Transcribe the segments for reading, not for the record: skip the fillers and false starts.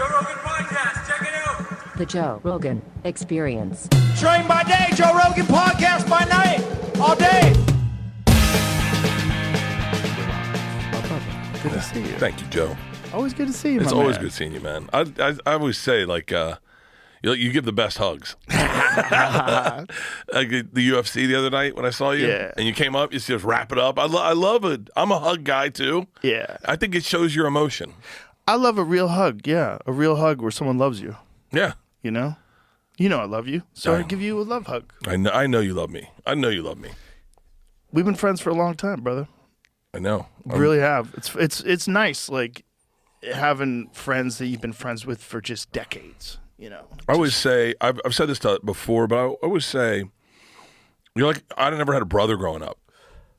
Joe Rogan Podcast. Check it out. The Joe Rogan Experience. Train by day, Joe Rogan Podcast by night, all day. Good to see you. Thank you, Joe. Always good to see you, It's my always man. good seeing you, man. I always say, like, you give the best hugs. Like the UFC the other night when I saw you, Yeah. and you came up, you just wrap it up. I love it. I'm a hug guy, too. Yeah. I think it shows your emotion. I love a real hug, yeah. A real hug where someone loves you, Yeah. you know? You know I love you, so I I- give you a love hug. I know you love me. I know you love me. We've been friends for a long time, brother. I know. We really have. It's nice, like, having friends that you've been friends with for just decades, you know? I always say, I've said this before, but I always say, you're like, I never had a brother growing up.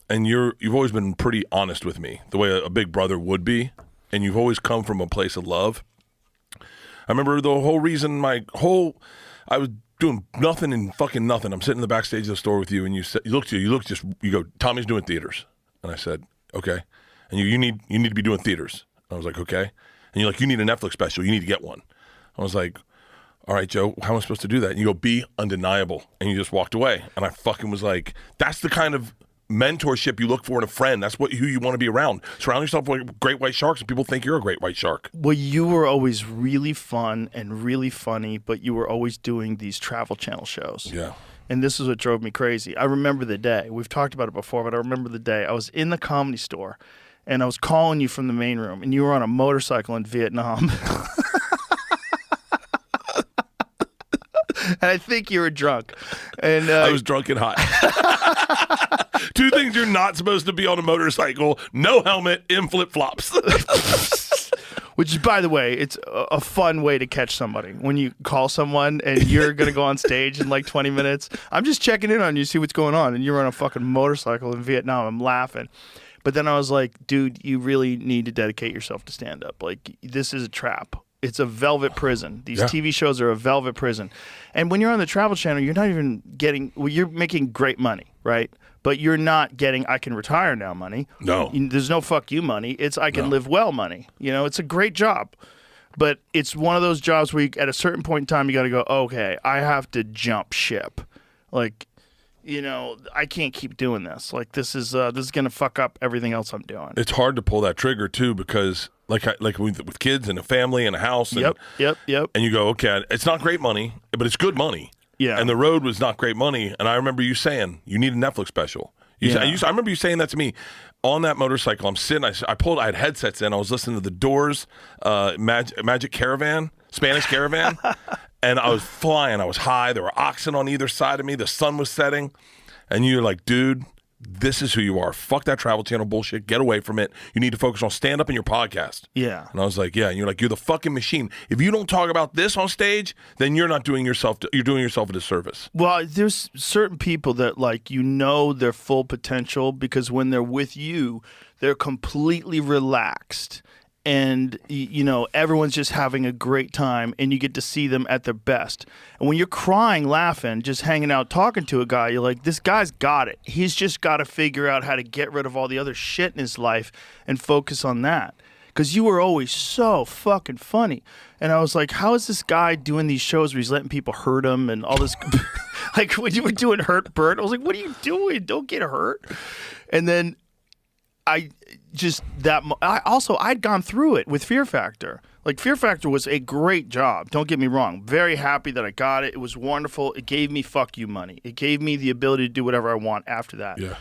And you've always been pretty honest with me, the way a big brother would be. And you've always come from a place of love. I remember the whole reason I was doing nothing and fucking nothing. I'm sitting in the backstage of the store with you, and you go, Tommy's doing theaters. And I said, okay. And you need to be doing theaters. I was like, okay. And you're like, you need a Netflix special. You need to get one. I was like, all right, Joe, how am I supposed to do that? And you go, be undeniable. And you just walked away. And I fucking was like, that's the kind of mentorship you look for in a friend. That's who you want to be around. Surround yourself with great white sharks, and people think you're a great white shark. Well, you were always really fun and really funny, but you were always doing these Travel Channel shows. Yeah. And this is what drove me crazy. I remember the day. We've talked about it before, but I remember the day. I was in the Comedy Store, and I was calling you from the main room, and you were on a motorcycle in Vietnam. And I think you were drunk. And I was drunk and high. Two things you're not supposed to be on a motorcycle: no helmet, in flip-flops. Which, by the way, it's a fun way to catch somebody. When you call someone and you're going to go on stage in like 20 minutes, I'm just checking in on you, see what's going on. And you're on a fucking motorcycle in Vietnam. I'm laughing. But then I was like, dude, you really need to dedicate yourself to stand-up. Like, this is a trap. It's a velvet prison. These TV shows are a velvet prison. And when you're on the Travel Channel, you're not even getting, well, you're making great money, right? But you're not getting, I can retire now money. No. There's no fuck you money. It's I can live well money. You know, it's a great job. But it's one of those jobs where at a certain point in time, you got to go, okay, I have to jump ship. Like, you know, I can't keep doing this. Like, this is going to fuck up everything else I'm doing. It's hard to pull that trigger, too, because like with kids and a family and a house. And, Yep. And you go, okay, it's not great money, but it's good money. Yeah. And the road was not great money. And I remember you saying, you need a Netflix special. I remember you saying that to me on that motorcycle. I'm sitting, I had headsets in. I was listening to the Doors, Magic Caravan, Spanish Caravan. And I was flying. I was high. There were oxen on either side of me. The sun was setting. And you're like, dude, this is who you are. Fuck that Travel Channel bullshit. Get away from it. You need to focus on stand-up and your podcast. Yeah. And I was like, yeah. And you're like, you're the fucking machine. If you don't talk about this on stage, then you're not doing yourself. You're doing yourself a disservice. Well, there's certain people that, like, you know their full potential because when they're with you, they're completely relaxed. And, you know, everyone's just having a great time, and you get to see them at their best. And when you're crying, laughing, just hanging out, talking to a guy, you're like, this guy's got it. He's just got to figure out how to get rid of all the other shit in his life and focus on that. Because you were always so fucking funny. And I was like, how is this guy doing these shows where he's letting people hurt him and all this? Like, when you were doing Hurt Bert, I was like, what are you doing? Don't get hurt. And then I'd gone through it with Fear Factor. Like, Fear Factor was a great job. Don't get me wrong. Very happy that I got it. It was wonderful. It gave me fuck you money. It gave me the ability to do whatever I want after that. Yeah.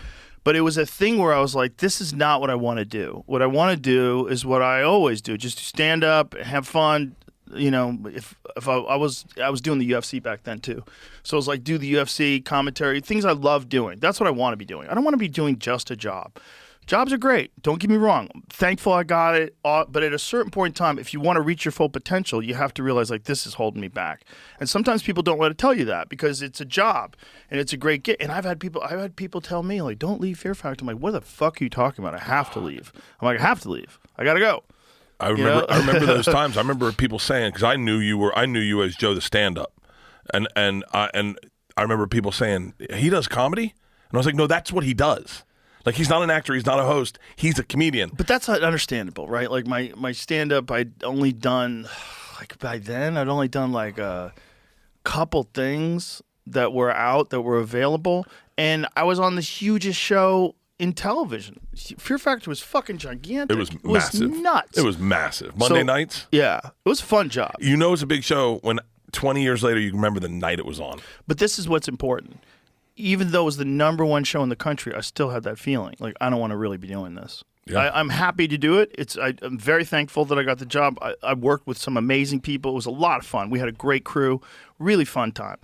But it was a thing where I was like, this is not what I want to do. What I want to do is what I always do. Just stand up, have fun. You know, if I was doing the UFC back then too. So I was like, do the UFC commentary, things I love doing. That's what I want to be doing. I don't want to be doing just a job. Jobs are great. Don't get me wrong. I'm thankful I got it. But at a certain point in time, if you want to reach your full potential, you have to realize, like, this is holding me back. And sometimes people don't want to tell you that because it's a job and it's a great gig. And I've had people tell me, like, don't leave Fear Factor. I'm like, what the fuck are you talking about? I have to leave. I'm like, I have to leave. I got to go. I remember those times. I remember people saying, because I knew you as Joe the stand-up. And I remember people saying, he does comedy? And I was like, no, that's what he does. Like, he's not an actor, he's not a host, he's a comedian. But that's understandable, right? Like, my stand-up, I'd only done, like by then I'd only done like a couple things that were out that were available, and I was on the hugest show in television. Fear Factor was fucking gigantic. It was massive. Nuts. It was massive. Monday nights? Yeah. It was a fun job. You know it's a big show when 20 years later you remember the night it was on. But this is what's important. Even though it was the #1 show in the country, I still had that feeling. Like, I don't want to really be doing this. Yeah. I'm happy to do it. I'm very thankful that I got the job. I worked with some amazing people. It was a lot of fun. We had a great crew. Really fun time.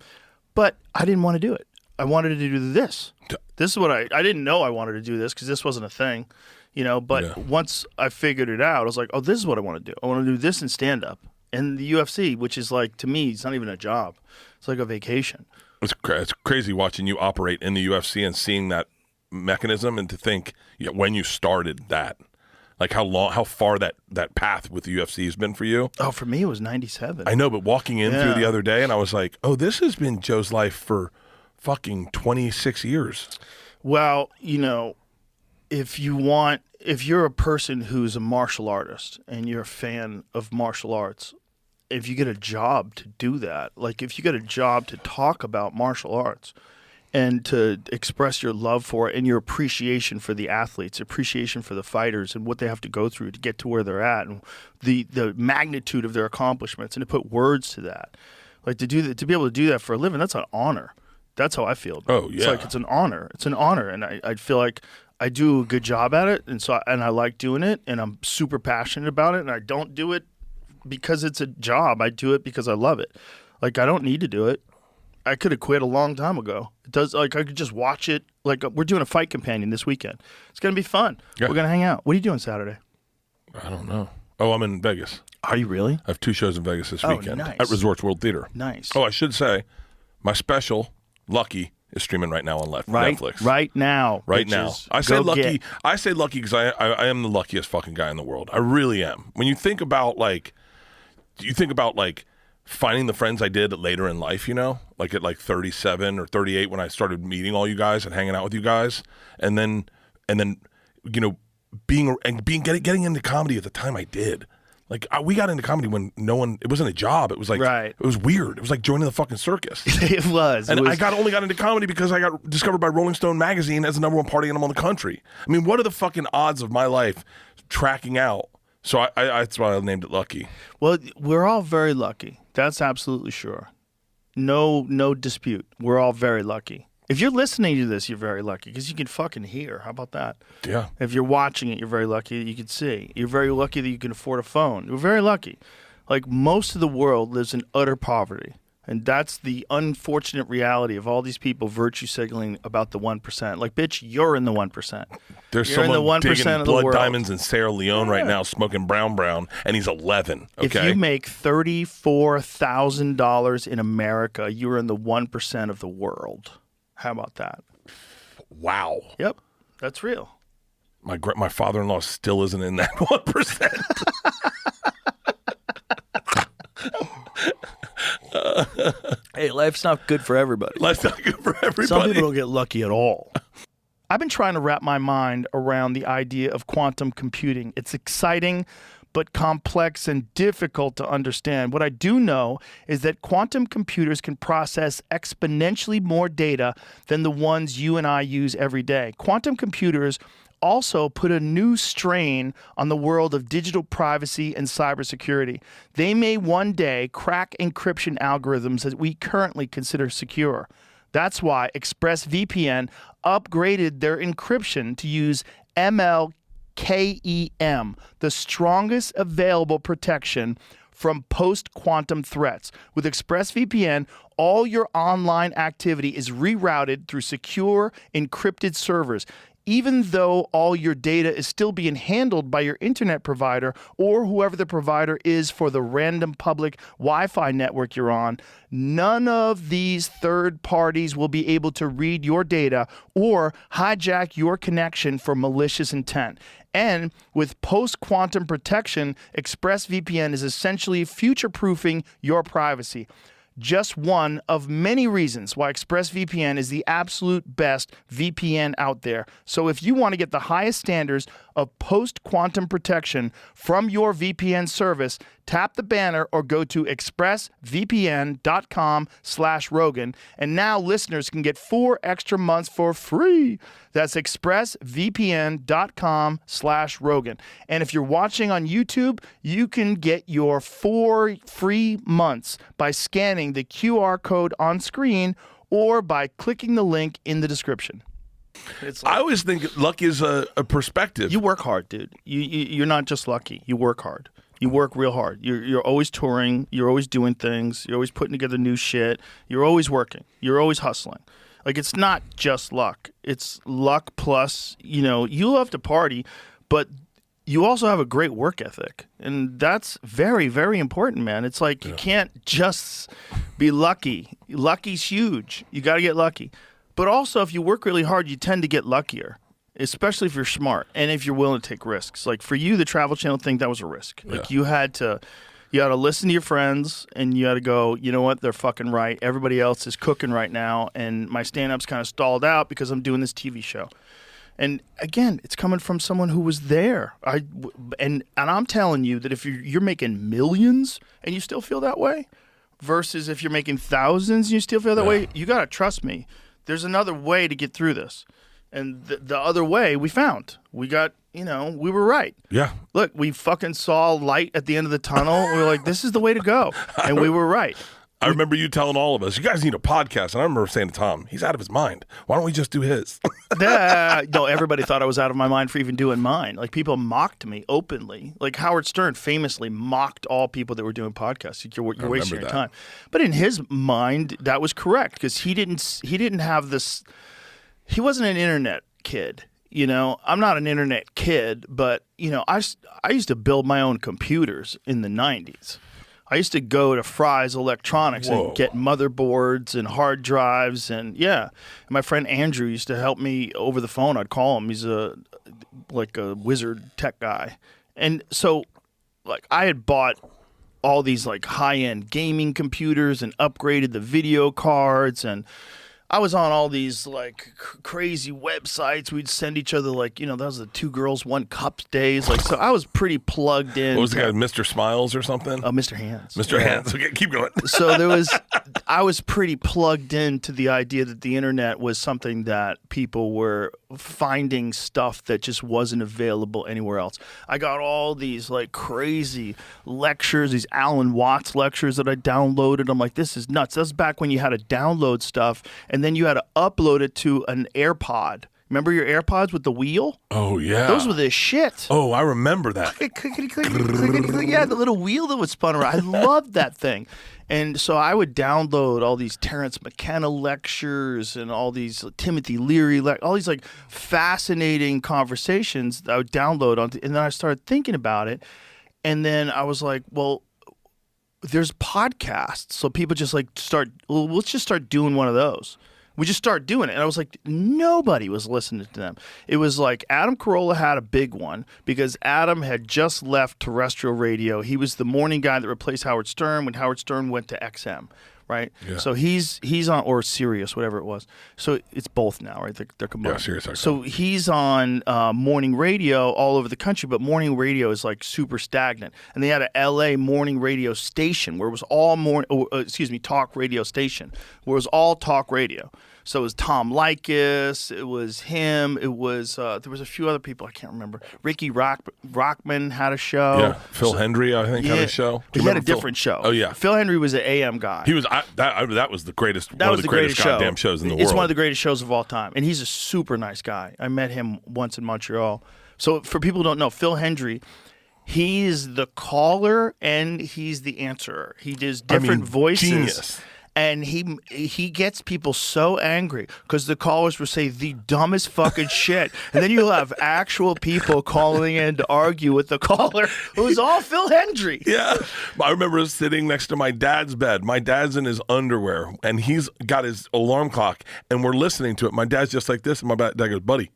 But I didn't want to do it. I wanted to do this. This is what I didn't know I wanted to do this because this wasn't a thing, but once I figured it out, I was like, oh, this is what I want to do. I want to do this and stand up. And the UFC, which is like, to me, it's not even a job. It's like a vacation. It's crazy watching you operate in the UFC and seeing that mechanism, and to think when you started that, like how far that path with the UFC has been for you. Oh, for me, it was 97. I know, but walking in through the other day, and I was like, oh, this has been Joe's life for fucking 26 years. Well, if you're a person who's a martial artist and you're a fan of martial arts, if you get a job to do that, like if you get a job to talk about martial arts and to express your love for it and your appreciation for the athletes, appreciation for the fighters and what they have to go through to get to where they're at, and the magnitude of their accomplishments, and to put words to that, like to do that, to be able to do that for a living, that's an honor. That's how I feel. Oh, yeah. It's like it's an honor. It's an honor, and I feel like I do a good job at it, and I like doing it, and I'm super passionate about it, and I don't do it because it's a job. I do it because I love it. Like, I don't need to do it. I could have quit a long time ago. It does, like, I could just watch it. Like, we're doing a Fight Companion this weekend. It's gonna be fun. Yeah. We're gonna hang out. What are you doing Saturday? I don't know. Oh, I'm in Vegas. Are you really? I have 2 shows in Vegas this weekend. Nice. At Resorts World Theater. Nice. Oh, I should say, my special, Lucky, is streaming right now on Netflix. Right now. Right now. I say lucky. Get. I say lucky because I am the luckiest fucking guy in the world. I really am. When you think about finding the friends I did later in life, like at like 37 or 38 when I started meeting all you guys and hanging out with you guys, and then getting into comedy at the time I did. Like, we got into comedy when it wasn't a job. It was like, It was weird. It was like joining the fucking circus. It was. And I only got into comedy because I got discovered by Rolling Stone magazine as the #1 party animal in the country. I mean, what are the fucking odds of my life tracking out? So that's why I named it Lucky. Well, we're all very lucky. That's absolutely sure. No dispute. We're all very lucky. If you're listening to this, you're very lucky because you can fucking hear. How about that? Yeah. If you're watching it, you're very lucky that you can see. You're very lucky that you can afford a phone. You're very lucky. Like, most of the world lives in utter poverty. And that's the unfortunate reality of all these people virtue signaling about the 1%. Like, bitch, you're in the 1%. There's you're someone in the 1% digging of the blood world. diamonds in Sierra Leone right now, smoking brown, and he's 11. Okay? If you make $34,000 in America, you're in the 1% of the world. How about that? Wow. Yep, that's real. My father-in-law still isn't in that 1%. Hey, life's not good for everybody. Life's not good for everybody. Some people don't get lucky at all. I've been trying to wrap my mind around the idea of quantum computing. It's exciting, but complex and difficult to understand. What I do know is that quantum computers can process exponentially more data than the ones you and I use every day. Quantum computers also put a new strain on the world of digital privacy and cybersecurity. They may one day crack encryption algorithms that we currently consider secure. That's why ExpressVPN upgraded their encryption to use MLKEM, the strongest available protection from post-quantum threats. With ExpressVPN, all your online activity is rerouted through secure, encrypted servers. Even though all your data is still being handled by your internet provider or whoever the provider is for the random public Wi-Fi network you're on, none of these third parties will be able to read your data or hijack your connection for malicious intent. And with post-quantum protection, ExpressVPN is essentially future-proofing your privacy. Just one of many reasons why ExpressVPN is the absolute best VPN out there. So if you want to get the highest standards of post-quantum protection from your VPN service, tap the banner or go to expressvpn.com/Rogan. And now listeners can get 4 extra months for free. That's expressvpn.com/Rogan. And if you're watching on YouTube, you can get your 4 free months by scanning the QR code on screen or by clicking the link in the description. It's like, I always think luck is a perspective. you work hard, dude. You're not just lucky. You work hard. You work real hard. You're always touring. You're always doing things. You're always putting together new shit. You're always working. You're always hustling. Like, it's not just luck. It's luck plus, you love to party, but you also have a great work ethic. And that's very, very important, man. It's like you can't just be lucky. Lucky's huge. You got to get lucky. But also, if you work really hard, you tend to get luckier, especially if you're smart and if you're willing to take risks. Like for you, the Travel Channel thing, that was a risk. Like you had to listen to your friends and you had to go, you know what, they're fucking right. Everybody else is cooking right now, and my stand-up's kind of stalled out because I'm doing this TV show. And again, it's coming from someone who was there. And I'm telling you that if you're making millions and you still feel that way, versus if you're making thousands and you still feel that way, you got to trust me. There's another way to get through this. And the other way we found. We got, we were right. Yeah. Look, we fucking saw light at the end of the tunnel. We were like, this is the way to go. And we were right. I remember you telling all of us, you guys need a podcast. And I remember saying to Tom, he's out of his mind. Why don't we just do his? No, everybody thought I was out of my mind for even doing mine. Like, people mocked me openly. Like, Howard Stern famously mocked all people that were doing podcasts. You're wasting your time. But in his mind, that was correct, because he didn't have this. He wasn't an internet kid. I'm not an internet kid, but I used to build my own computers in the 90s. I used to go to Fry's Electronics and get motherboards and hard drives, and And my friend Andrew used to help me over the phone. I'd call him. He's a wizard tech guy. And so I had bought all these high-end gaming computers and upgraded the video cards, and I was on all these crazy websites. We'd send each other that was the 2 girls, 1 cup days. So I was pretty plugged in. What was the guy, Mr. Smiles or something? Oh, Mr. Hands. Mr. Hands. Okay, keep going. So I was pretty plugged into the idea that the internet was something that people were finding stuff that just wasn't available anywhere else. I got all these crazy lectures, these Alan Watts lectures that I downloaded. I'm like, this is nuts. That was back when you had to download stuff and then you had to upload it to an AirPod. Remember your AirPods with the wheel? Oh, yeah. Those were the shit. Oh, I remember that. Yeah, the little wheel that was spun around. I loved that thing. And so I would download all these Terrence McKenna lectures and all these Timothy Leary, all these fascinating conversations that I would download on. And then I started thinking about it. And then I was like, well, there's podcasts. So people just let's just start doing one of those. We just start doing it. And I was like, nobody was listening to them. It was Adam Carolla had a big one because Adam had just left terrestrial radio. He was the morning guy that replaced Howard Stern when Howard Stern went to XM, right? Yeah. So he's on, or Sirius, whatever it was. So it's both now, right? They're combined. Yeah, Sirius XM. So he's on morning radio all over the country, but morning radio is super stagnant. And they had a LA morning radio station where it was all talk radio station, where it was all talk radio. So it was Tom Likas, it was him, it was there was a few other people I can't remember. Ricky Rockman had a show. Yeah, Phil Hendry I think had a show. He had a different show. Oh yeah, Phil Hendry was an AM guy. He was that was the greatest. That was the greatest goddamn shows in the world. It's one of the greatest shows of all time, and he's a super nice guy. I met him once in Montreal. So for people who don't know, Phil Hendry, he's the caller and he's the answerer. He does different voices. Genius. And he gets people so angry because the callers will say the dumbest fucking shit. And then you'll have actual people calling in to argue with the caller who's all Phil Hendry. Yeah. I remember sitting next to my dad's bed. My dad's in his underwear and he's got his alarm clock and we're listening to it. My dad's just like this. And my dad goes, buddy,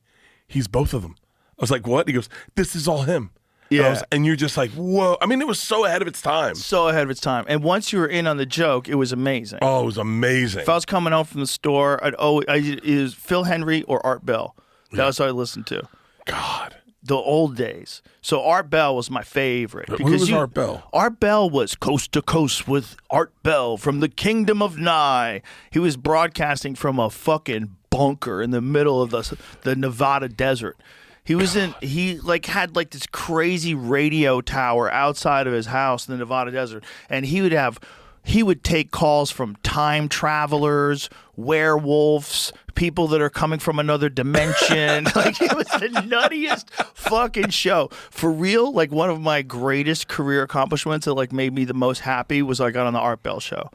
he's both of them. I was like, what? He goes, this is all him. Yeah. And you're just like, whoa. I mean, it was so ahead of its time. So ahead of its time. And once you were in on the joke, it was amazing. Oh, it was amazing. If I was coming home from the store, it was Phil Hendry or Art Bell. That was what I listened to. God. The old days. So Art Bell was my favorite. Who was Art Bell? Art Bell was Coast to Coast with Art Bell from the Kingdom of Nye. He was broadcasting from a fucking bunker in the middle of the Nevada desert. He was had like this crazy radio tower outside of his house in the Nevada desert, and he would take calls from time travelers, werewolves, people that are coming from another dimension. Like, it was the nuttiest fucking show. For real, like, one of my greatest career accomplishments that, like, made me the most happy was I got on the Art Bell show.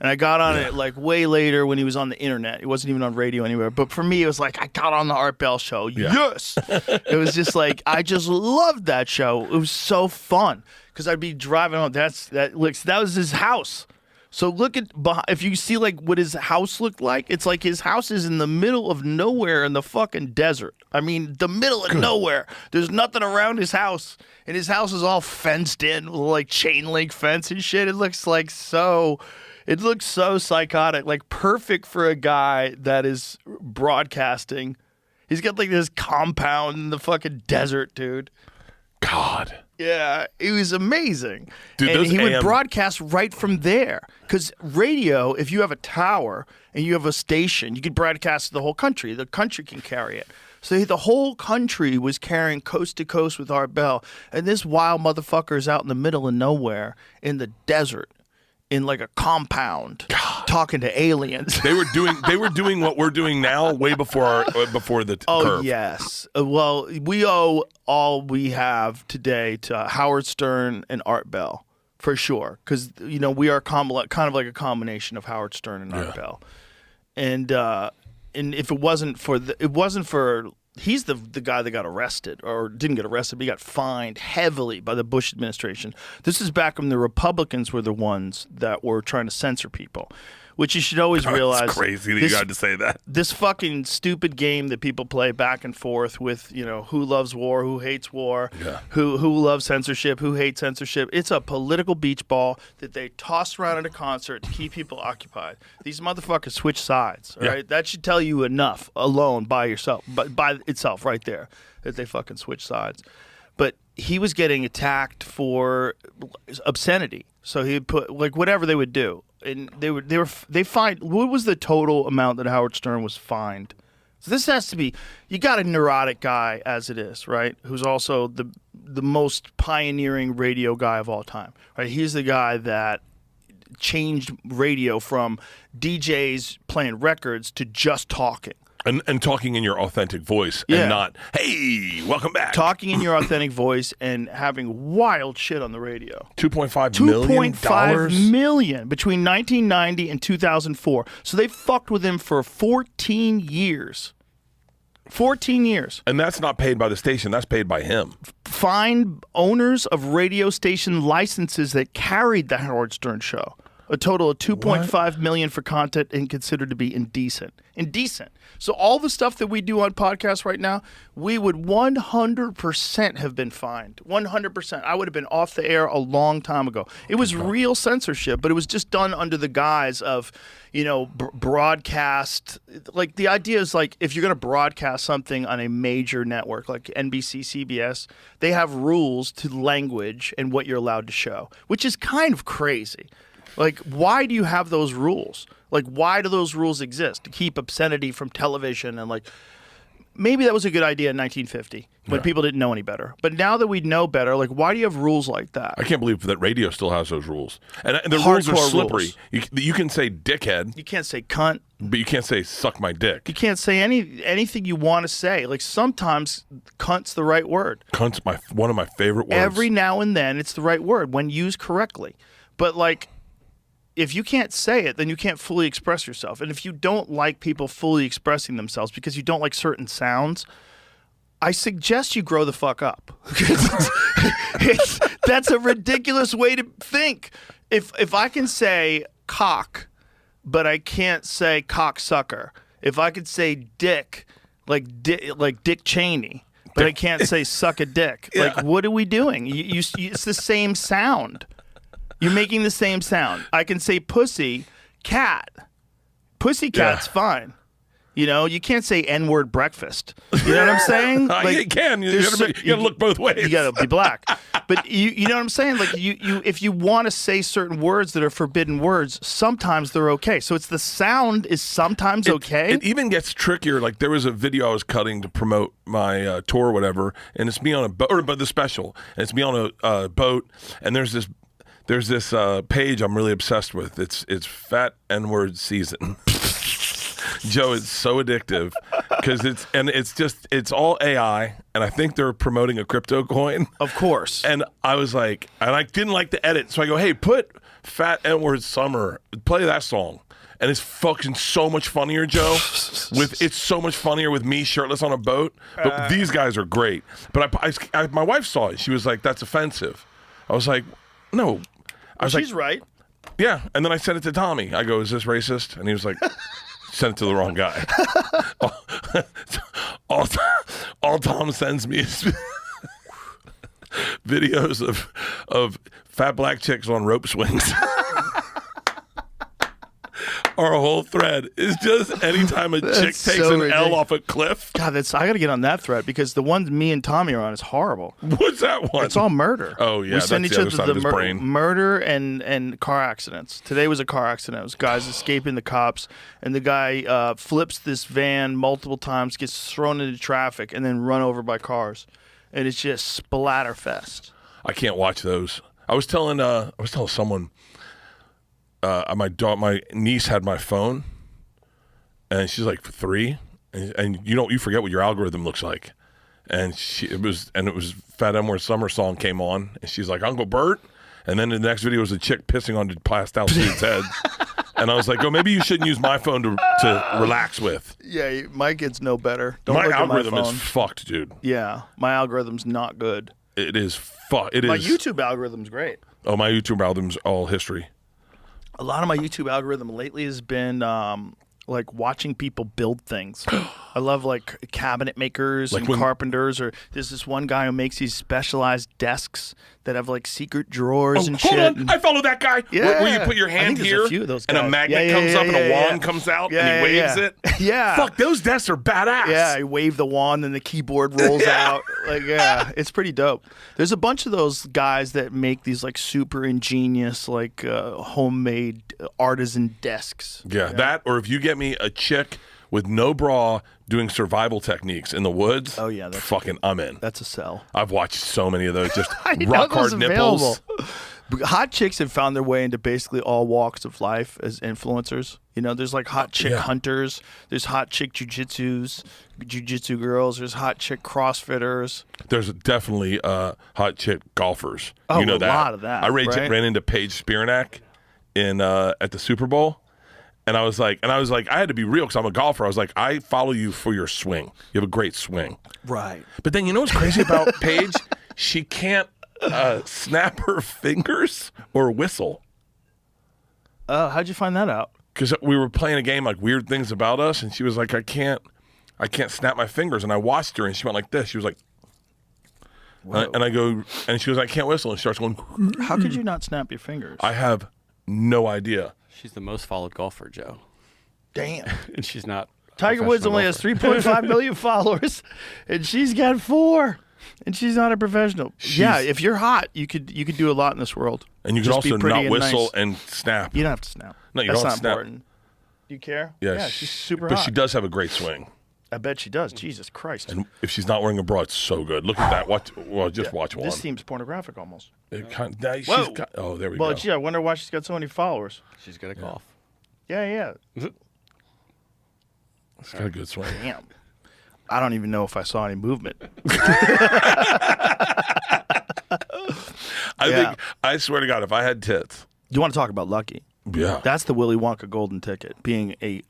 And I got on it, like, way later when he was on the internet. It wasn't even on radio anywhere. But for me, it was like, I got on the Art Bell show. Yeah. Yes! It was just like, I just loved that show. It was so fun. Because I'd be driving home. That was his house. So look at, if you see like what his house looked like, it's like his house is in the middle of nowhere in the fucking desert. I mean, the middle of nowhere. There's nothing around his house. And his house is all fenced in with like chain link fence and shit. It looks so psychotic, like perfect for a guy that is broadcasting. He's got like this compound in the fucking desert, dude. God. Yeah, it was amazing. Dude, and he would broadcast right from there. Because radio, if you have a tower and you have a station, you can broadcast to the whole country. The country can carry it. So the whole country was carrying Coast to Coast with Art Bell. And this wild motherfucker is out in the middle of nowhere in the desert, in like a compound, talking to aliens. They were doing what we're doing now way before the curve. Yes. Well, we owe all we have today to Howard Stern and Art Bell, for sure. Because, you know, we are kind of like a combination of Howard Stern and Art Bell. And if it wasn't for he's the guy that got arrested, or didn't get arrested, but he got fined heavily by the Bush administration. This is back when the Republicans were the ones that were trying to censor people, which you should always realize. It's crazy that you got to say that. This fucking stupid game that people play back and forth with, you know, who loves war, who hates war, who loves censorship, who hates censorship. It's a political beach ball that they toss around at a concert to keep people occupied. These motherfuckers switch sides, all right? That should tell you enough alone by itself right there that they fucking switch sides. But he was getting attacked for obscenity. So he put, like, whatever they would do. And they fined. What was the total amount that Howard Stern was fined? So this has to be, you got a neurotic guy as it is, right? Who's also the most pioneering radio guy of all time, right? He's the guy that changed radio from DJs playing records to just talking. And talking in your authentic voice and not, hey, welcome back. Talking in your authentic voice and having wild shit on the radio. $2.5 million? $2.5 million between 1990 and 2004. So they fucked with him for 14 years. 14 years. And that's not paid by the station. That's paid by him. Fined owners of radio station licenses that carried the Howard Stern show. A total of $2.5 million for content and considered to be indecent. Indecent. So all the stuff that we do on podcasts right now, we would 100% have been fined. 100%. I would have been off the air a long time ago. It was real censorship, but it was just done under the guise of, you know, broadcast. Like, the idea is, like, if you're going to broadcast something on a major network like NBC, CBS, they have rules to language and what you're allowed to show, which is kind of crazy. Like, why do you have those rules? Like, why do those rules exist? To keep obscenity from television and, like, maybe that was a good idea in 1950 when people didn't know any better. But now that we know better, like, why do you have rules like that? I can't believe that radio still has those rules. And the rules are slippery. You can say dickhead. You can't say cunt. But you can't say suck my dick. You can't say anything you want to say. Like, sometimes cunt's the right word. Cunt's one of my favorite words. Every now and then it's the right word when used correctly. But, like, if you can't say it, then you can't fully express yourself. And if you don't like people fully expressing themselves because you don't like certain sounds, I suggest you grow the fuck up. That's a ridiculous way to think. If I can say cock, but I can't say cocksucker. If I could say dick, like Dick Cheney, but I can't say suck a dick. Like, what are we doing? It's the same sound. You're making the same sound. I can say pussy, cat. Pussycat's fine. You know, you can't say N-word breakfast. You know what I'm saying? You can. You gotta look both ways. You gotta be black. But you know what I'm saying? Like you if you want to say certain words that are forbidden words, sometimes they're okay. So it's the sound is sometimes okay. It even gets trickier. Like there was a video I was cutting to promote my tour or whatever, and it's me on a boat, or the special, and it's me on a boat, and there's this page I'm really obsessed with. It's Fat N-word season. Joe, it's so addictive because it's all AI, and I think they're promoting a crypto coin. Of course. And I was like, and I didn't like the edit, so I go, hey, put Fat N-word Summer, play that song. And it's fucking so much funnier, Joe. It's so much funnier with me shirtless on a boat. But these guys are great. But my wife saw it. She was like, that's offensive. I was like, no. She's right. Yeah. And then I sent it to Tommy. I go, is this racist? And he was like, sent it to the wrong guy. all Tom sends me is videos of fat black chicks on rope swings. Our whole thread is just anytime a chick takes an L off a cliff. God, I got to get on that thread because the one me and Tommy are on is horrible. What's that one? It's all murder. Oh, yeah. We send that's each the other other side of his brain. murder and car accidents. Today was a car accident. It was guys escaping the cops, and the guy flips this van multiple times, gets thrown into traffic, and then run over by cars. And it's just splatterfest. I can't watch those. I was telling someone. My niece had my phone, and she's like 3, and you forget what your algorithm looks like, and it was Fat N-word Summer song came on, and she's like, Uncle Bert, and then the next video was a chick pissing on the passed out dude's head, and I was like, oh, maybe you shouldn't use my phone to relax with. Yeah, my kids know better. Don't my look algorithm at my phone. is fucked, dude. Yeah, my algorithm's not good. It is fucked. My YouTube algorithm's great. Oh, my YouTube algorithm's all history. A lot of my YouTube algorithm lately has been like watching people build things. I love like cabinet makers and carpenters. Or there's this one guy who makes these specialized desks that have like secret drawers and shit. Hold on, I follow that guy. Yeah. Where you put your hand here, a few of those and a guys. magnet comes up, and a wand comes out, and he waves it. Yeah. Fuck, those desks are badass. Yeah, I wave the wand, and the keyboard rolls out. Like, yeah, it's pretty dope. There's a bunch of those guys that make these like super ingenious, like homemade artisan desks. Yeah, that, or if you get me a chick with no bra doing survival techniques in the woods. Oh yeah, I'm in. That's a sell. I've watched so many of those. Just rock hard nipples. Hot chicks have found their way into basically all walks of life as influencers. You know, there's like hot chick hunters. There's hot chick jujitsu girls. There's hot chick CrossFitters. There's definitely hot chick golfers. Oh, you know a that. lot of that. I right? ran into Paige Spiranak at the Super Bowl. And I was like, I had to be real because I'm a golfer. I was like, I follow you for your swing. You have a great swing. Right. But then you know what's crazy about Paige? She can't snap her fingers or whistle. How'd you find that out? Because we were playing a game like Weird Things About Us, and she was like, I can't snap my fingers. And I watched her, and she went like this. She was like, and I go, and she goes, I can't whistle. And she starts going. How could you not snap your fingers? I have no idea. She's the most followed golfer, Joe. Damn. And she's not. Tiger Woods only has 3.5 million followers, and she's got 4. And she's not a professional. Yeah, if you're hot, you could do a lot in this world. And you can also not whistle and snap. You don't have to snap. No, you That's don't not snap. important. Do you care? Yeah, she's super but hot. she does have a great swing. I bet she does. Jesus Christ. And if she's not wearing a bra, it's so good. Look at that. Watch one. This seems pornographic almost. Whoa. There we go. Well, gee, I wonder why she's got so many followers. She's good at golf. Yeah. It's got a good swing. Damn. I don't even know if I saw any movement. I swear to God, if I had tits. You want to talk about lucky? Yeah. That's the Willy Wonka golden ticket. Being a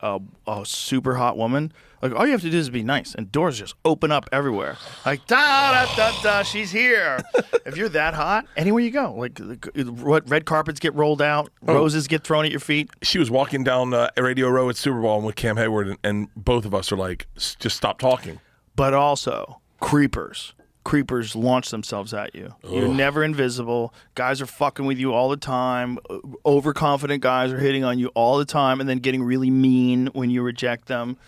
super hot woman, like all you have to do is be nice, and doors just open up everywhere. Like da da da da, she's here. If you're that hot, anywhere you go, like red carpets get rolled out, roses get thrown at your feet. She was walking down Radio Row at Super Bowl with Cam Hayward, and both of us are like, just stop talking. But also creepers. Creepers launch themselves at you. Ugh. You're never invisible. Guys are fucking with you all the time. Overconfident guys are hitting on you all the time and then getting really mean when you reject them.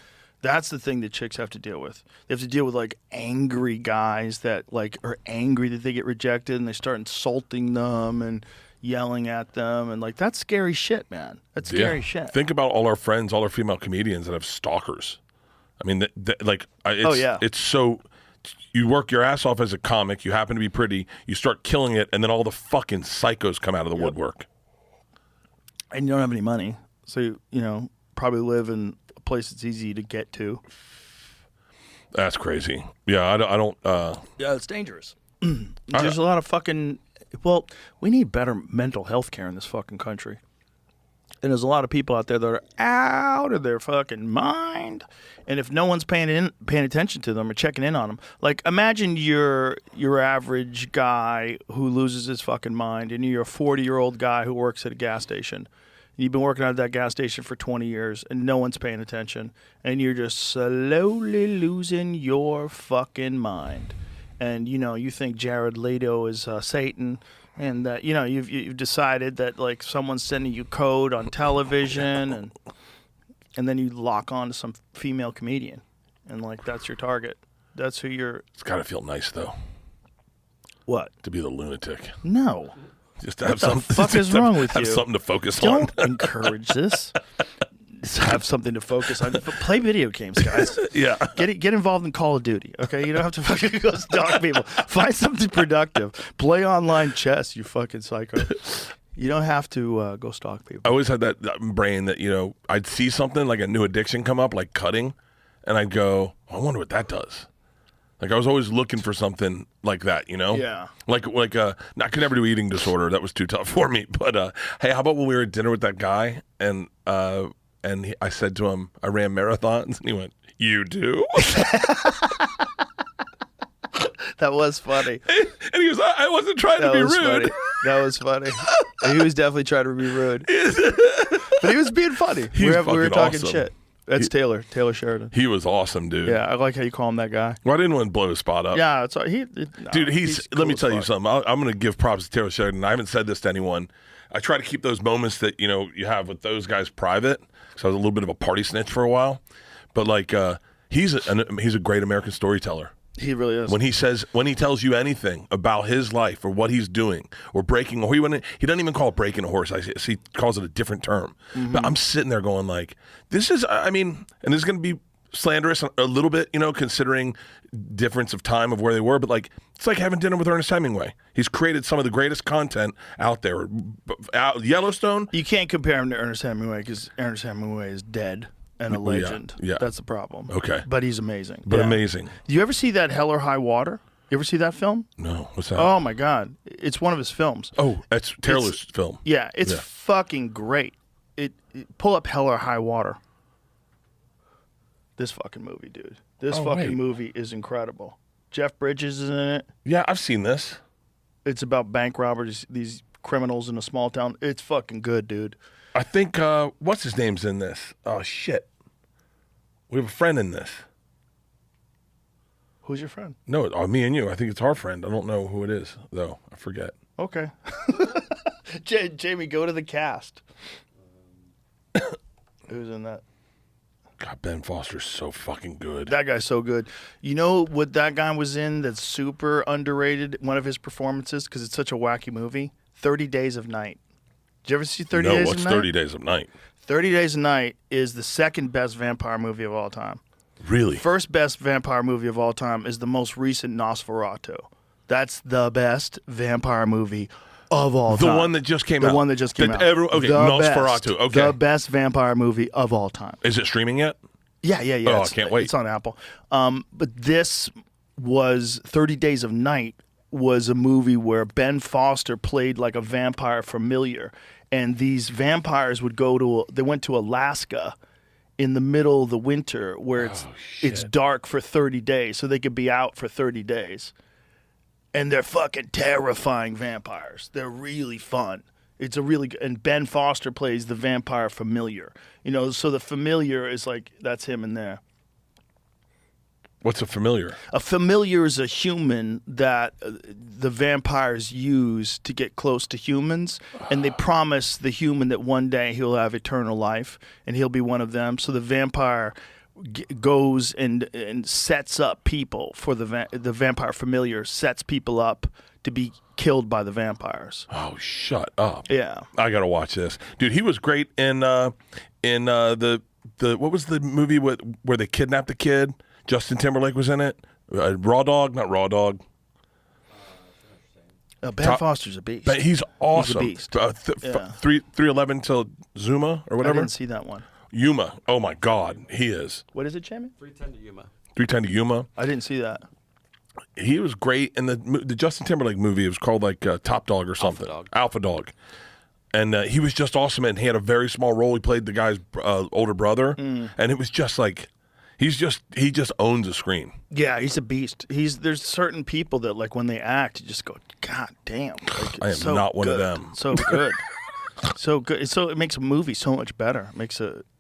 That's the thing that chicks have to deal with. They have to deal with like angry guys that like are angry that they get rejected, and they start insulting them and yelling at them, and like that's scary shit, man. That's scary shit. Think about all our friends, all our female comedians that have stalkers. I mean, it's so. You work your ass off as a comic. You happen to be pretty. You start killing it, and then all the fucking psychos come out of the woodwork. And you don't have any money, so you know probably live in a place that's easy to get to. That's crazy. Yeah, I don't. Yeah, it's dangerous. There's a lot of fucking. Well, we need better mental health care in this fucking country. And there's a lot of people out there that are out of their fucking mind. And if no one's paying attention to them or checking in on them, like imagine you're your average guy who loses his fucking mind, and you're a 40-year-old guy who works at a gas station. You've been working at that gas station for 20 years, and no one's paying attention. And you're just slowly losing your fucking mind. And, you know, you think Jared Leto is Satan, and that, you know, you've decided that, like, someone's sending you code on television, and then you lock on to some female comedian, and, like, that's your target. That's who you're... It's got to feel nice, though. What? To be the lunatic. No. Just to have What the fuck is wrong with you? Have something to focus on. Don't encourage this. Just have something to focus on. Play video games, guys. Yeah. Get involved in Call of Duty, okay? You don't have to fucking go stalk people. Find something productive. Play online chess, you fucking psycho. You don't have to go stalk people. I always had that brain that, you know, I'd see something like a new addiction come up, like cutting, and I'd go, I wonder what that does. Like I was always looking for something like that, you know? Yeah. Like I could never do eating disorder. That was too tough for me. But hey, how about when we were at dinner with that guy, and I said to him, I ran marathons, and he went, "You do?" That was funny. And he was, I wasn't trying to be rude. Funny. That was funny. He was definitely trying to be rude. But he was being funny. We were talking awesome. shit. That's Taylor Sheridan. He was awesome, dude. Yeah, I like how you call him that guy. Well, I didn't want to blow his spot up. Yeah, it's Dude, he's let me tell you something. I'm going to give props to Taylor Sheridan. I haven't said this to anyone. I try to keep those moments that, you know, you have with those guys private. So I was a little bit of a party snitch for a while. But like he's a great American storyteller. He really is. When he tells you anything about his life or what he's doing or breaking, or he doesn't even call it breaking a horse. He calls it a different term. Mm-hmm. But I'm sitting there going like, this is, I mean, and this is going to be slanderous a little bit, you know, considering difference of time of where they were. But like, it's like having dinner with Ernest Hemingway. He's created some of the greatest content out there. Yellowstone. You can't compare him to Ernest Hemingway because Ernest Hemingway is dead. And a legend. Yeah. That's the problem. Okay. But he's amazing. But amazing. Do you ever see that Hell or High Water? You ever see that film? No. What's that? Oh, my God. It's one of his films. Oh, that's Taylor's film. Yeah. It's fucking great. Pull up Hell or High Water. This fucking movie, dude. This movie is incredible. Jeff Bridges is in it. Yeah, I've seen this. It's about bank robbers, these criminals in a small town. It's fucking good, dude. I think, what's his name's in this? Oh, shit. We have a friend in this. Who's your friend? No, me and you. I think it's our friend. I don't know who it is, though. I forget. Okay. Jamie, go to the cast. Who's in that? God, Ben Foster's so fucking good. That guy's so good. You know what that guy was in that's super underrated, one of his performances, because it's such a wacky movie? 30 Days of Night. Did you ever see 30 Days of Night? No, what's 30 Days of Night? 30 Days of Night is the second best vampire movie of all time. Really? First best vampire movie of all time is the most recent Nosferatu. That's the best vampire movie of all time. The one that just came out. The one that just came out. Okay, Nosferatu. Okay. The best vampire movie of all time. Is it streaming yet? Yeah. Oh, I can't wait. It's on Apple. But this was 30 Days of Night was a movie where Ben Foster played like a vampire familiar, and these vampires would they went to Alaska in the middle of the winter where it's dark for 30 days, so they could be out for 30 days. And they're fucking terrifying vampires. They're really fun. It's a really good, and Ben Foster plays the vampire familiar. You know, so the familiar is like, that's him in there. What's a familiar? A familiar is a human that the vampires use to get close to humans, and they promise the human that one day he'll have eternal life, and he'll be one of them. So the vampire goes and sets up people for the vampire familiar, sets people up to be killed by the vampires. Oh, shut up. Yeah. I got to watch this. Dude, he was great in the what was the movie where they kidnapped the kid? Justin Timberlake was in it. Raw Dog, not Raw Dog. Ben Foster's a beast. But he's awesome. He's a beast. 311 till Zuma or I whatever. didn't see that one. Yuma. Oh my God, he is. What is it, Jamie? 310 to Yuma. 310 to Yuma. I didn't see that. He was great in the Justin Timberlake movie. It was called like Top Dog or something. Alpha Dog. And he was just awesome, and he had a very small role. He played the guy's older brother, and it was just like he just owns the screen. Yeah, he's a beast. There's certain people that like when they act, you just go, God damn! Like, I am so not one of good. them. So good, so good. So it makes a movie so much better.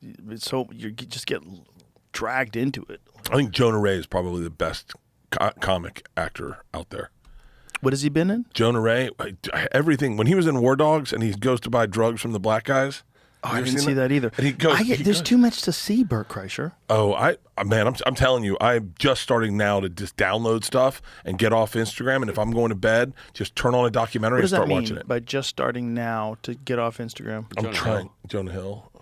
You just get dragged into it. I think Jonah Ray is probably the best comic actor out there. What has he been in? Jonah Ray, everything. When he was in War Dogs and he goes to buy drugs from the black guys. Oh, I didn't see that either. And he goes, there's too much to see, Bert Kreischer. Oh, I'm telling you, I'm just starting now to just download stuff and get off Instagram. And if I'm going to bed, just turn on a documentary What does and start that mean watching it. by just starting now to get off Instagram? I'm trying. Jonah Hill.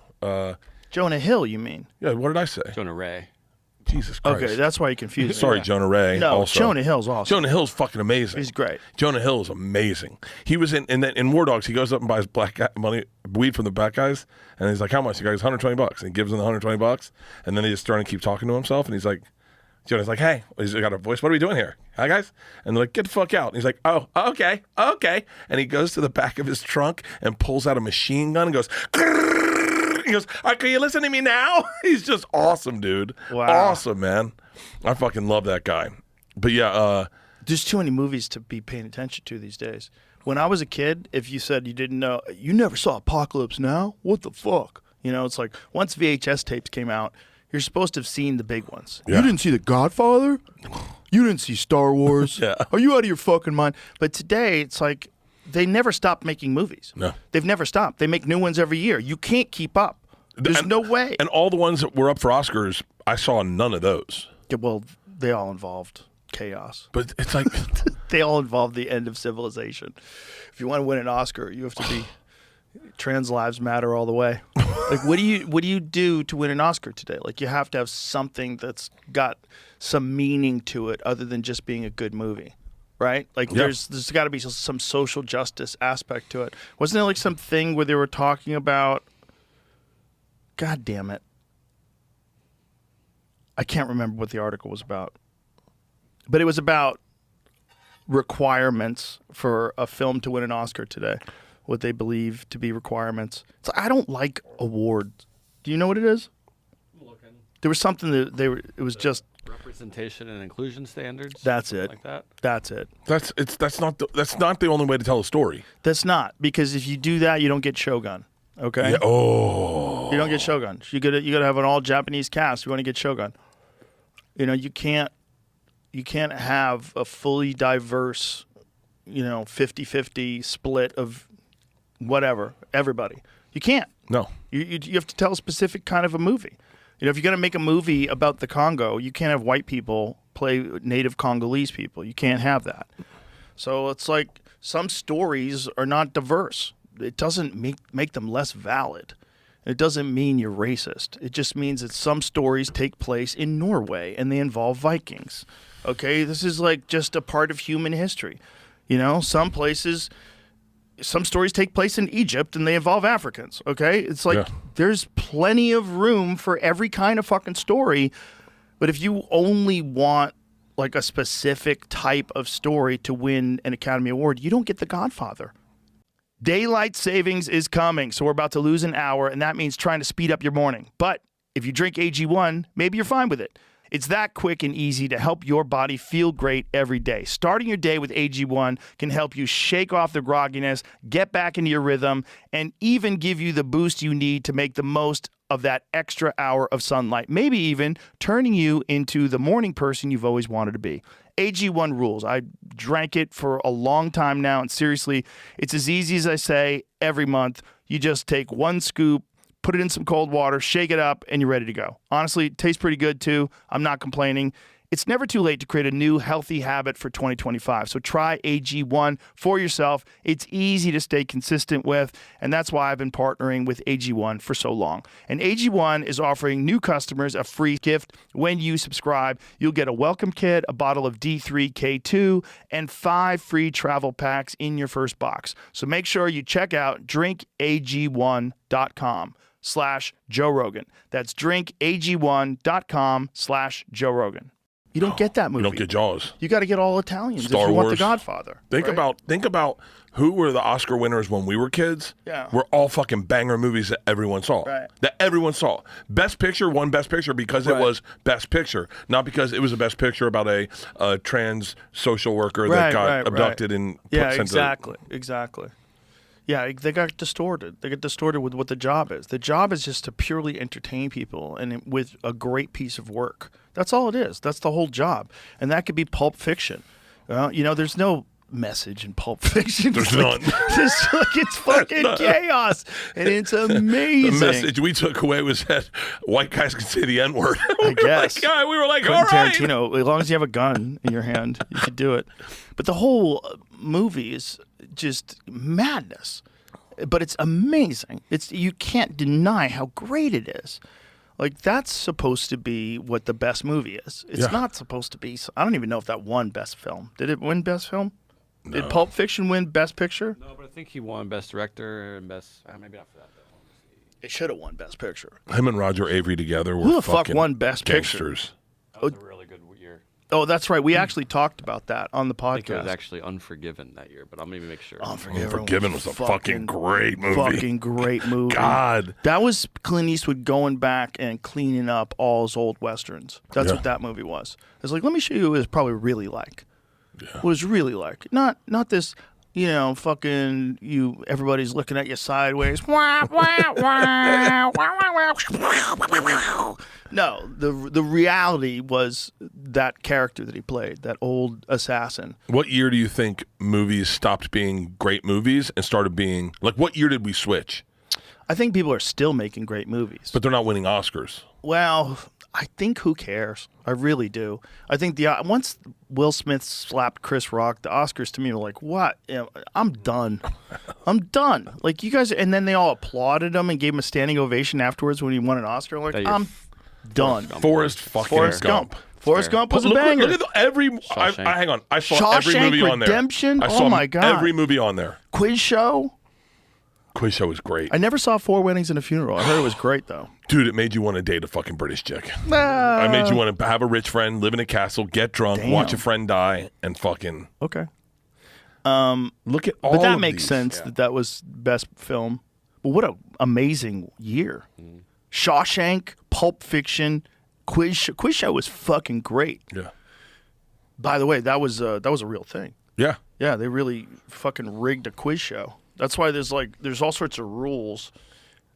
Jonah Hill, you mean? Yeah, what did I say? Jonah Ray. Jesus Christ. Okay, that's why you confused me. Sorry, Jonah Ray. No, also. Jonah Hill's awesome. Jonah Hill's fucking amazing. He's great. Jonah Hill is amazing. He was in War Dogs. He goes up and buys weed from the black guys, and he's like, "How much?" The guy's $120, and he gives him the $120, and then he just started to keep talking to himself, and he's like, Jonah's like, "Hey," he's got a voice. "What are we doing here? Hi guys," and they're like, "Get the fuck out." And he's like, "Oh, okay," and he goes to the back of his trunk and pulls out a machine gun and goes. Grrr! He goes, "Can you listen to me now?" He's just awesome, dude. Wow. Awesome, man. I fucking love that guy. But yeah, there's too many movies to be paying attention to these days. When I was a kid, if you said you didn't know, you never saw Apocalypse Now? What the fuck? You know, it's like once VHS tapes came out, you're supposed to have seen the big ones. Yeah. You didn't see The Godfather? You didn't see Star Wars? Yeah. Are you out of your fucking mind? But today, it's like they never stop making movies. No. They've never stopped. They make new ones every year. You can't keep up. There's no way. And all the ones that were up for Oscars, I saw none of those. Yeah, well, they all involved chaos. But it's like They all involve the end of civilization. If you want to win an Oscar, you have to be trans lives matter all the way. Like, what do you do to win an Oscar today? Like, you have to have something that's got some meaning to it other than just being a good movie, right? Like, Yeah. there's got to be some social justice aspect to it. Wasn't there like something where they were talking about? God damn it. I can't remember what the article was about. But it was about requirements for a film to win an Oscar today. What they believe to be requirements. So I don't like awards. Do you know what it is? There was something that it was just Representation and inclusion standards. that's something it. Like that. That's it. that's not the only way to tell a story. That's not, because if you do that, you don't get Shogun. Okay? Yeah. Oh. You don't get Shogun. You gotta have an all Japanese cast. You want to get Shogun. You know, you can't have a fully diverse, 50-50 split of whatever, everybody. You can't. No. You have to tell a specific kind of a movie. You know, if you're going to make a movie about the Congo, you can't have white people play native Congolese people. You can't have that. So it's like some stories are not diverse. It doesn't make them less valid. It doesn't mean you're racist. It just means that some stories take place in Norway and they involve Vikings. Okay? This is like just a part of human history. You know, some stories take place in Egypt and they involve Africans. Okay? It's like there's plenty of room for every kind of fucking story. But if you only want like a specific type of story to win an Academy Award, you don't get The Godfather. Daylight savings is coming, so we're about to lose an hour, and that means trying to speed up your morning. But if you drink AG1, maybe you're fine with it. It's that quick and easy to help your body feel great every day. Starting your day with AG1 can help you shake off the grogginess, get back into your rhythm, and even give you the boost you need to make the most of that extra hour of sunlight, maybe even turning you into the morning person you've always wanted to be. AG1 rules. I drank it for a long time now, and seriously, it's as easy as I say every month. You just take one scoop, put it in some cold water, shake it up, and you're ready to go. Honestly, it tastes pretty good too. I'm not complaining. It's never too late to create a new healthy habit for 2025. So try AG1 for yourself. It's easy to stay consistent with, and that's why I've been partnering with AG1 for so long. And AG1 is offering new customers a free gift when you subscribe. You'll get a welcome kit, a bottle of D3K2, and 5 free travel packs in your first box. So make sure you check out drinkag1.com/Joe Rogan. That's drinkag1.com/Joe Rogan. You don't get that movie. You don't get Jaws. You got to get all Italians Star if you want The Wars. Godfather. Think about who were the Oscar winners when we were kids. Yeah. Were all fucking banger movies that everyone saw. Right. That everyone saw. Best Picture won Best Picture because it was Best Picture, not because it was a Best Picture about a trans social worker that got abducted and sent to... Exactly. Yeah, they got distorted. They get distorted with what the job is. The job is just to purely entertain people and with a great piece of work. That's all it is. That's the whole job. And that could be Pulp Fiction. There's no message in Pulp Fiction. There's none. It's fucking chaos. And it's amazing. The message we took away was that white guys can say the N-word. I guess. We were like, Quentin all right. Tarantino, as long as you have a gun in your hand, you could do it. But the whole movie is just madness. But it's amazing. You can't deny how great it is. Like, that's supposed to be what the best movie is. It's not supposed to be. I don't even know if that won Best Film. Did it win Best Film? No. Did Pulp Fiction win Best Picture? No, but I think he won Best Director and Best... maybe not for that, though. It should have won Best Picture. Him and Roger Avery together were Who the fucking fuck won Best gangsters. That was a really good year. Oh, that's right. We actually talked about that on the podcast. I think it was actually Unforgiven that year, but I'm going to make sure. Unforgiven was a fucking great movie. Fucking great movie. God. That was Clint Eastwood going back and cleaning up all his old Westerns. That's what that movie was. It's like, let me show you what it was probably really like. Yeah. What it was really like. Not this, fucking everybody's looking at you sideways. No, the reality was that character that he played, that old assassin. What year do you think movies stopped being great movies and started being what year did we switch? I think people are still making great movies. But they're not winning Oscars. Well, I think who cares? I really do. I think once Will Smith slapped Chris Rock, the Oscars to me were like, what? I'm done. I'm done. Like, you guys, and then they all applauded him and gave him a standing ovation afterwards when he won an Oscar. I'm like, I'm done. Forrest Gump. Forrest Gump was a banger. Look at hang on. I saw every Shawshank movie on there. Redemption? I saw Oh my God. every movie on there. Quiz Show? Quiz Show was great. I never saw Four Weddings and a Funeral. I heard it was great, though. Dude, it made you want to date a fucking British chick. I made you want to have a rich friend, live in a castle, get drunk, watch a friend die, and fucking... Okay. Look at all But that of makes these. sense that was best film. But what an amazing year. Shawshank, Pulp Fiction, Quiz Show was fucking great. Yeah. By the way, that was a real thing. Yeah. Yeah, they really fucking rigged a quiz show. That's why there's all sorts of rules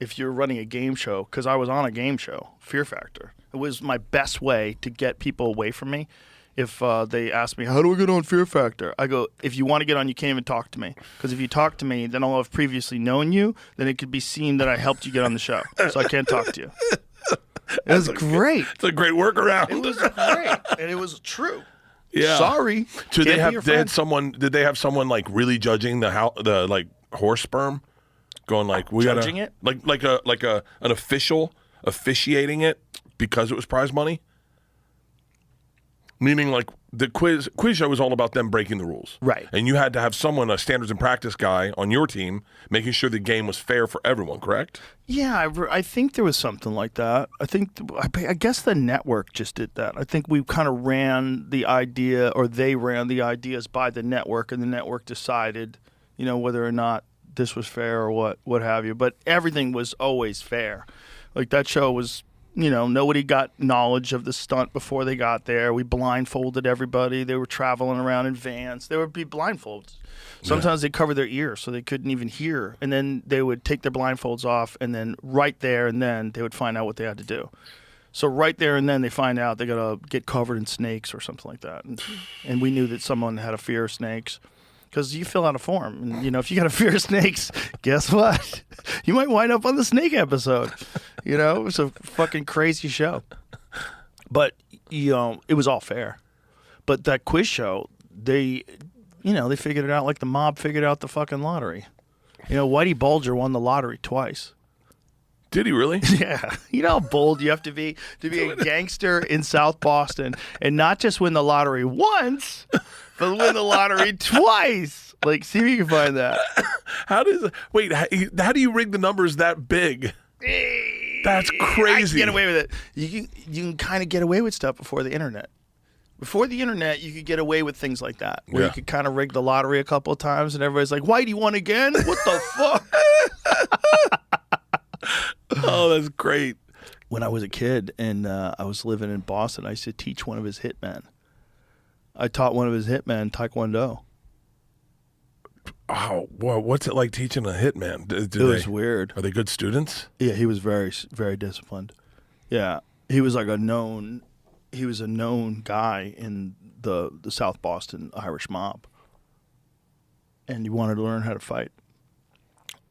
if you're running a game show, because I was on a game show, Fear Factor. It was my best way to get people away from me. If they ask me, how do I get on Fear Factor? I go, if you want to get on, you can't even talk to me. Because if you talk to me, then I'll have previously known you. Then it could be seen that I helped you get on the show. So I can't talk to you. It was great. It's a great workaround. It was great. And it was true. Yeah. Sorry. So Can't be your friend. did they have someone like really judging the horse sperm? Going Judging it? Like an official officiating it because it was prize money? Meaning like the quiz show was all about them breaking the rules. Right. And you had to have someone, a standards and practice guy on your team, making sure the game was fair for everyone, correct? Yeah, I think there was something like that. I guess the network just did that. I think we kind of ran the idea, or they ran the ideas by the network, and the network decided, whether or not this was fair or what have you. But everything was always fair. Like, that show was... nobody got knowledge of the stunt before they got there. We blindfolded everybody. They were traveling around in vans. They would be blindfolds. Sometimes they covered their ears so they couldn't even hear. And then they would take their blindfolds off, and then right there and then they would find out what they had to do. So right there and then they find out they got to get covered in snakes or something like that. And we knew that someone had a fear of snakes. Because you fill out a form, and if you got a fear of snakes, guess what? You might wind up on the snake episode. You know, it was a fucking crazy show. But, it was all fair. But that quiz show, they figured it out like the mob figured out the fucking lottery. Whitey Bulger won the lottery twice. Did he really? Yeah. You know how bold you have to be a gangster in South Boston and not just win the lottery once, but win the lottery twice. Like, see if you can find that. How do you rig the numbers that big? That's crazy. I can get away with it. You can kind of get away with stuff before the internet. Before the internet, you could get away with things like that, where you could kind of rig the lottery a couple of times, and everybody's like, "Whitey won again? What the fuck?" Oh, that's great. When I was a kid and I was living in Boston, I used to teach one of his hitmen. I taught one of his hitmen Taekwondo. Oh, well, what's it like teaching a hitman? It was weird. Are they good students? Yeah, he was very, very disciplined. Yeah, he was like a known guy in the South Boston Irish mob, and he wanted to learn how to fight.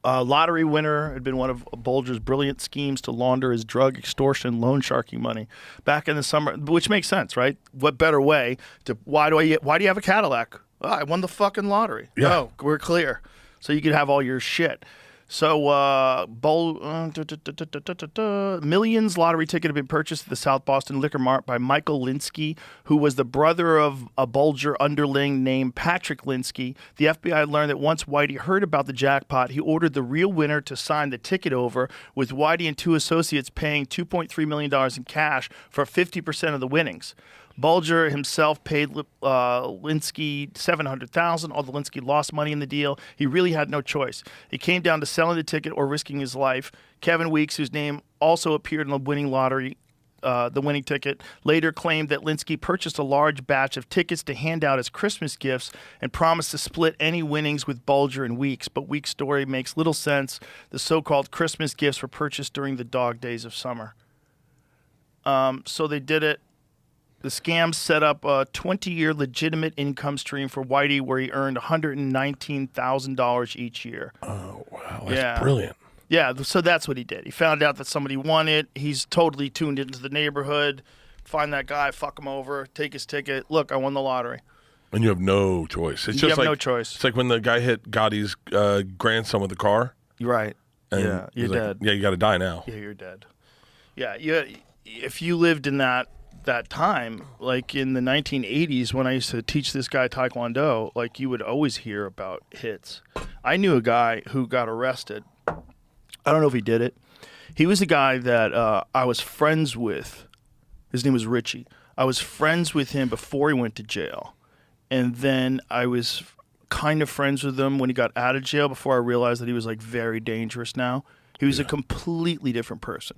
Lottery winner had been one of Bulger's brilliant schemes to launder his drug extortion, loan sharking money back in the summer, which makes sense, right? What better way to why do you have a Cadillac? Oh, I won the fucking lottery. Yeah. Oh, we're clear. So you could have all your shit. So, Millions lottery ticket had been purchased at the South Boston Liquor Mart by Michael Linsky, who was the brother of a Bulger underling named Patrick Linsky. The FBI learned that once Whitey heard about the jackpot, he ordered the real winner to sign the ticket over, with Whitey and two associates paying $2.3 million in cash for 50% of the winnings. Bulger himself paid Linsky $700,000. Although Linsky lost money in the deal, he really had no choice. It came down to selling the ticket or risking his life. Kevin Weeks, whose name also appeared in the winning ticket, later claimed that Linsky purchased a large batch of tickets to hand out as Christmas gifts and promised to split any winnings with Bulger and Weeks. But Weeks' story makes little sense. The so-called Christmas gifts were purchased during the dog days of summer. So they did it. The scam set up a 20-year legitimate income stream for Whitey, where he earned $119,000 each year. Oh, wow. That's brilliant. Yeah, so that's what he did. He found out that somebody won it. He's totally tuned into the neighborhood. Find that guy, fuck him over, take his ticket. Look, I won the lottery. And you have no choice. It's You just have like no choice. It's like when the guy hit Gotti's grandson with the car. You're right. And Yeah, you're he's like, dead. Yeah, you got to die now. Yeah, you're dead. Yeah, if you lived in that time, like in the 1980s when I used to teach this guy Taekwondo, like you would always hear about hits. I knew a guy who got arrested. I don't know if he did it. He was a guy that I was friends with. His name was Richie. I was friends with him before he went to jail. And then I was kind of friends with him when he got out of jail, before I realized that he was like very dangerous now. He was a completely different person.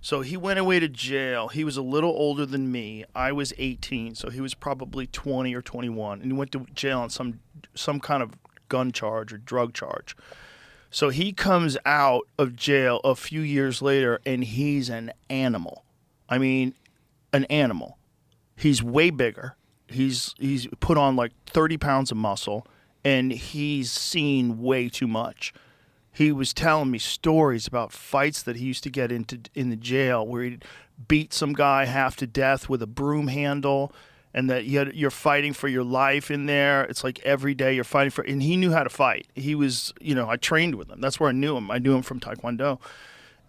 So he went away to jail. He was a little older than me. I was 18, so he was probably 20 or 21. And he went to jail on some kind of gun charge or drug charge. So he comes out of jail a few years later, and he's an animal. I mean, an animal. He's way bigger. He's put on like 30 pounds of muscle, and he's seen way too much. He was telling me stories about fights that he used to get into in the jail, where he'd beat some guy half to death with a broom handle, and that you're fighting for your life in there. It's like every day you're fighting for, and he knew how to fight. He was, I trained with him. That's where I knew him. I knew him from Taekwondo.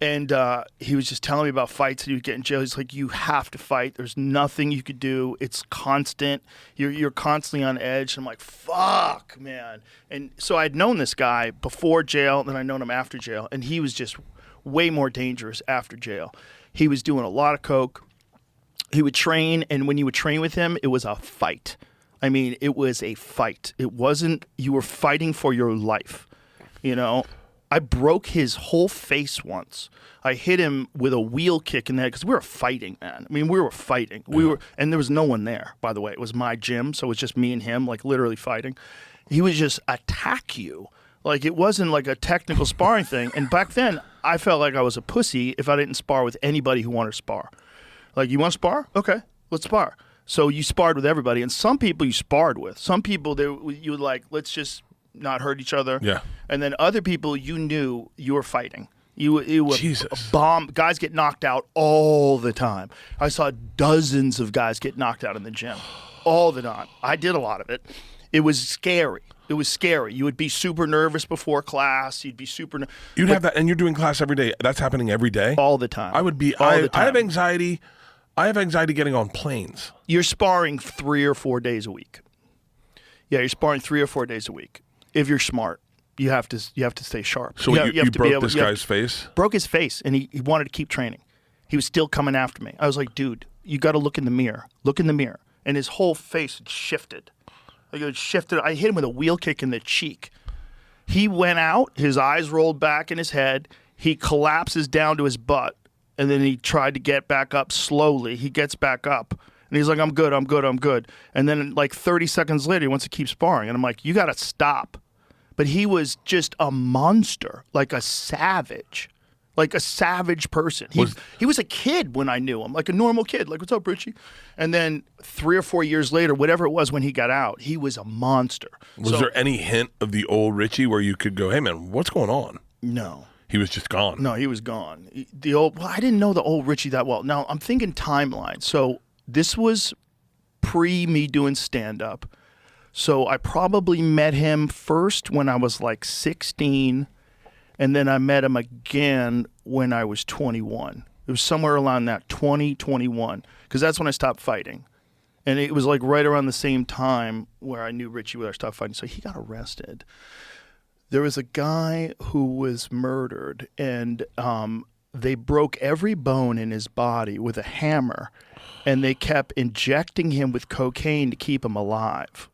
And he was just telling me about fights that he would get in jail. He's like, you have to fight. There's nothing you could do. It's constant. You're constantly on edge. And I'm like, fuck, man. And so I'd known this guy before jail, and then I'd known him after jail. And he was just way more dangerous after jail. He was doing a lot of coke. He would train, and when you would train with him, it was a fight. I mean, it was a fight. It wasn't, you were fighting for your life, I broke his whole face once. I hit him with a wheel kick in the head because we were fighting, man. I mean, we were fighting. And there was no one there, by the way. It was my gym, so it was just me and him, like literally fighting. He would just attack you. Like, it wasn't like a technical sparring thing. And back then, I felt like I was a pussy if I didn't spar with anybody who wanted to spar. Like, you want to spar? Okay, let's spar. So you sparred with everybody. And some people you sparred with. Some people, you would like, let's just not hurt each other. Yeah. And then other people, you knew you were fighting. You were Jesus. Guys get knocked out all the time. I saw dozens of guys get knocked out in the gym all the time. I did a lot of it. It was scary. It was scary. You would be super nervous before class. You'd be super. You'd have that, and you're doing class every day. That's happening every day. All the time. I would be. All the time. I have anxiety. I have anxiety getting on planes. You're sparring 3 or 4 days a week. Yeah, you're sparring 3 or 4 days a week. If you're smart, you have to stay sharp. So you broke this guy's face? Broke his face, and he wanted to keep training. He was still coming after me. I was like, dude, you got to look in the mirror. Look in the mirror. And his whole face had shifted. Like it had shifted. I hit him with a wheel kick in the cheek. He went out. His eyes rolled back in his head. He collapses down to his butt. And then he tried to get back up slowly. He gets back up. And he's like, I'm good, I'm good, I'm good. And then like 30 seconds later, he wants to keep sparring. And I'm like, you got to stop. But he was just a monster, like a savage person. He was a kid when I knew him, like a normal kid, like, what's up, Richie? And then 3 or 4 years later, whatever it was when he got out, he was a monster. Was there any hint of the old Richie where you could go, hey, man, what's going on? No. He was just gone. No, he was gone. I didn't know the old Richie that well. Now, I'm thinking timeline. So this was pre me doing stand-up. So I probably met him first when I was like 16, and then I met him again when I was 21. It was somewhere around that 21, because that's when I stopped fighting. And it was like right around the same time where I knew Richie when I stopped fighting. So he got arrested. There was a guy who was murdered, and they broke every bone in his body with a hammer, and they kept injecting him with cocaine to keep him alive.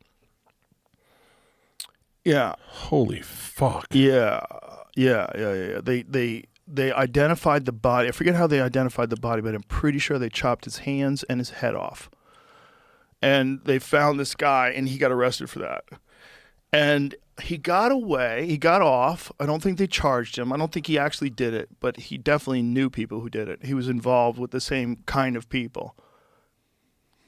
Yeah. Holy fuck. Yeah. They identified the body. I forget how they identified the body, but I'm pretty sure they chopped his hands and his head off. And they found this guy, and he got arrested for that. And he got away. He got off. I don't think they charged him. I don't think he actually did it, but he definitely knew people who did it. He was involved with the same kind of people.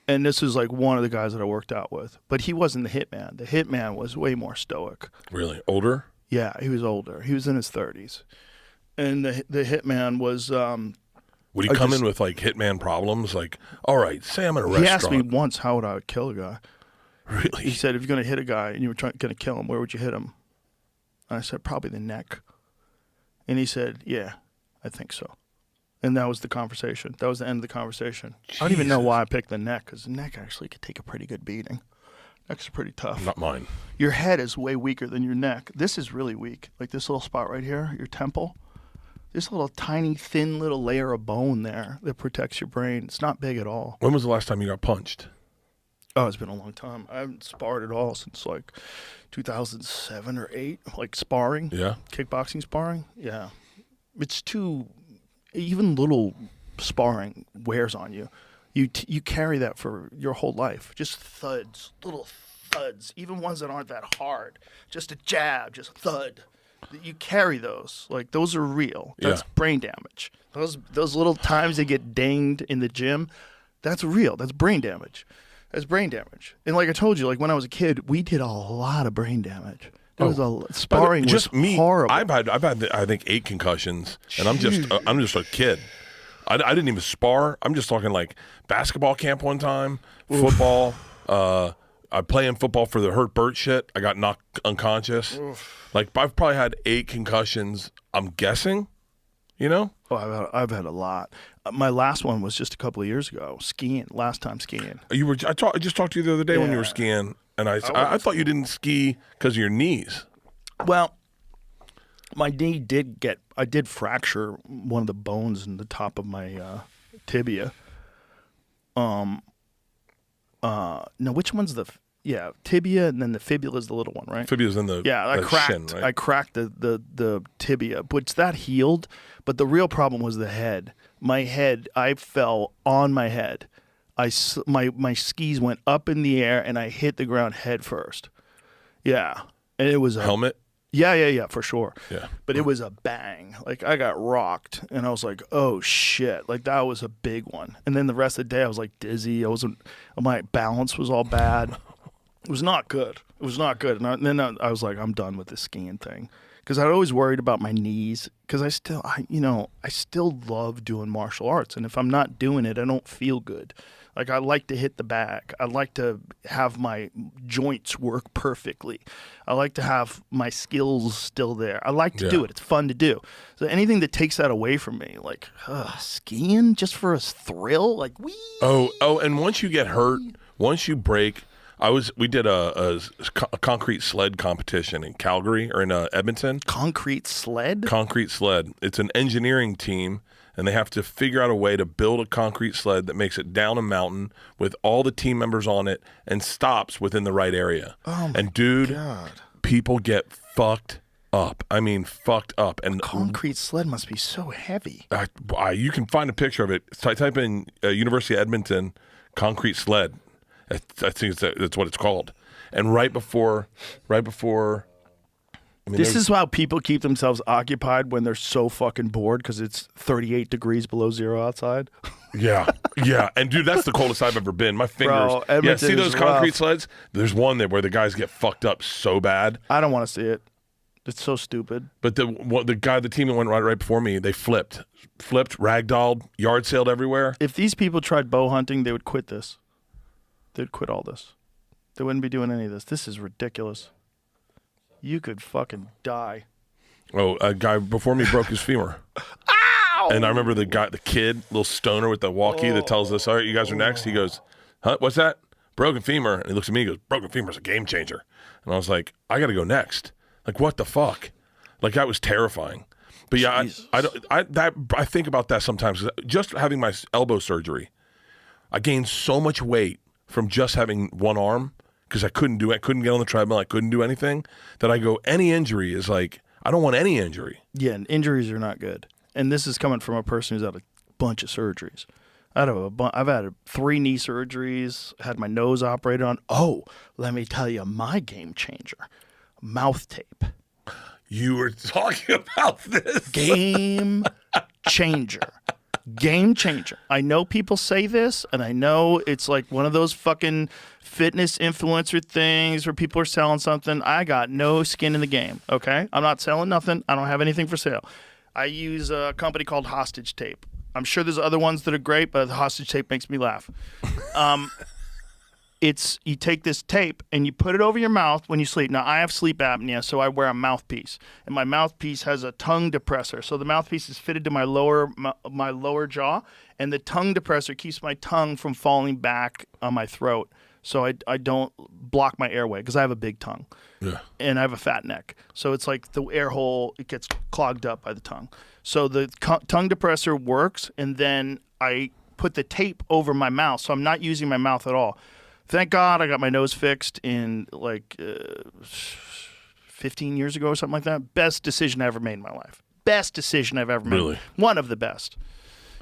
And this is like one of the guys that I worked out with. But he wasn't the hitman. The hitman was way more stoic. Really? Older? Yeah, he was older. He was in his 30s. And the hitman was... would he come in with like hitman problems? Like, all right, say I'm in a restaurant. He asked me once, how would I kill a guy? Really? He said, if you're going to hit a guy and you were going to kill him, where would you hit him? And I said, probably the neck. And he said, yeah, I think so. And that was the conversation. That was the end of the conversation. Jesus. I don't even know why I picked the neck, because the neck actually could take a pretty good beating. Neck's pretty tough. Not mine. Your head is way weaker than your neck. This is really weak. Like this little spot right here, your temple. This little tiny, thin little layer of bone there that protects your brain. It's not big at all. When was the last time you got punched? Oh, it's been a long time. I haven't sparred at all since like 2007 or 8, like sparring. Yeah. Kickboxing sparring. Yeah. It's too, even little sparring wears on you. You carry that for your whole life. Just thuds, little thuds, even ones that aren't that hard. Just a jab, just a thud. You carry those. Like, those are real. That's brain damage. Those little times they get dinged in the gym, that's real. That's brain damage. That's brain damage. And like I told you, like when I was a kid, we did a lot of brain damage. There was a sparring just was me. horrible. I've had I think 8 concussions, and I'm just a kid. I didn't even spar. I'm just talking like basketball camp one time, football. I play in football for the hurt Bert shit. I got knocked unconscious. Like I've probably had 8 concussions. I'm guessing, you know. Oh, I've had a lot. My last one was just a couple of years ago, skiing. Last time skiing. I just talked to you the other day when you were skiing, and I thought you didn't ski because of your knees. Well, my knee I did fracture one of the bones in the top of my tibia. No, which one's tibia, and then the fibula is the little one, right? Fibulas in the shin, right? I cracked the tibia, but that healed. But the real problem was the head. My head, I fell on my head. My skis went up in the air, and I hit the ground head first. Yeah, and it was a helmet. Yeah, for sure. Yeah. But it was a bang. Like, I got rocked, and I was like, oh, shit. Like, that was a big one. And then the rest of the day, I was, like, dizzy. My balance was all bad. It was not good. It was not good. And then I was like, I'm done with this skiing thing. Because I always worried about my knees. Because I still love doing martial arts. And if I'm not doing it, I don't feel good. Like, I like to hit the bag. I like to have my joints work perfectly. I like to have my skills still there. I like to do it. It's fun to do. So anything that takes that away from me, like skiing just for a thrill, like wee. Oh, and once you get hurt, once you break, we did a concrete sled competition in Calgary or in Edmonton. Concrete sled? Concrete sled. It's an engineering team. And they have to figure out a way to build a concrete sled that makes it down a mountain with all the team members on it and stops within the right area. Oh my and dude, God. People get fucked up. I mean, fucked up. And concrete sled must be so heavy. You can find a picture of it. Type in University of Edmonton concrete sled. I think that's what it's called. And right before. This is how people keep themselves occupied when they're so fucking bored because it's 38 degrees below zero outside. Yeah. And dude, that's the coldest I've ever been. My fingers. Bro, Edmonton see those is concrete rough. sleds? There's one there where the guys get fucked up so bad. I don't want to see it. It's so stupid. But the team that went right before me, they flipped, ragdolled, yard sailed everywhere. If these people tried bow hunting, they would quit this. They'd quit all this. They wouldn't be doing any of this. This is ridiculous. You could fucking die. Oh, a guy before me broke his femur. Ow! And I remember the kid, little stoner with the walkie that tells us, all right, you guys are next. He goes, huh, what's that? Broken femur. And he looks at me and goes, broken femur's a game changer. And I was like, I got to go next. Like, what the fuck? Like, that was terrifying. But yeah, I think about that sometimes. Just having my elbow surgery, I gained so much weight from just having one arm. Because I couldn't do it. I couldn't get on the treadmill. I couldn't do anything. That I go, any injury is like, I don't want any injury. Yeah, and injuries are not good. And this is coming from a person who's had a bunch of surgeries. I've had 3 knee surgeries, had my nose operated on. Oh, let me tell you my game changer. Mouth tape. You were talking about this. Game changer. Game changer. I know people say this, and I know it's like one of those fucking fitness influencer things where people are selling something. I got no skin in the game, okay? I'm not selling nothing. I don't have anything for sale. I use a company called Hostage Tape. I'm sure there's other ones that are great, but the Hostage Tape makes me laugh. You take this tape and you put it over your mouth when you sleep. Now, I have sleep apnea, so I wear a mouthpiece. And my mouthpiece has a tongue depressor. So the mouthpiece is fitted to my lower jaw, and the tongue depressor keeps my tongue from falling back on my throat. So I don't block my airway because I have a big tongue. Yeah. And I have a fat neck. So it's like the air hole, it gets clogged up by the tongue. So the tongue depressor works, and then I put the tape over my mouth, so I'm not using my mouth at all. Thank God I got my nose fixed in 15 years ago or something like that. Best decision I ever made in my life. Best decision I've ever made. Really? One of the best.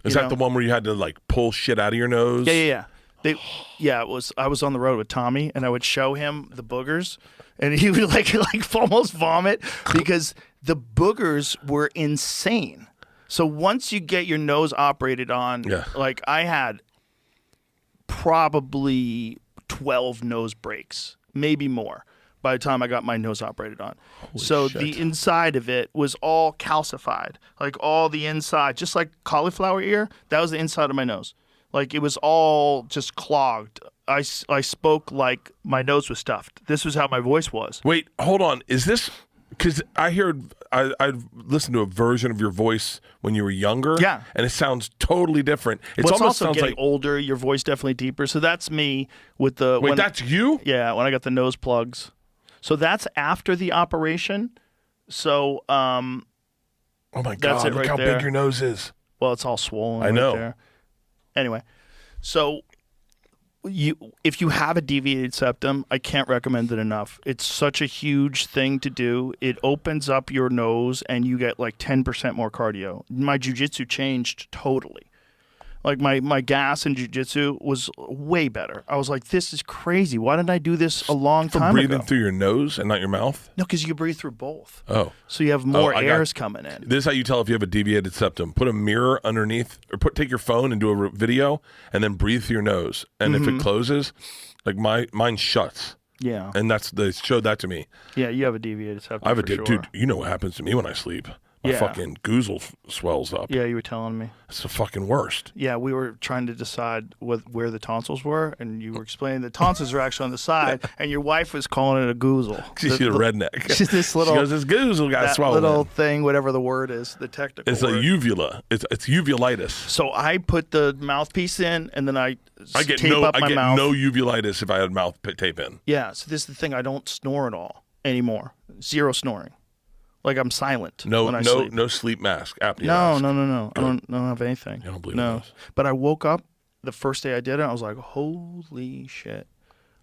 Is that the one where you had to like pull shit out of your nose? Yeah. It was. I was on the road with Tommy, and I would show him the boogers, and he would like almost vomit because the boogers were insane. So once you get your nose operated on, like I had probably 12 nose breaks, maybe more, by the time I got my nose operated on. Holy shit. The inside of it was all calcified, like all the inside, just like cauliflower ear. That was the inside of my nose. Like it was all just clogged. I spoke like my nose was stuffed. This was how my voice was. Wait, hold on. Is this because I listened to a version of your voice when you were younger? Yeah, and it sounds totally different. It's almost also getting older. Your voice definitely deeper. So that's me with the. Wait, that's you? Yeah, when I got the nose plugs. So that's after the operation. So, oh my God! Look how big your nose is. Well, it's all swollen. I know. Right there. Anyway, so if you have a deviated septum, I can't recommend it enough. It's such a huge thing to do. It opens up your nose, and you get like 10% more cardio. My jiu-jitsu changed totally. Like my gas in jiu-jitsu was way better. I was like, this is crazy. Why didn't I do this a long time ago? Breathing through your nose and not your mouth? No, because you can breathe through both. Oh. So you have more airs coming in. This is how you tell if you have a deviated septum. Put a mirror underneath, or take your phone and do a video, and then breathe through your nose. And if it closes, like mine shuts. Yeah. And they showed that to me. Yeah, you have a deviated septum. I have a for sure. dude. You know what happens to me when I sleep? My Yeah. fucking goozle swells up. Yeah, you were telling me. It's the fucking worst. Yeah, we were trying to decide where the tonsils were, and you were explaining the tonsils are actually on the side, and your wife was calling it a goozle. She's a redneck. She's this little. She goes, this goozle got that swollen. little thing, whatever the word is, the technical It's word. a uvula. It's uvulitis. So I put the mouthpiece in, and then I get tape up my mouth. no uvulitis if I had mouth tape in. Yeah, so this is the thing. I don't snore at all anymore. Zero snoring. Like I'm silent when I sleep. No sleep mask. Apnea No, mask. no. I don't have anything. I don't believe in No, those. but I woke up the first day I did it. I was like, holy shit.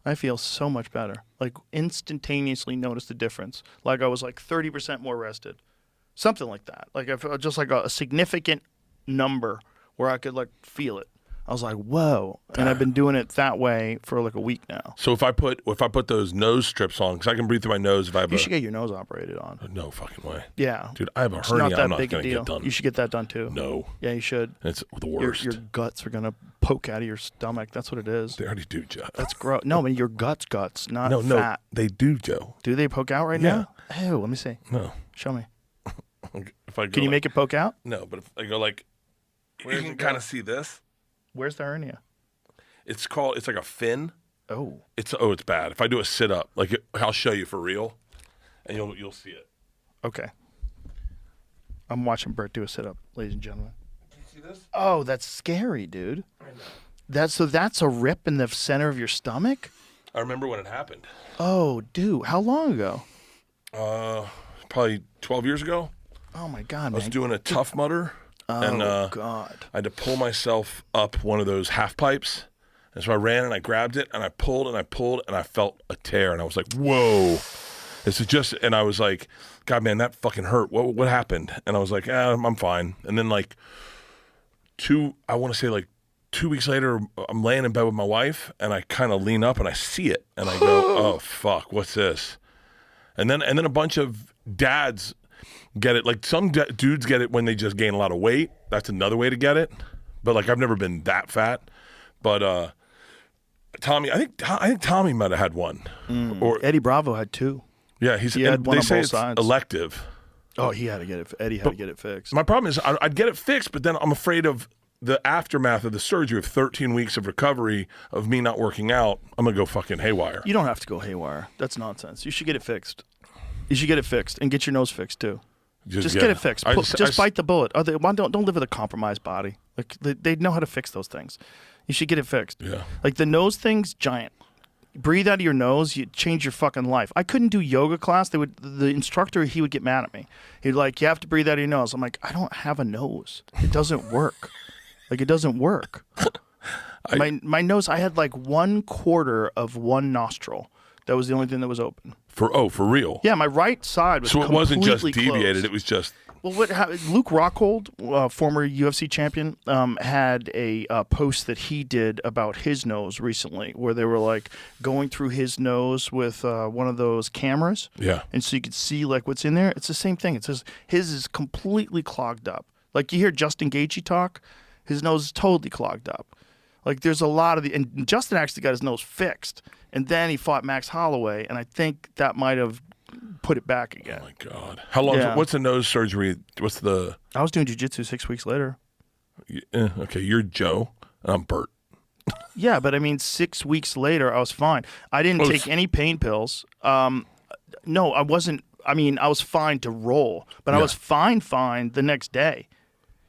I feel so much better. Like instantaneously noticed the difference. Like I was like 30% more rested. Something like that. Like I felt just like a significant number where I could like feel it. I was like, whoa. And I've been doing it that way for like a week now. So if I put those nose strips on, because I can breathe through my nose if I have You should get your nose operated on. no fucking way. Yeah. Dude, I have a It's hernia not that I'm not big a going to deal. get done. You should get that done too. No. Yeah, you should. It's the worst. Your guts are going to poke out of your stomach. That's what it is. They already do, Joe. That's gross. No, but your guts, not no, fat. they do, Joe. Do they poke out right Yeah. now? Ew, let me see. No. Show me. If I go Can you make it poke out? No, but if I go like, you can kind of see this. Where's the hernia? It's like a fin. Oh. It's bad. If I do a sit up, I'll show you for real, and you'll see it. Okay. I'm watching Bert do a sit-up, ladies and gentlemen. Can you see this? Oh, that's scary, dude. I know. That's a rip in the center of your stomach? I remember when it happened. Oh, dude. How long ago? Probably 12 years ago. Oh, my God, I man. was doing a Tough Mudder, and God. I had to pull myself up one of those half pipes. And so I ran and I grabbed it and I pulled and I pulled and I felt a tear and I was like, whoa. This is just, and I was like, God, man, that fucking hurt. What happened? And I was like, I'm fine. And then like 2 weeks later, I'm laying in bed with my wife and I kind of lean up and I see it and I go, oh fuck, what's this? And then a bunch of dads get it. Like some dudes get it when they just gain a lot of weight. That's another way to get it. But like I've never been that fat. But Tommy, I think Tommy might have had one. Or Eddie Bravo had two. yeah, He had one they on say both it's sides. elective. Oh, he had to get it. Eddie had to get it fixed. My problem is I'd get it fixed, but then I'm afraid of the aftermath of the surgery of 13 weeks of recovery of me not working out. I'm gonna go fucking haywire. You don't have to go haywire. That's nonsense. You should get it fixed. You should get it fixed and get your nose fixed too. Just get it fixed. Just bite the bullet. Don't live with a compromised body. Like they know how to fix those things. You should get it fixed. Yeah. Like the nose thing's giant. Breathe out of your nose, you change your fucking life. I couldn't do yoga class. The instructor, he would get mad at me. He'd like, you have to breathe out of your nose. I'm like, I don't have a nose. It doesn't work. Like it doesn't work. My nose, I had like 1/4 of one nostril. That was the only thing that was open. For real. Yeah, my right side was So it wasn't just completely deviated. closed. It was just. Well, Luke Rockhold, former UFC champion, had a post that he did about his nose recently, where they were like going through his nose with one of those cameras. Yeah. And so you could see like what's in there. It's the same thing. It says his is completely clogged up. Like you hear Justin Gaethje talk, his nose is totally clogged up. Like there's a lot of and Justin actually got his nose fixed, and then he fought Max Holloway, and I think that might have put it back again. Oh my God! How long? Yeah. What's the nose surgery? What's the? I was doing jiu-jitsu 6 weeks later. Okay, you're Joe, and I'm Bert. Yeah, but I mean, 6 weeks later, I was fine. I didn't take any pain pills. No, I wasn't. I mean, I was fine to roll, but I was fine the next day.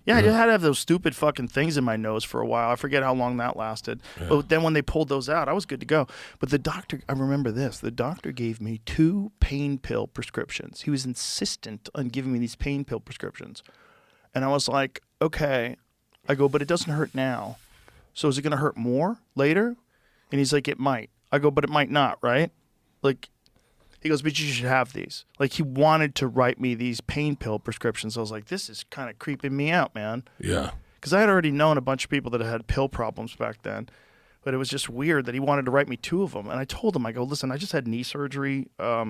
Yeah, I just had to have those stupid fucking things in my nose for a while. I forget how long that lasted. Yeah. But then when they pulled those out, I was good to go. But the doctor, I remember this, the doctor gave me 2 pain pill prescriptions. He was insistent on giving me these pain pill prescriptions. And I was like, okay. I go, but it doesn't hurt now. So is it going to hurt more later? And he's like, it might. I go, but it might not, right? Like, he goes, but you should have these. Like, he wanted to write me these pain pill prescriptions. I was like, this is kind of creeping me out, man. Yeah. Because I had already known a bunch of people that had pill problems back then. But it was just weird that he wanted to write me 2 of them. And I told him, I go, listen, I just had knee surgery a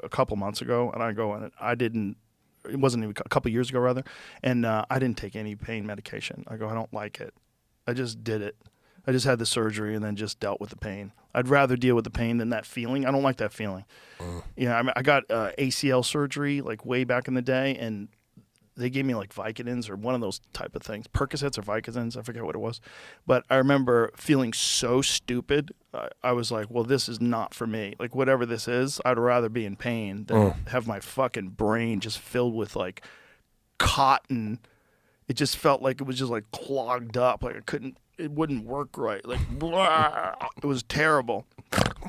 couple months ago. And I go, and it wasn't even a couple years ago, rather. And I didn't take any pain medication. I go, I don't like it. I just did it. I just had the surgery and then just dealt with the pain. I'd rather deal with the pain than that feeling. I don't like that feeling. I got ACL surgery like way back in the day, and they gave me like Vicodins or one of those type of things, Percocets or Vicodins. I forget what it was, but I remember feeling so stupid. I was like, well, this is not for me. Like whatever this is, I'd rather be in pain than have my fucking brain just filled with like cotton. It just felt like it was just like clogged up. Like it wouldn't work right. Like, blah, it was terrible.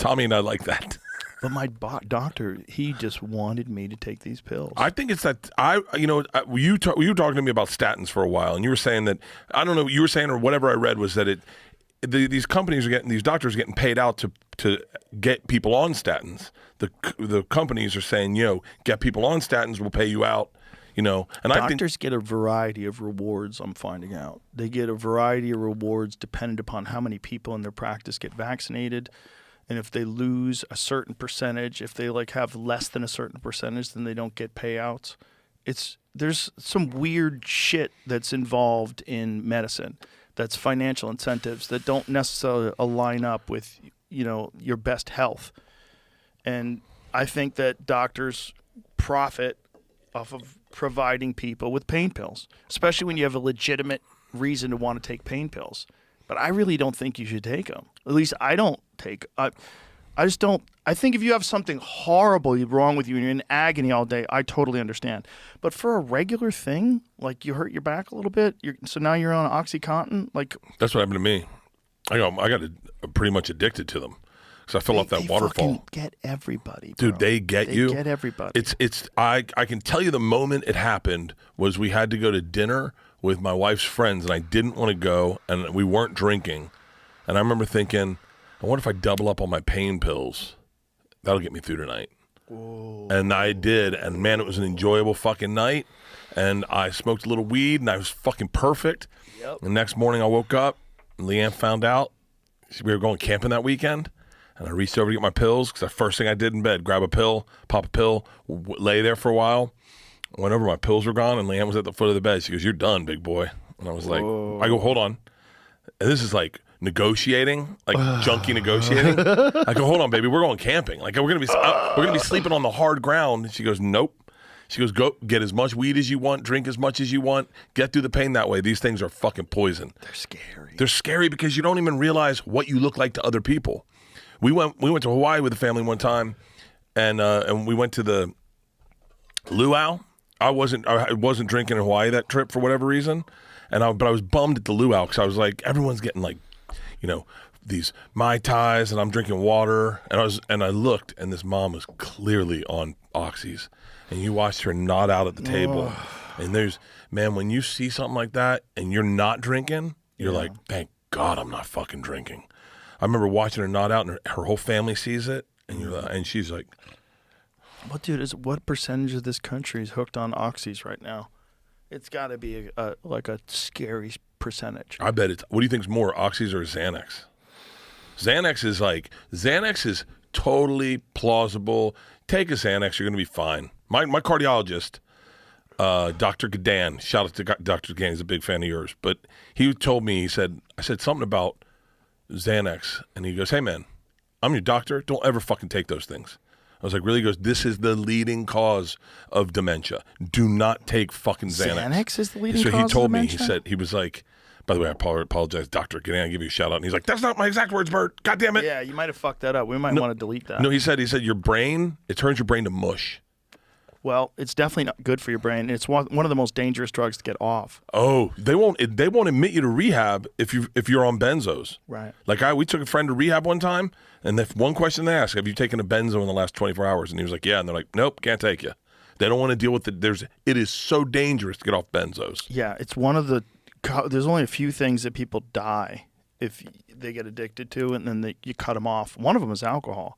Tommy and I like that. But my doctor, he just wanted me to take these pills. I think it's that you were talking to me about statins for a while, and you were saying that I don't know what you were saying or whatever I read was that these companies are getting, these doctors are getting paid out to get people on statins. The companies are saying, get people on statins, we'll pay you out. And doctors get a variety of rewards, I'm finding out. They get a variety of rewards dependent upon how many people in their practice get vaccinated. And if they lose a certain percentage, if they like have less than a certain percentage, then they don't get payouts. There's some weird shit that's involved in medicine. That's financial incentives that don't necessarily align up with, your best health. And I think that doctors profit off of providing people with pain pills, especially when you have a legitimate reason to want to take pain pills. But I really don't think you should take them. At least I don't take. I just don't. I think if you have something horribly wrong with you and you're in agony all day, I totally understand. But for a regular thing, like you hurt your back a little bit, so now you're on OxyContin, like that's what happened to me. I got pretty much addicted to them because I fell off that waterfall. Fucking get everybody, bro. Dude. They get everybody. It's. I can tell you the moment it happened was we had to go to dinner with my wife's friends, and I didn't want to go, and we weren't drinking. And I remember thinking, I wonder if I double up on my pain pills. That'll get me through tonight. Whoa. And I did, and man, it was an enjoyable fucking night. And I smoked a little weed, and I was fucking perfect. Yep. The next morning I woke up, and Leanne found out we were going camping that weekend. And I reached over to get my pills, because the first thing I did in bed, grab a pill, pop a pill, lay there for a while. I went over, my pills were gone, and Leanne was at the foot of the bed. She goes, "You're done, big boy." And I was like, I go, "Hold on." And this is like negotiating, like junkie negotiating. I go, "Hold on, baby, we're going camping. Like we're gonna be sleeping on the hard ground." And she goes, "Nope." She goes, "Go get as much weed as you want, drink as much as you want, get through the pain that way. These things are fucking poison." They're scary. They're scary because you don't even realize what you look like to other people. We went to Hawaii with the family one time, and we went to the luau. I wasn't drinking in Hawaii that trip for whatever reason, but I was bummed at the luau because I was like, everyone's getting like, these Mai Tais, and I'm drinking water, and I looked, and this mom was clearly on oxys, and you watched her nod out at the table, and when you see something like that and you're not drinking, you're like, thank God I'm not fucking drinking. I remember watching her nod out, and her whole family sees it, and she's like, well, dude, what percentage of this country is hooked on oxys right now? It's got to be a scary percentage. I bet it's. What do you think's more, oxys or Xanax? Xanax is totally plausible. Take a Xanax, you're going to be fine. My cardiologist, Dr. Gadan, shout out to Dr. Gadan, he's a big fan of yours, but he told me, I said something about Xanax, and he goes, "Hey man, I'm your doctor. Don't ever fucking take those things." I was like, "Really?" He goes, "This is the leading cause of dementia. Do not take fucking Xanax." Xanax is the leading cause of dementia? So he told me, he said, he was like, by the way, I apologize, Dr. Gadan, I'll give you a shout out. And he's like, "That's not my exact words, Bert. God damn it." Yeah, you might have fucked that up. We might want to delete that. No, he said your brain, it turns your brain to mush. Well, it's definitely not good for your brain. It's one of the most dangerous drugs to get off. Oh, they won't admit you to rehab if you're on benzos. Right. Like we took a friend to rehab one time, and the one question they asked, "Have you taken a benzo in the last 24 hours?" And he was like, "Yeah." And they're like, "Nope, can't take you." They don't want to deal with it. It is so dangerous to get off benzos. Yeah, it's one of the. There's only a few things that people die if they get addicted to, and then you cut them off. One of them is alcohol.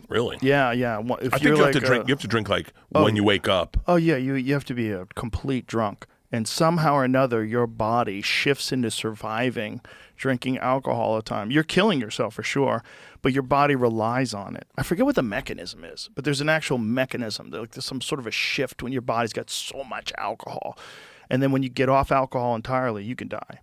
Really? Yeah. I think you have to drink. You have to drink when you wake up. Oh yeah, you have to be a complete drunk, and somehow or another, your body shifts into surviving drinking alcohol all the time. You're killing yourself for sure, but your body relies on it. I forget what the mechanism is, but there's an actual mechanism. There's some sort of a shift when your body's got so much alcohol, and then when you get off alcohol entirely, you can die.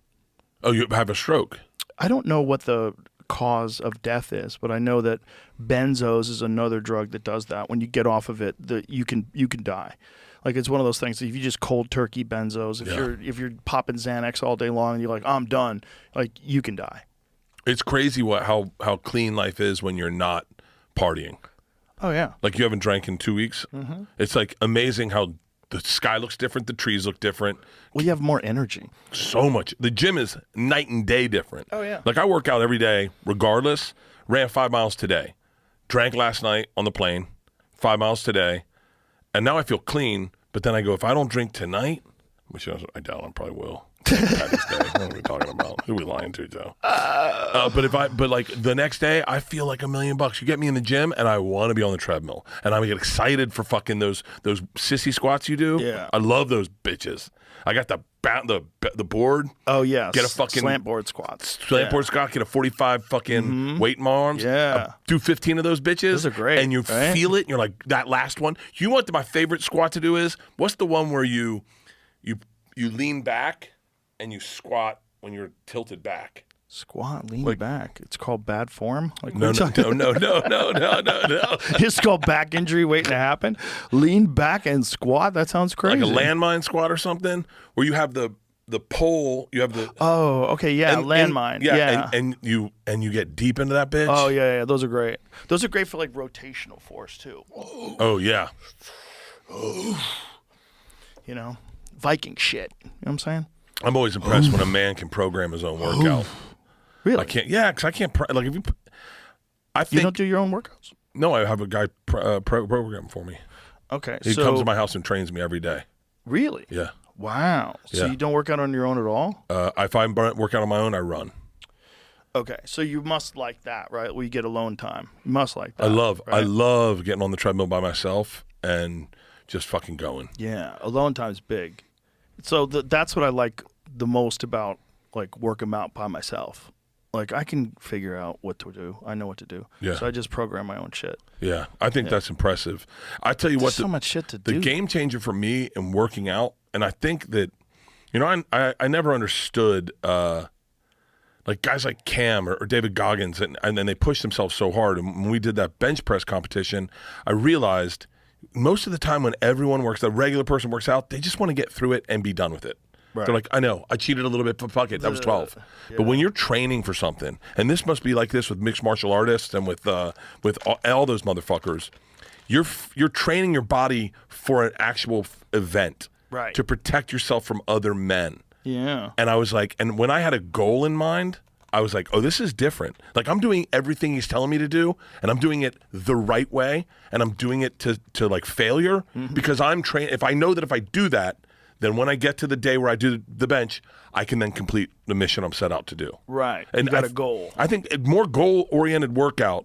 Oh, you have a stroke. I don't know what the cause of death is, but I know that benzos is another drug that does that. When you get off of it, you can die. Like, it's one of those things. If you just cold turkey benzos, if you're popping Xanax all day long and you're like, I'm done, like, you can die. It's crazy how clean life is when you're not partying. Oh yeah. Like, you haven't drank in 2 weeks. Mm-hmm. It's like amazing how the sky looks different, the trees look different. Well, you have more energy. So much. The gym is night and day different. Oh yeah. Like, I work out every day regardless. Ran 5 miles today. Drank last night on the plane. 5 miles today. And now I feel clean, but then I go, if I don't drink tonight, which I doubt I probably will. What are we talking about? Who are we lying to, Joe? But like the next day, I feel like $1 million. You get me in the gym, and I want to be on the treadmill, and I get excited for fucking those sissy squats you do. Yeah, I love those bitches. I got the board. Oh yeah, get a fucking slant board squats. Board squat. Get a 45 fucking weight in my arms. Yeah, do 15 of those bitches. Those are great, and you feel it. And you're like, that last one. You know what my favorite squat to do is? What's the one where you lean back and you squat when you're tilted back? Squat, lean back. It's called bad form. Like, no. It's called back injury waiting to happen. Lean back and squat. That sounds crazy. Like a landmine squat or something, where you have the pole. You have the. Oh, okay, yeah, landmine. Yeah. And you get deep into that bitch. Oh yeah. Those are great. Those are great for like rotational force too. Oh yeah. You know, Viking shit. You know what I'm saying? I'm always impressed when a man can program his own workout. Really? I can't. Yeah, because I can't. Like if you, I think you don't do your own workouts. No, I have a guy program for me. Okay, he comes to my house and trains me every day. Really? Yeah. Wow. So you don't work out on your own at all? If I work out on my own, I run. Okay, so you must like that, right? Where you get alone time. You must like that. I love getting on the treadmill by myself and just fucking going. Yeah, alone time's big. So that's what I like the most about like working out by myself. Like, I can figure out what to do. I know what to do. Yeah. So I just program my own shit. Yeah, I think that's impressive. I tell you There's what, so much shit to do. The game changer for me in working out, and I think that, you know, I never understood like guys like Cam or David Goggins, and then they push themselves so hard. And when we did that bench press competition, I realized most of the time when everyone works, the regular person works out, they just want to get through it and be done with it. Right. They're like, I know, I cheated a little bit, but fuck it, that was 12. Yeah. But when you're training for something, and this must be like this with mixed martial artists and with all those motherfuckers, you're training your body for an actual event, right? To protect yourself from other men. Yeah. And I was like, and when I had a goal in mind, I was like, oh, this is different. Like, I'm doing everything he's telling me to do, and I'm doing it the right way, and I'm doing it to like failure, because I'm trained. If I know that if I do that, then when I get to the day where I do the bench, I can then complete the mission I'm set out to do. Right. And you got a goal. I think a more goal-oriented workout,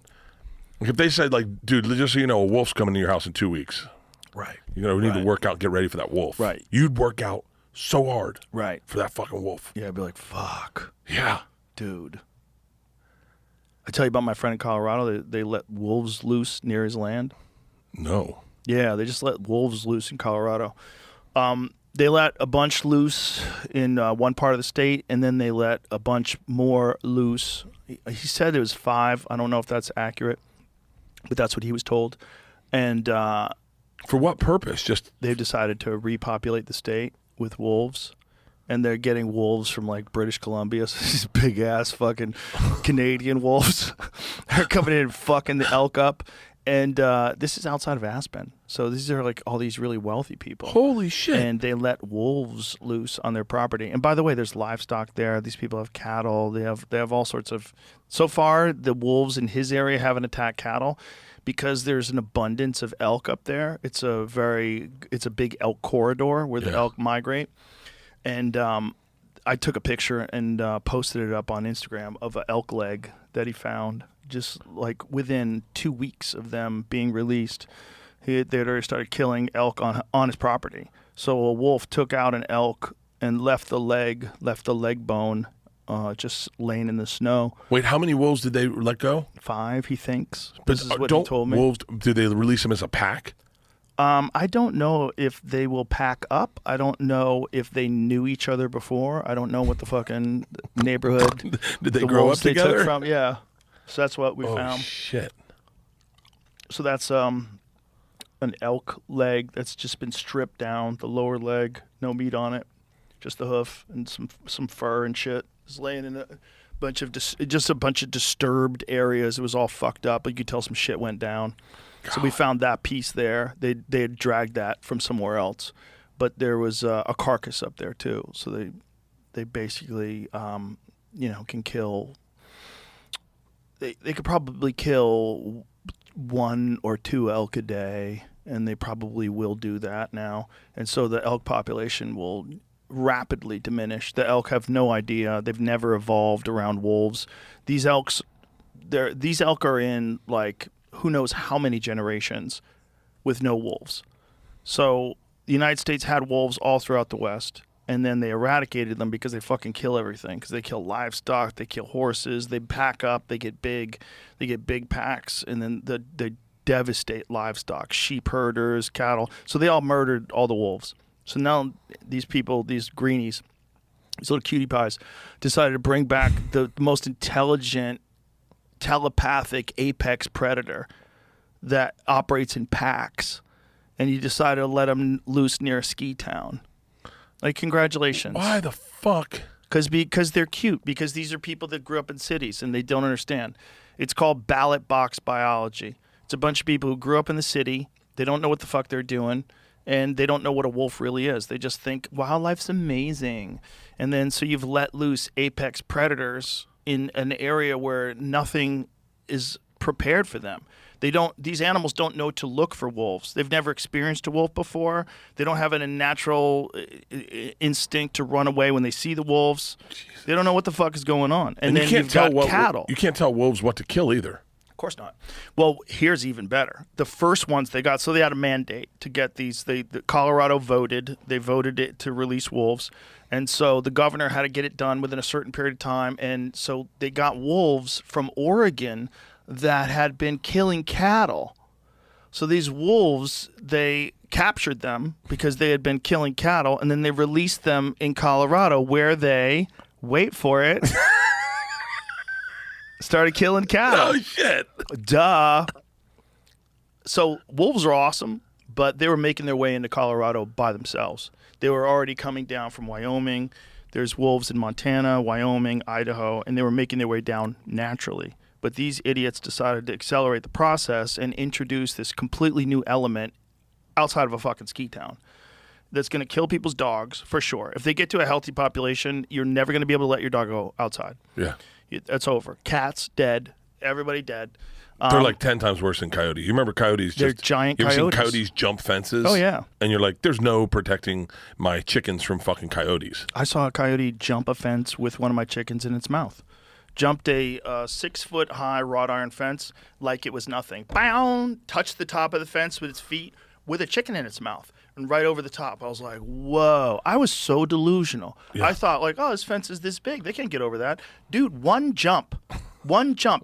like if they said, like, dude, just so you know, a wolf's coming to your house in 2 weeks. Right. You know, we need to work out, get ready for that wolf. Right. You'd work out so hard. Right. For that fucking wolf. Yeah, I'd be like, fuck. Yeah. Dude. I tell you about my friend in Colorado. They let wolves loose near his land. No. Yeah, they just let wolves loose in Colorado. They let a bunch loose in one part of the state, and then they let a bunch more loose. He said it was 5. I don't know if that's accurate, but that's what he was told. And for what purpose? Just they've decided to repopulate the state with wolves, and they're getting wolves from like British Columbia. So these big ass fucking Canadian wolves are coming in and fucking the elk up. And this is outside of Aspen. So these are like all these really wealthy people. Holy shit. And they let wolves loose on their property. And by the way, there's livestock there. These people have cattle. They have all sorts of... So far, the wolves in his area haven't attacked cattle because there's an abundance of elk up there. It's a big elk corridor where the elk migrate. And I took a picture and posted it up on Instagram of an elk leg that he found. Just like within 2 weeks of them being released, they'd already started killing elk on his property. So a wolf took out an elk and left the leg bone just laying in the snow. Wait, how many wolves did they let go? 5, he thinks. But this is what he told me. Wolves, did they release them as a pack? I don't know if they will pack up. I don't know if they knew each other before. I don't know what the fucking neighborhood Did they the grow up wolves they together? took from. Yeah, so that's what we Oh found. shit! So that's an elk leg that's just been stripped down. The lower leg, no meat on it, just the hoof and some fur and shit. It's laying in a bunch of just a bunch of disturbed areas. It was all fucked up, but you could tell some shit went down. So we found that piece there. They had dragged that from somewhere else, but there was a carcass up there too. So they basically can kill. They could probably kill 1 or 2 elk a day, and they probably will do that now. And so the elk population will rapidly diminish. The elk have no idea. They've never evolved around wolves. These elk are in like who knows how many generations with no wolves. So the United States had wolves all throughout the West, and then they eradicated them because they fucking kill everything. Because they kill livestock, they kill horses, they pack up, they get big packs, and then they devastate livestock, sheep herders, cattle. So they all murdered all the wolves. So now these people, these greenies, these little cutie pies, decided to bring back the most intelligent, telepathic apex predator that operates in packs, and you decided to let them loose near a ski town. Like, congratulations. Why the fuck? Because they're cute. Because these are people that grew up in cities and they don't understand. It's called ballot box biology. It's a bunch of people who grew up in the city. They don't know what the fuck they're doing, and they don't know what a wolf really is. They just think wildlife's amazing, and then so you've let loose apex predators in an area where nothing is prepared for them. These animals don't know to look for wolves. They've never experienced a wolf before. They don't have a natural instinct to run away when they see the wolves. Jesus. They don't know what the fuck is going on. And then you've got cattle. You can't tell wolves what to kill either. Of course not. Well, here's even better. The first ones they got, so they had a mandate to get these. Colorado voted. They voted it to release wolves. And so the governor had to get it done within a certain period of time. And so they got wolves from Oregon that had been killing cattle. So these wolves, they captured them because they had been killing cattle, and then they released them in Colorado where they, wait for it, started killing cattle. Oh, shit. Duh. So wolves are awesome, but they were making their way into Colorado by themselves. They were already coming down from Wyoming. There's wolves in Montana, Wyoming, Idaho, and they were making their way down naturally. But these idiots decided to accelerate the process and introduce this completely new element outside of a fucking ski town that's going to kill people's dogs for sure. If they get to a healthy population, you're never going to be able to let your dog go outside. Yeah. That's over. Cats, dead. Everybody dead. They're like 10 times worse than coyotes. You remember coyotes? They're giant you ever coyotes. seen coyotes jump fences? Oh, yeah. And you're like, there's no protecting my chickens from fucking coyotes. I saw a coyote jump a fence with one of my chickens in its mouth. Jumped a 6-foot-high wrought iron fence like it was nothing. Bow! Touched the top of the fence with its feet with a chicken in its mouth. And right over the top. I was like, whoa. I was so delusional. Yeah. I thought, like, oh, this fence is this big. They can't get over that. Dude, one jump. One jump.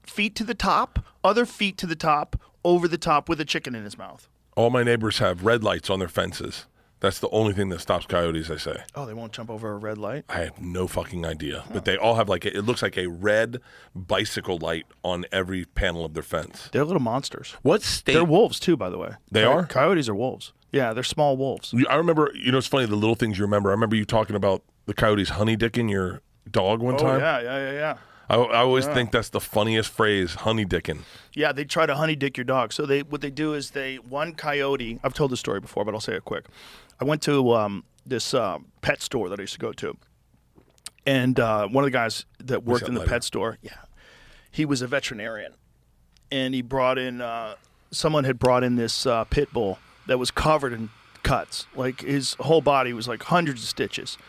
Feet to the top, other feet to the top, over the top with a chicken in his mouth. All my neighbors have red lights on their fences. That's the only thing that stops coyotes, I say. Oh, they won't jump over a red light? I have no fucking idea. But they all have it looks like a red bicycle light on every panel of their fence. They're little monsters. What state? They're wolves, too, by the way. They are? Coyotes are wolves. Yeah, they're small wolves. I remember, it's funny, the little things you remember. I remember you talking about the coyotes honey dicking your dog one time. Yeah. I always think that's the funniest phrase, honey dicking. Yeah, they try to honey dick your dog. So what they do is one coyote, I've told this story before, but I'll say it quick. I went to this pet store that I used to go to. And one of the guys that worked in the pet store, he was a veterinarian. And he brought in, someone had brought in this pit bull that was covered in cuts. Like his whole body was like hundreds of stitches.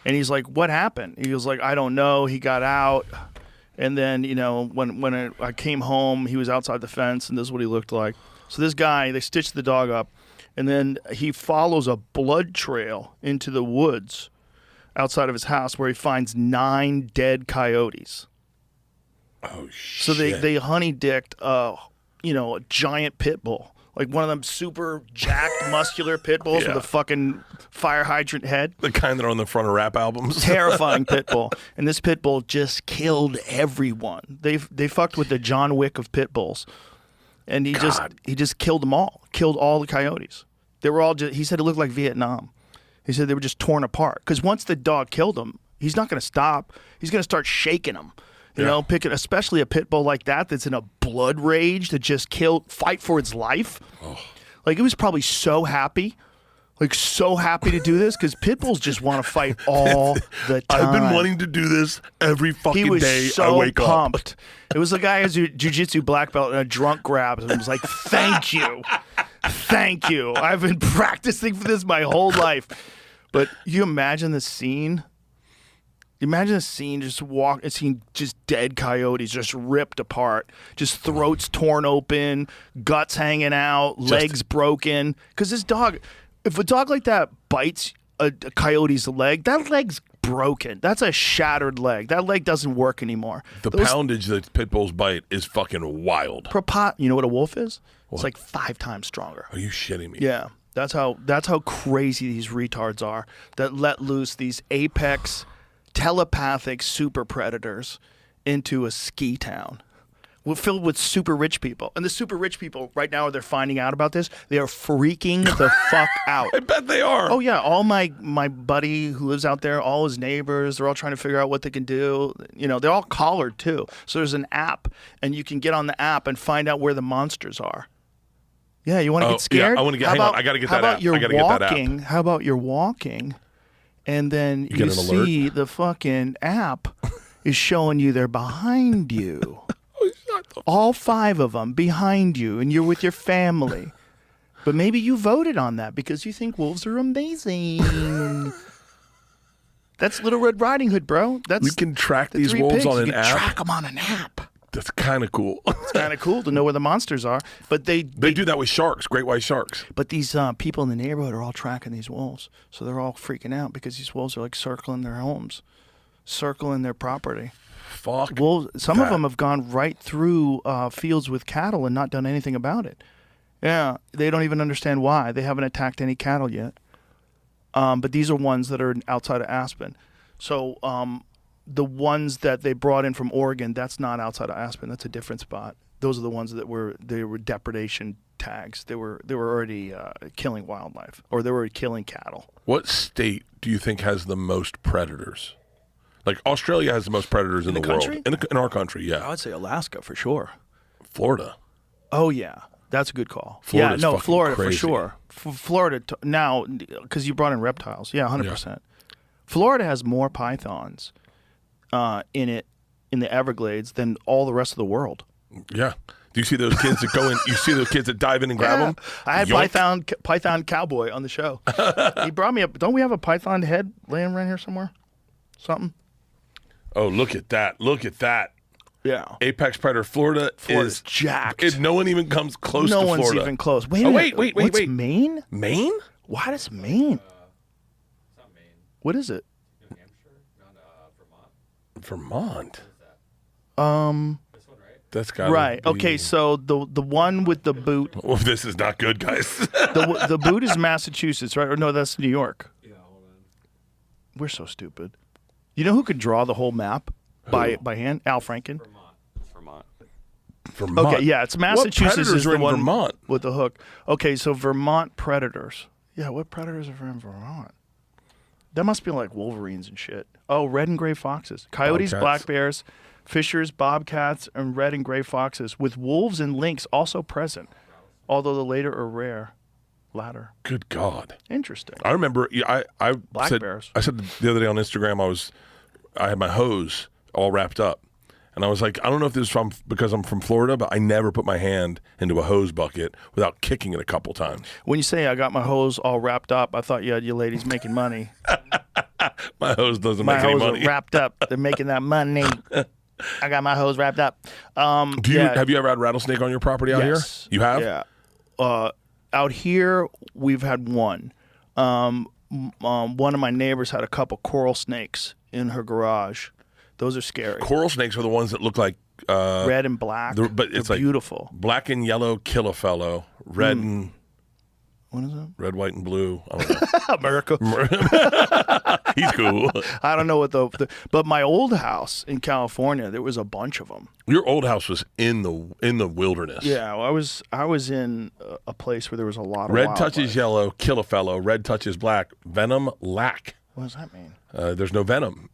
And he's like, what happened? He was like, I don't know. He got out. And then, when I came home, he was outside the fence, and this is what he looked like. So this guy, they stitched the dog up, and then he follows a blood trail into the woods outside of his house where he finds 9 dead coyotes. Oh, shit. So they honey-dicked, a giant pit bull. Like one of them super jacked, muscular pit bulls Yeah. with a fucking fire hydrant head. The kind that are on the front of rap albums. Terrifying pit bull. And this pit bull just killed everyone. They fucked with the John Wick of pit bulls. And he just killed them all. Killed all the coyotes. They were all he said it looked like Vietnam. He said they were just torn apart. Because once the dog killed them, he's not going to stop. He's going to start shaking them. You know, picking, especially a pit bull like that's in a blood rage to just fight for its life. Oh. Like, it was probably so happy to do this because pit bulls just want to fight all the time. I've been wanting to do this every fucking he was day so I wake pumped. up. It was the guy who's a jiu-jitsu black belt and a drunk grabs and was like, thank you. Thank you. I've been practicing for this my whole life. But you imagine the scene? Imagine a scene seeing just dead coyotes just ripped apart, just throats torn open, guts hanging out, legs broken. Because this dog, if a dog like that bites a coyote's leg, that leg's broken. That's a shattered leg. That leg doesn't work anymore. The poundage that pit bulls bite is fucking wild. You know what a wolf is? What? It's like 5 times stronger. Are you shitting me? Yeah. That's how crazy these retards are that let loose these apex telepathic super predators into a ski town filled with super rich people. And the super rich people right now, they're finding out about this. They are freaking the fuck out. I bet they are. Oh yeah, all my buddy who lives out there, all his neighbors, they're all trying to figure out what they can do. You know, they're all collared too. So there's an app and you can get on the app and find out where the monsters are. Yeah, you want to get scared? Yeah, I want to get. Hang on, I got to get that app. I got to get that app. How about you're walking, and then you see the fucking app is showing you they're behind you. All 5 of them behind you, and you're with your family. But maybe you voted on that because you think wolves are amazing. That's Little Red Riding Hood, bro. We can track these wolves on an app. Track them on an app. That's kind of cool. It's kind of cool to know where the monsters are. But they do that with sharks, great white sharks. But these people in the neighborhood are all tracking these wolves. So they're all freaking out because these wolves are like circling their homes, circling their property. Fuck. Wolves. Some of them have gone right through fields with cattle and not done anything about it. Yeah, they don't even understand why. They haven't attacked any cattle yet. But these are ones that are outside of Aspen. So the ones that they brought in from Oregon, that's not outside of Aspen. That's a different spot. Those are the ones that were depredation tags. They were already killing wildlife, or they were killing cattle. What state do you think has the most predators? Like Australia has the most predators in the world. In our country, yeah. I would say Alaska for sure. Florida. Oh yeah, that's a good call. Florida's yeah, no, Florida crazy. for sure. Florida now because you brought in reptiles. Yeah, 100%. Florida has more pythons in the Everglades than all the rest of the world. Yeah. Do you see those kids that go in? You see those kids that dive in and grab them? I had Python Cowboy on the show. He brought me up. Don't we have a python head laying around here somewhere? Something. Oh, look at that! Look at that! Yeah. Apex predator. Florida is jacked. No one even comes close to Florida. No one's even close. Wait, wait. What's Maine? Maine? Why does Maine? It's not Maine. What is it? New Hampshire? Not Vermont. This one, right? That's got right. Be... Okay, so the one with the boot. Well, this is not good, guys. the boot is Massachusetts, right? Or no, that's New York. Yeah, hold on. We're so stupid. You know who could draw the whole map by hand? Al Franken. Vermont. Okay, yeah, it's Massachusetts is the one Vermont? with the hook. Okay, so Vermont predators. Yeah, what predators are in Vermont? That must be like wolverines and shit. Oh, red and gray foxes, coyotes, Bobcats. black bears, fishers, bobcats, and red and gray foxes, with wolves and lynx also present, although the latter are rare. Good God. Interesting. I remember. I Black said, bears. I said the other day on Instagram, I had my hose all wrapped up, and I was like, I don't know if this is because I'm from Florida, but I never put my hand into a hose bucket without kicking it a couple times. When you say I got my hose all wrapped up, I thought you had you ladies making money. My hose doesn't My make any hose money. are wrapped up. They're making that money. I got my hose wrapped up. Have you ever had rattlesnake on your property out here? You have? Yeah. Out here, we've had one. One of my neighbors had a couple coral snakes in her garage. Those are scary. Coral snakes are the ones that look like Red and black. but it's They're like beautiful. black and yellow kill a fellow. Red and What is it? red, white, and blue. I don't know. America. He's cool. I don't know what but my old house in California, there was a bunch of them. Your old house was in the wilderness. Yeah, well, I was in a place where there was a lot of Red wildlife. touches yellow, kill a fellow. Red touches black, venom lack. What does that mean? There's no venom.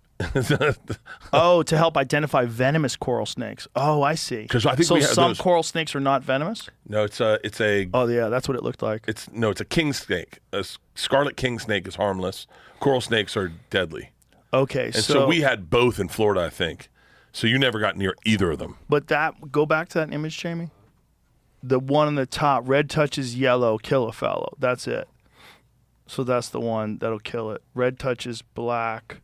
Oh, to help identify venomous coral snakes. Oh, I see. 'Cause I think so we have some those- coral snakes are not venomous. No, it's a Oh yeah, that's what it looked like. it's a king snake. A scarlet king snake is harmless. Coral snakes are deadly. Okay, And so we had both in Florida, I think. So you never got near either of them. But go back to that image, Jamie. The one on the top, red touches yellow, kill a fellow. That's it. So that's the one that'll kill it. Red touches black,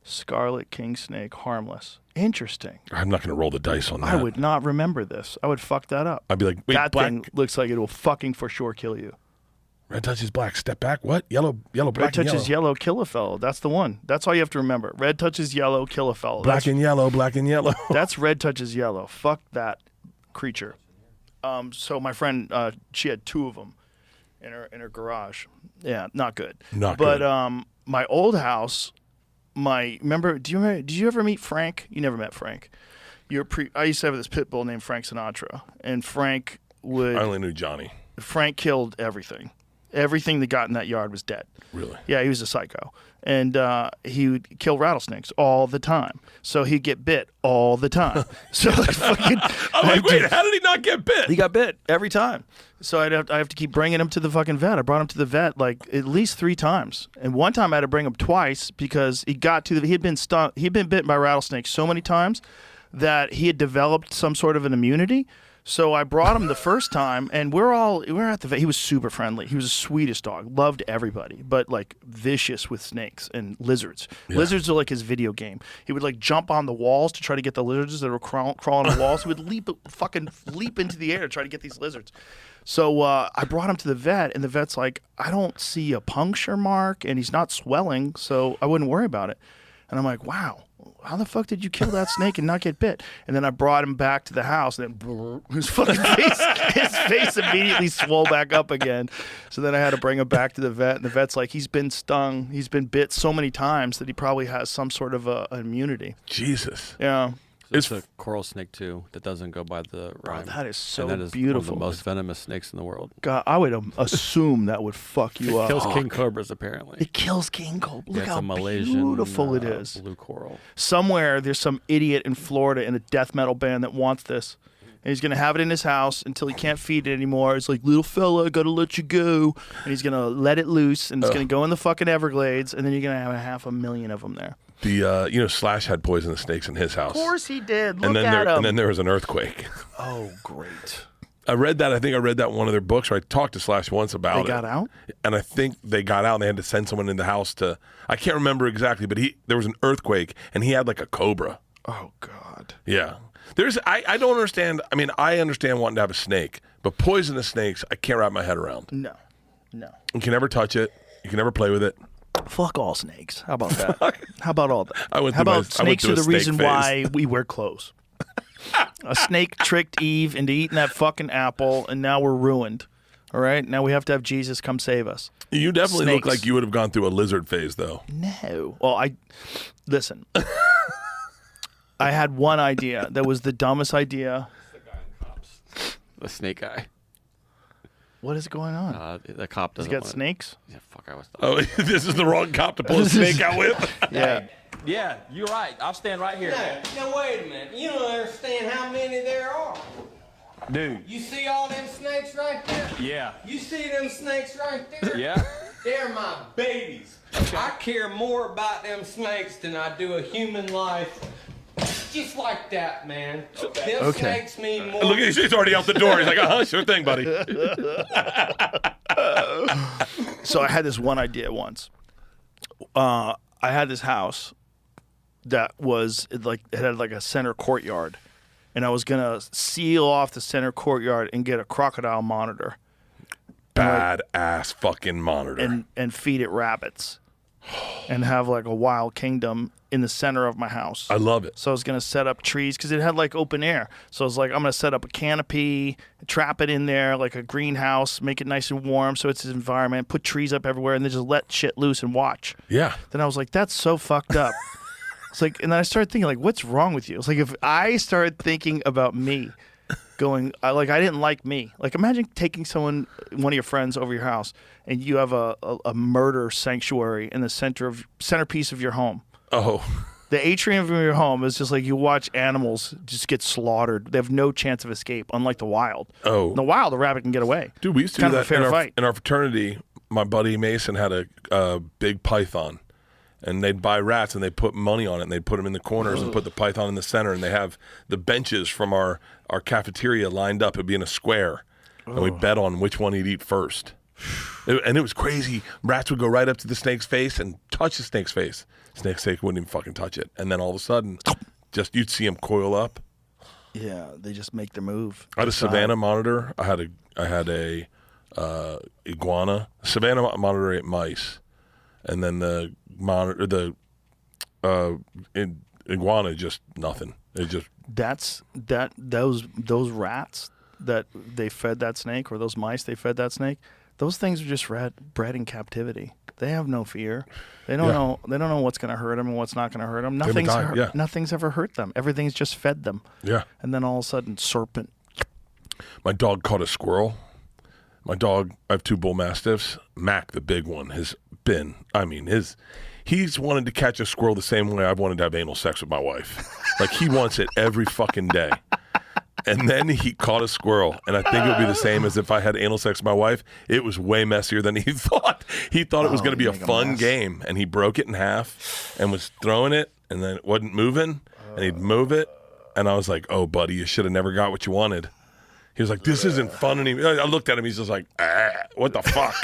scarlet king snake, harmless. Interesting. I'm not going to roll the dice on that. I would not remember this. I would fuck that up. I'd be like, wait, that black. thing looks like it will fucking for sure kill you. Red touches black. Step back. What? Yellow, black, Red and touches yellow. yellow, kill a fellow. That's the one. That's all you have to remember. Red touches yellow, kill a fellow. Black and yellow, black and yellow. That's red touches yellow. Fuck that creature. So my friend, she had 2 of them in her garage. Yeah, not good. Not but, good. My old house, did you ever meet Frank? You never met Frank. I used to have this pit bull named Frank Sinatra, and Frank I only knew Johnny. Frank killed everything. Everything that got in that yard was dead. Really? Yeah, he was a psycho. And he would kill rattlesnakes all the time. So he'd get bit all the time. So fucking, I'm like, wait, how did he not get bit? he got bit every time. So I have to keep bringing him to the fucking vet. I brought him to the vet like at least 3 times. And one time I had to bring him twice because he had been stung. He'd been bitten by rattlesnakes so many times that he had developed some sort of an immunity. So I brought him the first time, and we're at the vet. He was super friendly. He was the sweetest dog. Loved everybody, but like vicious with snakes and lizards. Yeah. Lizards are like his video game. He would like jump on the walls to try to get the lizards that were crawling on the walls. He would leap into the air to try to get these lizards. So I brought him to the vet, and the vet's like, I don't see a puncture mark, and he's not swelling, so I wouldn't worry about it. And I'm like, wow, how the fuck did you kill that snake and not get bit? And then I brought him back to the house, and then his face immediately swole back up again. So then I had to bring him back to the vet, and the vet's like, he's been stung, he's been bit so many times that he probably has some sort of an immunity. Jesus. Yeah. It's a coral snake too that doesn't go by the rhyme. that is so and that is beautiful. One of the most venomous snakes in the world. God, I would assume that would fuck you up. Kills king cobras apparently. It kills king cobra. Look Yeah, it's how a Malaysian, beautiful it is. Blue coral. Somewhere there's some idiot in Florida in a death metal band that wants this. And he's going to have it in his house until he can't feed it anymore. It's like, little fella, I got to let you go. And he's going to let it loose, and it's going to go in the fucking Everglades, and then you're going to have 500,000 of them there. The Slash had poisonous snakes in his house. Of course he did. Look and then at him. And then there was an earthquake. Oh, great. I think I read that in one of their books, or I talked to Slash once about it. They got out? And I think they got out and they had to send someone in the house to, I can't remember exactly, but there was an earthquake and he had like a cobra. Oh, God. Yeah. I don't understand. I mean, I understand wanting to have a snake, but poisonous snakes, I can't wrap my head around. No. You can never touch it. You can never play with it. Fuck all snakes. How about that? How about all that? I went How through about my- I went snakes through are the a snake reason phase. why we wear clothes? A snake tricked Eve into eating that fucking apple, and now we're ruined. All right? Now we have to have Jesus come save us. You definitely look Snakes. like you would have gone through a lizard phase, though. No. Well, listen. I had one idea that was the dumbest idea. The snake guy. What is going on? The cop He's doesn't got want it. snakes? Yeah, fuck, I was. Oh, this is the wrong cop to pull a snake out with. Yeah. Yeah, you're right. I'll stand right here. Now wait a minute. You don't understand how many there are. Dude. You see all them snakes right there? Yeah. You see them snakes right there? Yeah. They're my babies. I care more about them snakes than I do a human life. Just like that, man. Them Okay. snakes mean more. Look, he's already out the door. He's like, sure thing, buddy. So I had this one idea once. I had this house that was it had like a center courtyard, and I was gonna seal off the center courtyard and get a crocodile monitor Badass fucking monitor. and feed it rabbits. and have like a wild kingdom in the center of my house. I love it. So I was going to set up trees because it had like open air. So I was like, I'm going to set up a canopy, trap it in there like a greenhouse, make it nice and warm so it's an environment, put trees up everywhere, and then just let shit loose and watch. Yeah. Then I was like, that's so fucked up. It's like, and then I started thinking, like, what's wrong with you? It's like if I started thinking about me, going, I didn't like me. Like, imagine taking one of your friends over your house, and you have a murder sanctuary in the centerpiece of your home. Oh. The atrium of your home is just like you watch animals just get slaughtered. They have no chance of escape, unlike the wild. Oh. In the wild, the rabbit can get away. Dude, we used to Kind do of a that fair fight. in our fraternity. My buddy Mason had a big python, and they'd buy rats and they'd put money on it, and they'd put them in the corners and put the python in the center, and they have the benches from our cafeteria lined up. It'd be in a square, and we bet on which one he'd eat first. And it was crazy. Rats would go right up to the snake's face and touch the snake's face. Snake wouldn't even fucking touch it, and then all of a sudden, just you'd see him coil up. Yeah, they just make their move. I had a Savannah monitor. I had a iguana. Savannah monitor ate mice, and then the iguana just nothing. It just those rats that they fed that snake, or those mice they fed that snake. Those things are just bred in captivity. They have no fear. They don't know. They don't know what's going to hurt them and what's not going to hurt them. Nothing's ever hurt them. Everything's just fed them. Yeah. And then all of a sudden, serpent. My dog caught a squirrel. I have 2 bull mastiffs. Mac, the big one, he's wanted to catch a squirrel the same way I've wanted to have anal sex with my wife. Like, he wants it every fucking day. And then he caught a squirrel, and I think it would be the same as if I had anal sex with my wife. It was way messier than he thought. He thought it was going to be a fun game, and he broke it in half and was throwing it, and then it wasn't moving, and he'd move it, and I was like, oh, buddy, you should have never got what you wanted. He was like, this isn't fun anymore. I looked at him, he's just like, what the fuck?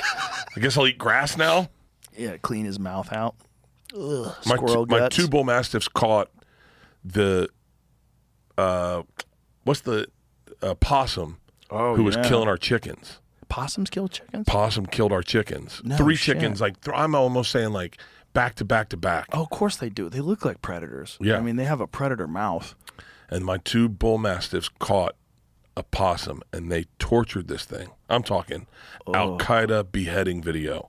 I guess I'll eat grass now? Yeah, clean his mouth out. Ugh, my 2 bull mastiffs caught the what's the possum who was killing our chickens. Possums kill chickens? Possum killed our chickens. No 3 shit. chickens, I'm almost saying like back to back to back. Oh, of course they do. They look like predators. Yeah. I mean, they have a predator mouth. And my 2 bull mastiffs caught a possum, and they tortured this thing. I'm talking Al-Qaeda beheading video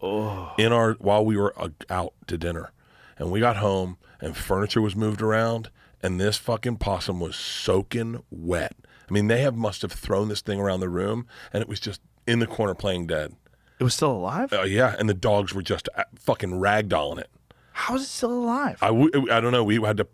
while we were out to dinner. And we got home, and furniture was moved around, and this fucking possum was soaking wet. I mean, they must have thrown this thing around the room, and it was just in the corner playing dead. It was still alive? Yeah, and the dogs were just fucking ragdolling it. How is it still alive? I don't know. We had to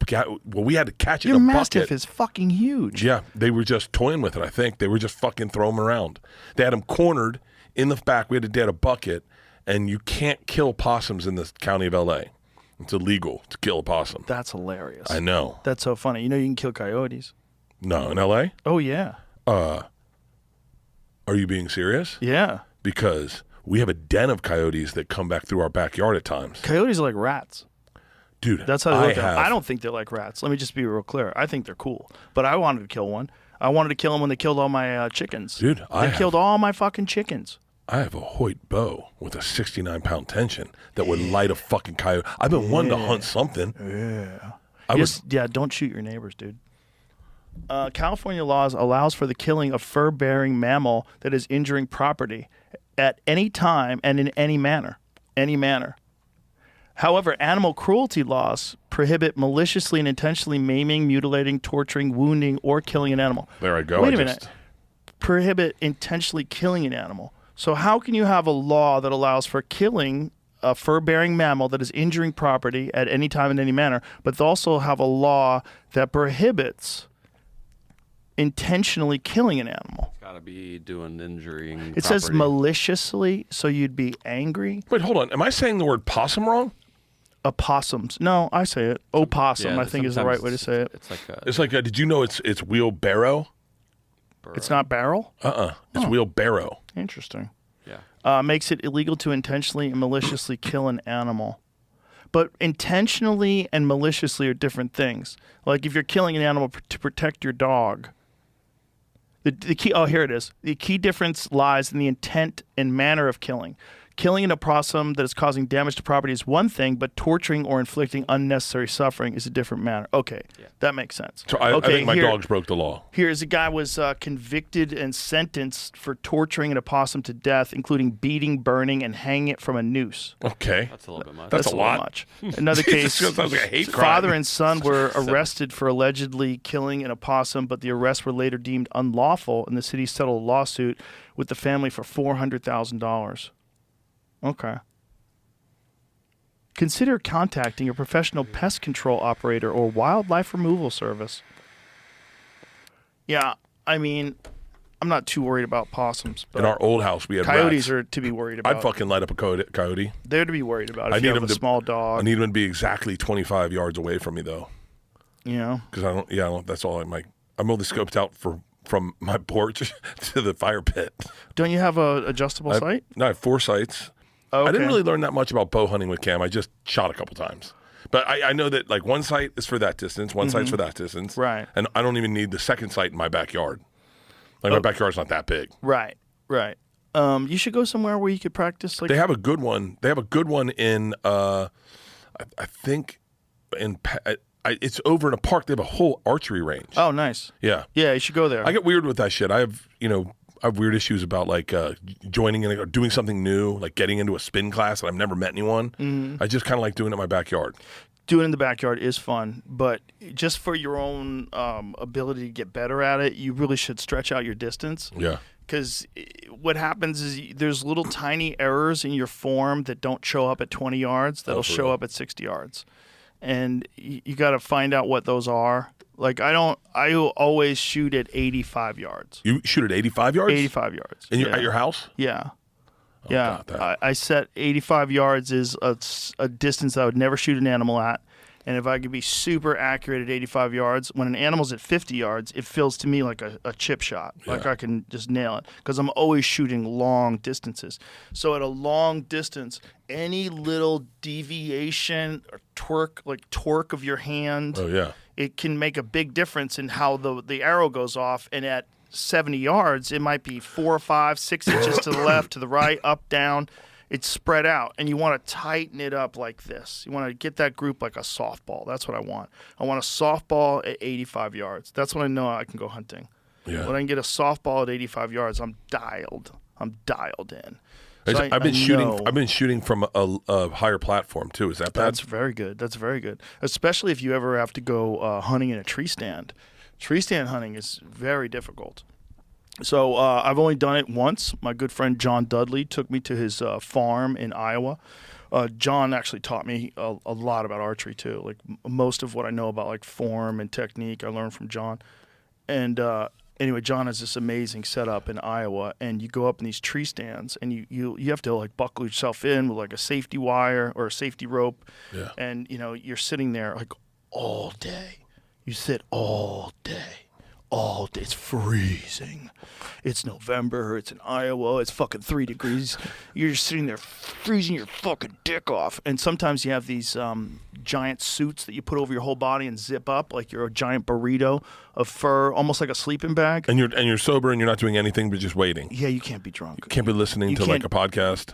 catch it Your in a mastiff bucket. is fucking huge. Yeah, they were just toying with it, I think. They were just fucking throwing them around. They had them cornered in the back. We had to get a bucket, and you can't kill possums in the county of L.A. It's illegal to kill a possum. That's hilarious. I know. That's so funny. You know you can kill coyotes. No, in L.A.? Oh, yeah. Are you being serious? Yeah. Because we have a den of coyotes that come back through our backyard at times. Coyotes are like rats. Dude, That's how they look at them. I don't think they're like rats. Let me just be real clear. I think they're cool. But I wanted to kill one. I wanted to kill them when they killed all my chickens. Dude, they killed all my fucking chickens. I have a Hoyt bow with a 69-pound tension that would light a fucking coyote. I've been wanting to hunt something. Yeah. Don't shoot your neighbors, dude. California laws allows for the killing of fur-bearing mammal that is injuring property at any time and in any manner. However, animal cruelty laws prohibit maliciously and intentionally maiming, mutilating, torturing, wounding, or killing an animal. There I go. Wait a minute. Prohibit intentionally killing an animal. So how can you have a law that allows for killing a fur-bearing mammal that is injuring property at any time in any manner, but also have a law that prohibits intentionally killing an animal? It's got to be doing injuring. It says maliciously, so you'd be angry. Wait, hold on. Am I saying the word possum wrong? Opossums. No, I say it. Opossum, Yeah, I think is the right way to say it. It's like Did you know it's wheelbarrow? It's not barrel? It's wheelbarrow. Interesting. Yeah. Makes it illegal to intentionally and maliciously kill an animal. But intentionally and maliciously are different things. Like if you're killing an animal to protect your dog, the key, here it is. The key difference lies in the intent and manner of killing. Killing an opossum that is causing damage to property is one thing, but torturing or inflicting unnecessary suffering is a different matter. Okay, that makes sense. So I think my dogs broke the law. Here's a guy was convicted and sentenced for torturing an opossum to death, including beating, burning, and hanging it from a noose. Okay. That's a little bit much. That's a lot. Much. Another case, Sounds like a hate crime. father and son were arrested for allegedly killing an opossum, but the arrests were later deemed unlawful, and the city settled a lawsuit with the family for $400,000. Okay. Consider contacting a professional pest control operator or wildlife removal service. Yeah, I mean, I'm not too worried about possums. But In our old house, we had coyotes rats. are to be worried about. I'd fucking light up a coyote. They're to be worried about if I you need have them a to, small dog. I need them to be exactly 25 yards away from me, though. You know? Because I don't, that's all I'm only scoped out from my porch to the fire pit. Don't you have a adjustable sight? No, I have 4 sights. Okay. I didn't really learn that much about bow hunting with Cam. I just shot a couple times. But I know that like one sight is for that distance, one sight's for that distance. Right. And I don't even need the second sight in my backyard. Like my backyard's not that big. Right. You should go somewhere where you could practice. Like They have a good one. They have a good one in, I think, it's over in a park. They have a whole archery range. Oh, nice. Yeah. Yeah, you should go there. I get weird with that shit. I have weird issues about like joining in or doing something new, like getting into a spin class and I've never met anyone. Mm-hmm. I just kind of like doing it in my backyard. Doing it in the backyard is fun, but just for your own ability to get better at it, you really should stretch out your distance. Yeah. Because what happens is there's little tiny errors in your form that don't show up at 20 yards that'll show up at 60 yards. And you got to find out what those are. Like I always shoot at 85 yards. You shoot at 85 yards? 85 yards. And you're at your house? Yeah. Oh, yeah. God, I set 85 yards is a distance I would never shoot an animal at. And if I could be super accurate at 85 yards, when an animal's at 50 yards, it feels to me like a chip shot. Yeah. Like I can just nail it because I'm always shooting long distances. So at a long distance, any little deviation or torque of your hand, Oh, yeah. it can make a big difference in how the arrow goes off. And at 70 yards, it might be 4 or 5, 6 inches to the left, to the right, up, down. It's spread out, and you want to tighten it up like this. You want to get that group like a softball. That's what I want. I want a softball at 85 yards. That's when I know I can go hunting. Yeah. When I can get a softball at 85 yards, I'm dialed in. So I've been shooting from a higher platform too. Is that bad? That's very good. That's very good. Especially if you ever have to go hunting in a tree stand. Tree stand hunting is very difficult. So I've only done it once. My good friend John Dudley took me to his farm in Iowa. John actually taught me a lot about archery too. Like most of what I know about like form and technique, I learned from John. And anyway, John has this amazing setup in Iowa, and you go up in these tree stands, and you have to like buckle yourself in with like a safety wire or a safety rope. Yeah. And you're sitting there like all day. You sit all day. All day. It's freezing. It's November. It's in Iowa. It's fucking 3 degrees. You're just sitting there freezing your fucking dick off. And sometimes you have these giant suits that you put over your whole body and zip up like you're a giant burrito of fur, almost like a sleeping bag. And you're sober and you're not doing anything but just waiting. Yeah, you can't be drunk. You can't be listening to like a podcast.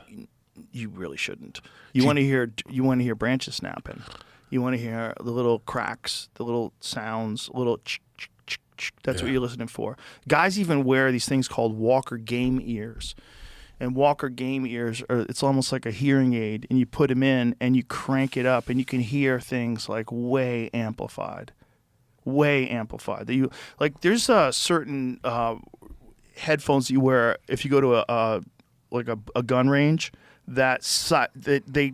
You really shouldn't. You want to hear branches snapping. You want to hear the little cracks, the little sounds, little that's what you're listening for. Guys even wear these things called Walker game ears. And Walker game ears it's almost like a hearing aid, and you put them in and you crank it up and you can hear things like way amplified. That there's certain headphones that you wear if you go to a gun range that they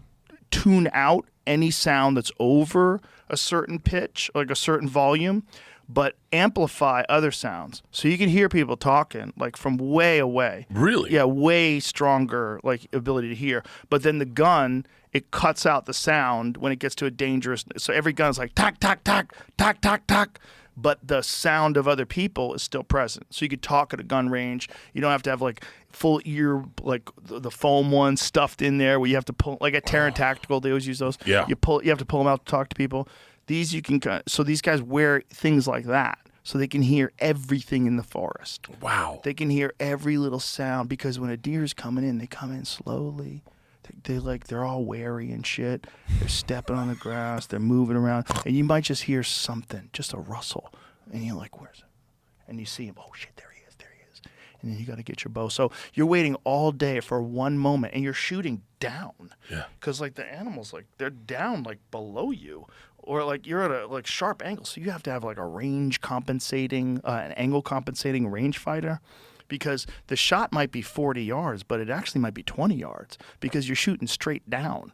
tune out any sound that's over a certain pitch, like a certain volume, but amplify other sounds. So you can hear people talking like from way away. Really? Yeah, way stronger like ability to hear. But then the gun, it cuts out the sound when it gets to a dangerous. So every gun's like tack, tack, tack, tack, tack, tack. But the sound of other people is still present. So you could talk at a gun range. You don't have to have like full ear, like the foam ones stuffed in there where you have to pull, like at Terran Tactical, they always use those. Yeah. You have to pull them out to talk to people. These you can, so these guys wear things like that so they can hear everything in the forest. Wow. They can hear every little sound because when a deer's coming in, they come in slowly, they're all wary and shit. They're stepping on the grass. They're moving around, and you might just hear something, just a rustle, and you're like, "Where's it?" And you see him. Oh shit! There he is. There he is. And then you got to get your bow. So you're waiting all day for one moment, and you're shooting down. Yeah. Because like the animals, like they're down like below you, or like you're at a like sharp angle. So you have to have like a range compensating, an angle compensating rangefinder. Because the shot might be 40 yards, but it actually might be 20 yards because you're shooting straight down.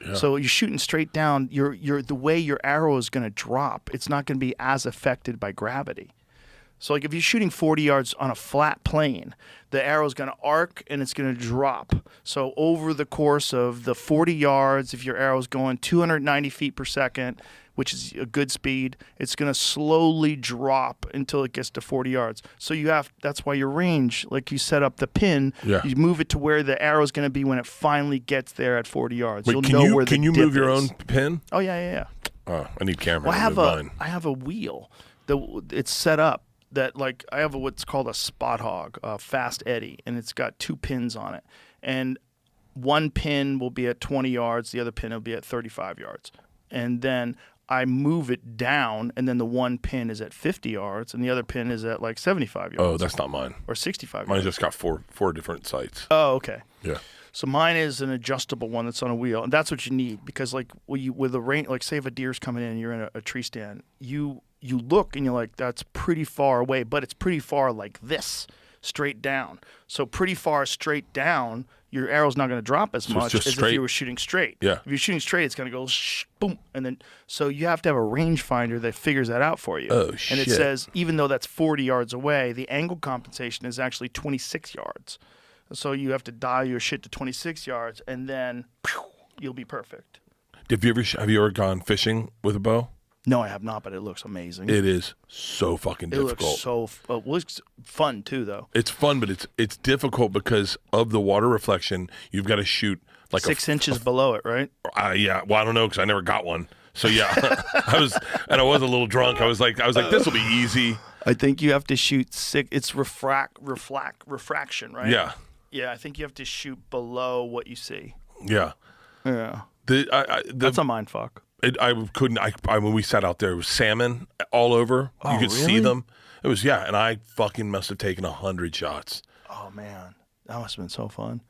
Yeah. So you're shooting straight down. You're the way your arrow is going to drop, it's not going to be as affected by gravity. So like if you're shooting 40 yards on a flat plane, the arrow is going to arc and it's going to drop. So over the course of the 40 yards, if your arrow is going 290 feet per second, which is a good speed, it's going to slowly drop until it gets to 40 yards. So that's why your range, like you set up the pin, you move it to where the arrow is going to be when it finally gets there at 40 yards. Wait, You'll know where the can you dip move your is. own pin? Oh, yeah. Oh, I need camera. Well, I have a wheel. It's set up that like I have what's called a spot hog, fast eddy, and it's got 2 pins on it. And one pin will be at 20 yards, the other pin will be at 35 yards. And then I move it down, and then the one pin is at 50 yards, and the other pin is at like 75 yards. Oh, that's not mine. Or 65 Mine's yards. just got four different sights. Oh, okay. Yeah. So mine is an adjustable one that's on a wheel, and that's what you need because like with the range, like say if a deer's coming in and you're in a tree stand, you look and you're like, that's pretty far away, but it's pretty far like this, straight down. So pretty far straight down, your arrow's not going to drop as much as if you were shooting straight. Yeah. If you're shooting straight, it's going to go boom, and then so you have to have a rangefinder that figures that out for you. Oh shit! And it says even though that's 40 yards away, the angle compensation is actually 26 yards. So you have to dial your shit to 26 yards, and then you'll be perfect. Have you ever gone fishing with a bow? No, I have not, but it looks amazing. It is so fucking difficult. It looks so looks fun too, though. It's fun, but it's difficult because of the water reflection. You've got to shoot like 6 inches below it, right? Yeah. Well, I don't know because I never got one. So yeah, I was a little drunk. I was like, this will be easy. I think you have to shoot 6. It's refraction, right? Yeah. Yeah, I think you have to shoot below what you see. Yeah. Yeah. That's a mind fuck. When we sat out there, it was salmon all over. Oh, you could really? see them. It was, and I fucking must have taken 100 shots. Oh, man. That must have been so fun.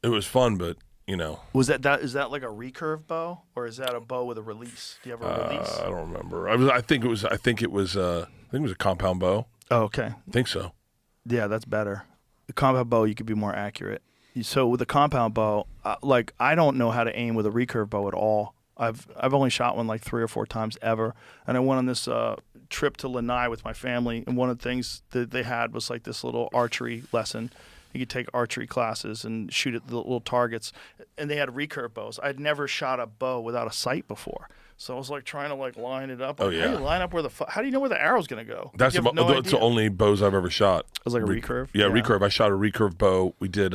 It was fun, but, you know. Is that like a recurve bow, or is that a bow with a release? Do you have a release? I don't remember. I think it was a compound bow. Oh, okay. I think so. Yeah, that's better. The compound bow, you could be more accurate. So with the compound bow, I don't know how to aim with a recurve bow at all. I've only shot one like 3 or 4 times ever, and I went on this trip to Lanai with my family, and one of the things that they had was like this little archery lesson. You could take archery classes and shoot at the little targets, and they had recurve bows. I'd never shot a bow without a sight before, so I was like trying to like line it up. Like, how do you line up how do you know where the arrow's gonna go? That's the only bows I've ever shot. It was like a recurve. Yeah, recurve. I shot a recurve bow. We did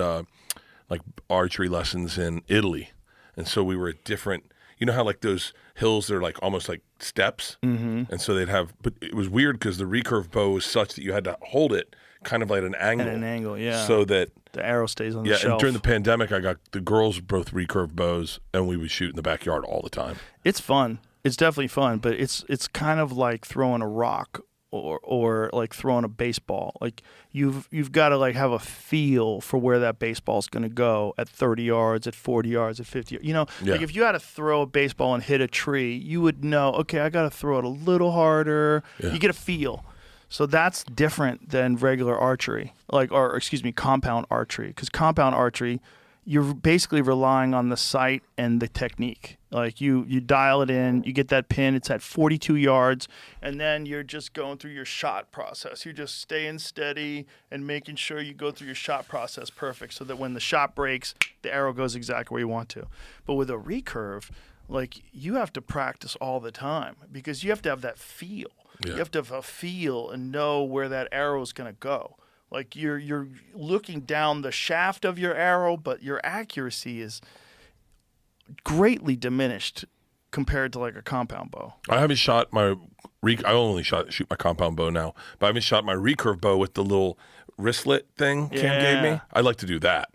like archery lessons in Italy, and so we were at different. You know how like those hills, they're like almost like steps, and so they'd have. But it was weird because the recurve bow was such that you had to hold it kind of like at an angle. At an angle, yeah. So that the arrow stays on the Yeah, shelf. and during the pandemic, I got the girls both recurve bows, and we would shoot in the backyard all the time. It's fun. It's definitely fun, but it's kind of like throwing a rock or like throwing a baseball. Like you've got to like have a feel for where that baseball's going to go at 30 yards, at 40 yards, at 50. You know, like if you had to throw a baseball and hit a tree, you would know, okay, I got to throw it a little harder. Yeah. You get a feel. So that's different than regular archery, compound archery. Because compound archery, you're basically relying on the sight and the technique. Like you dial it in, you get that pin, it's at 42 yards, and then you're just going through your shot process. You're just staying steady and making sure you go through your shot process perfect so that when the shot breaks, the arrow goes exactly where you want to. But with a recurve, like you have to practice all the time because you have to have that feel. Yeah. You have to have a feel and know where that arrow is going to go. Like you're looking down the shaft of your arrow, but your accuracy is greatly diminished compared to like a compound bow. I haven't shot my I only shoot my compound bow now, but I haven't shot my recurve bow with the little wristlet thing Cam gave me. I'd like to do that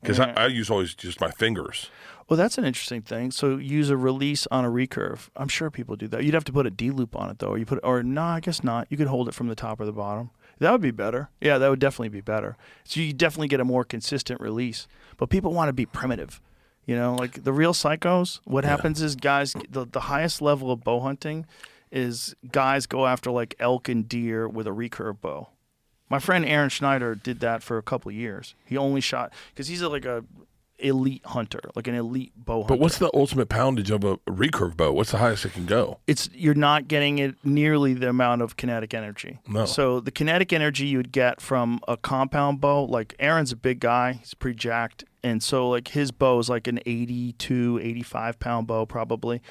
because I use always just my fingers. Well, that's an interesting thing. So use a release on a recurve. I'm sure people do that. You'd have to put a D loop on it though, no, I guess not. You could hold it from the top or the bottom. That would be better. Yeah, that would definitely be better. So you definitely get a more consistent release. But people want to be primitive. You know, like the real psychos, what happens is guys, the highest level of bow hunting is guys go after like elk and deer with a recurve bow. My friend Aaron Schneider did that for a couple of years. He only shot, because he's like a elite hunter, like an elite bow hunter. But what's the ultimate poundage of a recurve bow? What's the highest it can go? You're not getting it nearly the amount of kinetic energy. No. So the kinetic energy you would get from a compound bow, like Aaron's a big guy, he's pretty jacked, and so like his bow is like an 82, 85 pound bow probably.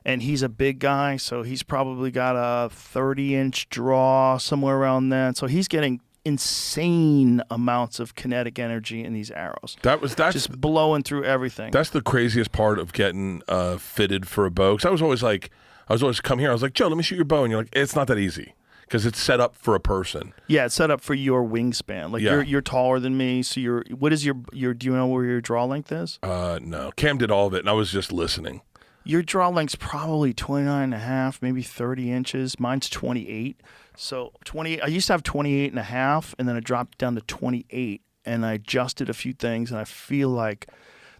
And he's a big guy, so he's probably got a 30-inch draw, somewhere around that. So he's getting insane amounts of kinetic energy in these arrows. That's just blowing through everything. That's the craziest part of getting fitted for a bow. Because I was always come here. I was like, Joe, let me shoot your bow, and you're like, it's not that easy because it's set up for a person. Yeah, it's set up for your wingspan. Like you're taller than me, so what is your do you know where your draw length is? No, Cam did all of it, and I was just listening. Your draw length's probably 29 and a half, maybe 30 inches. Mine's 28. So 28. I used to have 28 and a half, and then I dropped down to 28, and I adjusted a few things, and I feel like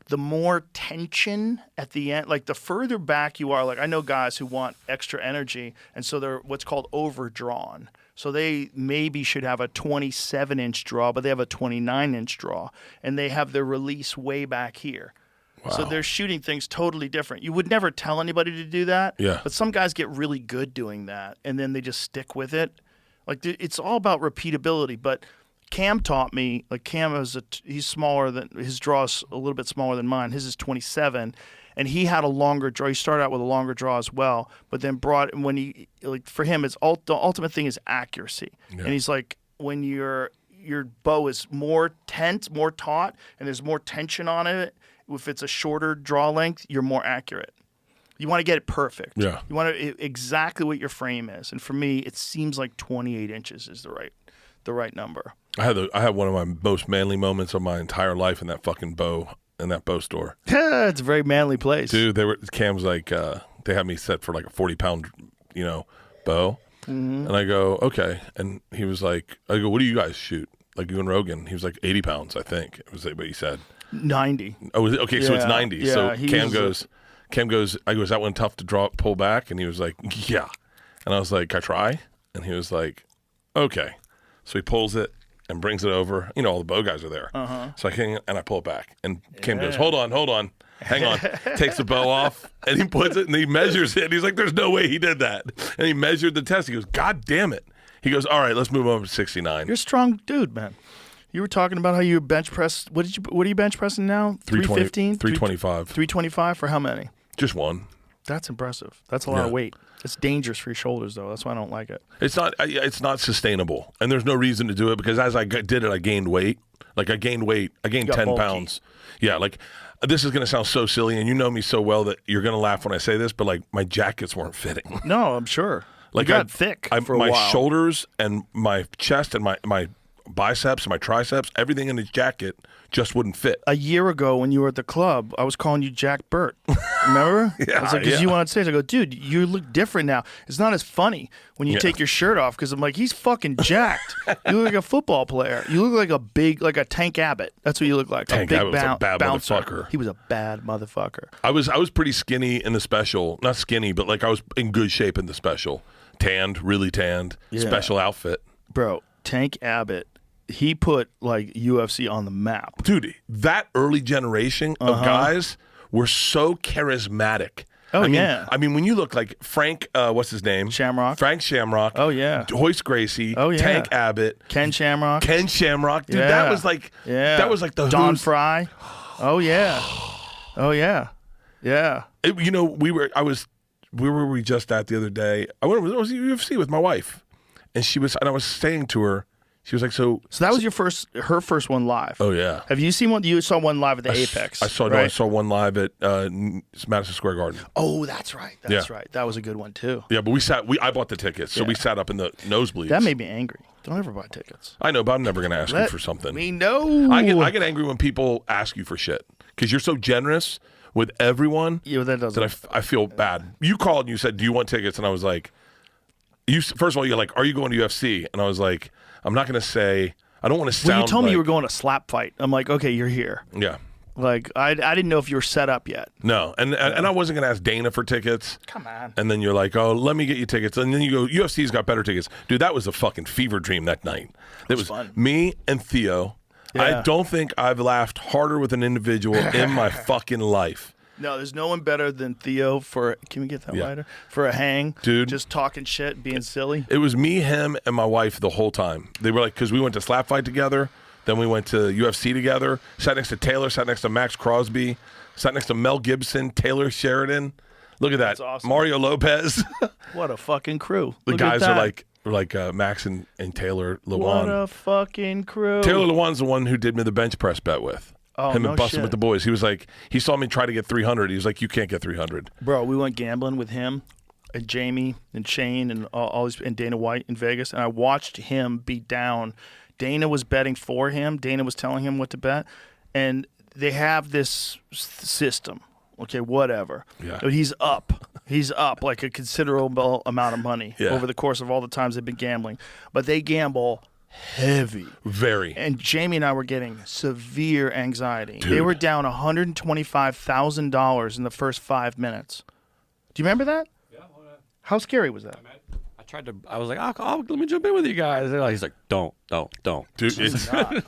the more tension at the end, like the further back you are, like I know guys who want extra energy, and so they're what's called overdrawn. So they maybe should have a 27-inch draw, but they have a 29-inch draw, and they have their release way back here. Wow. So they're shooting things totally different. You would never tell anybody to do that, but some guys get really good doing that, and then they just stick with it. Like it's all about repeatability. But Cam taught me. Like Cam he's smaller than his draw is a little bit smaller than mine. His is 27, and he had a longer draw. He started out with a longer draw as well, but then for him, the ultimate thing is accuracy. Yeah. And he's like, when your bow is more tense, more taut, and there's more tension on it. If it's a shorter draw length, you're more accurate. You want to get it perfect. Yeah. You want exactly what your frame is. And for me, it seems like 28 inches is the right number. I had one of my most manly moments of my entire life in that fucking bow store. It's a very manly place. Dude, Cam's like they had me set for like a 40-pound, bow. Mm-hmm. And I go, okay. And he was like, I go, what do you guys shoot? Like you and Rogan. He was like 80 pounds, I think. It was what he said. 90. Oh, okay, so it's 90. Yeah, so Cam goes, I go, is that one tough to pull back? And he was like, yeah. And I was like, can I try? And he was like, okay. So he pulls it and brings it over. All the bow guys are there. Uh-huh. So I pull it back. And Cam goes, hold on. Hang on. Takes the bow off and he puts it and he measures it. And he's like, there's no way he did that. And he measured the test. He goes, God damn it. He goes, all right, let's move over to 69. You're a strong dude, man. You were talking about how you bench press. What are you bench pressing now? 315? 325. 325 for how many? Just one. That's impressive. That's a lot of weight. It's dangerous for your shoulders, though. That's why I don't like it. It's not sustainable, and there's no reason to do it because as I did it, I gained weight. Like I gained 10 pounds. Yeah, like this is going to sound so silly, and you know me so well that you're going to laugh when I say this, but like my jackets weren't fitting. No, I'm sure. Like you got thick for a while. My shoulders and my chest and my biceps and my triceps, everything in his jacket just wouldn't fit. A year ago when you were at the club, I was calling you Jack Bert. Remember? Yeah, I was like, because you wanted to say it. I go, dude, you look different now. It's not as funny when you take your shirt off because I'm like, he's fucking jacked. You look like a football player. You look like a Tank Abbott. That's what you look like. Tank Abbott was a bad motherfucker. He was a bad motherfucker. I was pretty skinny in the special. Not skinny, but like I was in good shape in the special. Tanned, really tanned. Yeah. Special outfit. Bro, Tank Abbott. He put like UFC on the map. Dude, that early generation of guys were so charismatic. Oh, I mean, when you look like Frank, what's his name? Shamrock. Frank Shamrock. Oh, yeah. Hoist Gracie. Oh, yeah. Tank Abbott. Ken Shamrock. Dude, that was like the Don Fry. Oh, yeah. Oh, yeah. Yeah. We were just at the other day? I was at UFC with my wife. And I was saying to her, She was like, so that was her first one live. Oh yeah. Have you seen one? You saw one live at the Apex. I saw right? I saw one live at Madison Square Garden. Oh, that's right. That's right. That was a good one too. Yeah, but I bought the tickets, so we sat up in the nosebleeds. That made me angry. Don't ever buy tickets. I know, but I'm never going to ask you for something. We know. I get angry when people ask you for shit because you're so generous with everyone. Yeah, that doesn't. That I feel bad. You called and you said, "Do you want tickets?" And I was like, first of all, you're like, "Are you going to UFC?" And I was like, "I'm not going to say. I don't want to sound." Well, you told me like, you were going to slap fight. I'm like, okay, you're here. Yeah. Like I didn't know if you were set up yet. No, and I wasn't going to ask Dana for tickets. Come on. And then you're like, "Oh, let me get you tickets." And then you go, "UFC's got better tickets." Dude, that was a fucking fever dream that night. It was fun. Me and Theo. Yeah. I don't think I've laughed harder with an individual in my fucking life. No, there's no one better than Theo for. Can we get that lighter? For a hang, dude. Just talking shit, being silly. It was me, him, and my wife the whole time. They were like, because we went to Slap Fight together, then we went to UFC together. Sat next to Taylor, sat next to Max Crosby, sat next to Mel Gibson, Taylor Sheridan. Look at that, That's awesome. Mario Lopez. What a fucking crew! The Look guys at are that. like Max and Taylor Lewan. What a fucking crew! Taylor Lewan's the one who did me the bench press bet with. Oh, him no and Bustin' shit. with the boys. He was like, he saw me try to get 300. He was like, "You can't get 300." Bro, we went gambling with him and Jamie and Shane and all these, and Dana White in Vegas, and I watched him beat down. Dana was betting for him. Dana was telling him what to bet, and they have this system. Okay, whatever. Yeah. But he's up. He's up like a considerable amount of money Yeah. over the course of all the times they've been gambling. But they gamble heavy. Very. And Jamie and I were getting severe anxiety. Dude. They were down $125,000 in the first 5 minutes. Do you remember that? Yeah. How scary was that? I was like, let me jump in with you guys. He's like, don't. Dude, it's I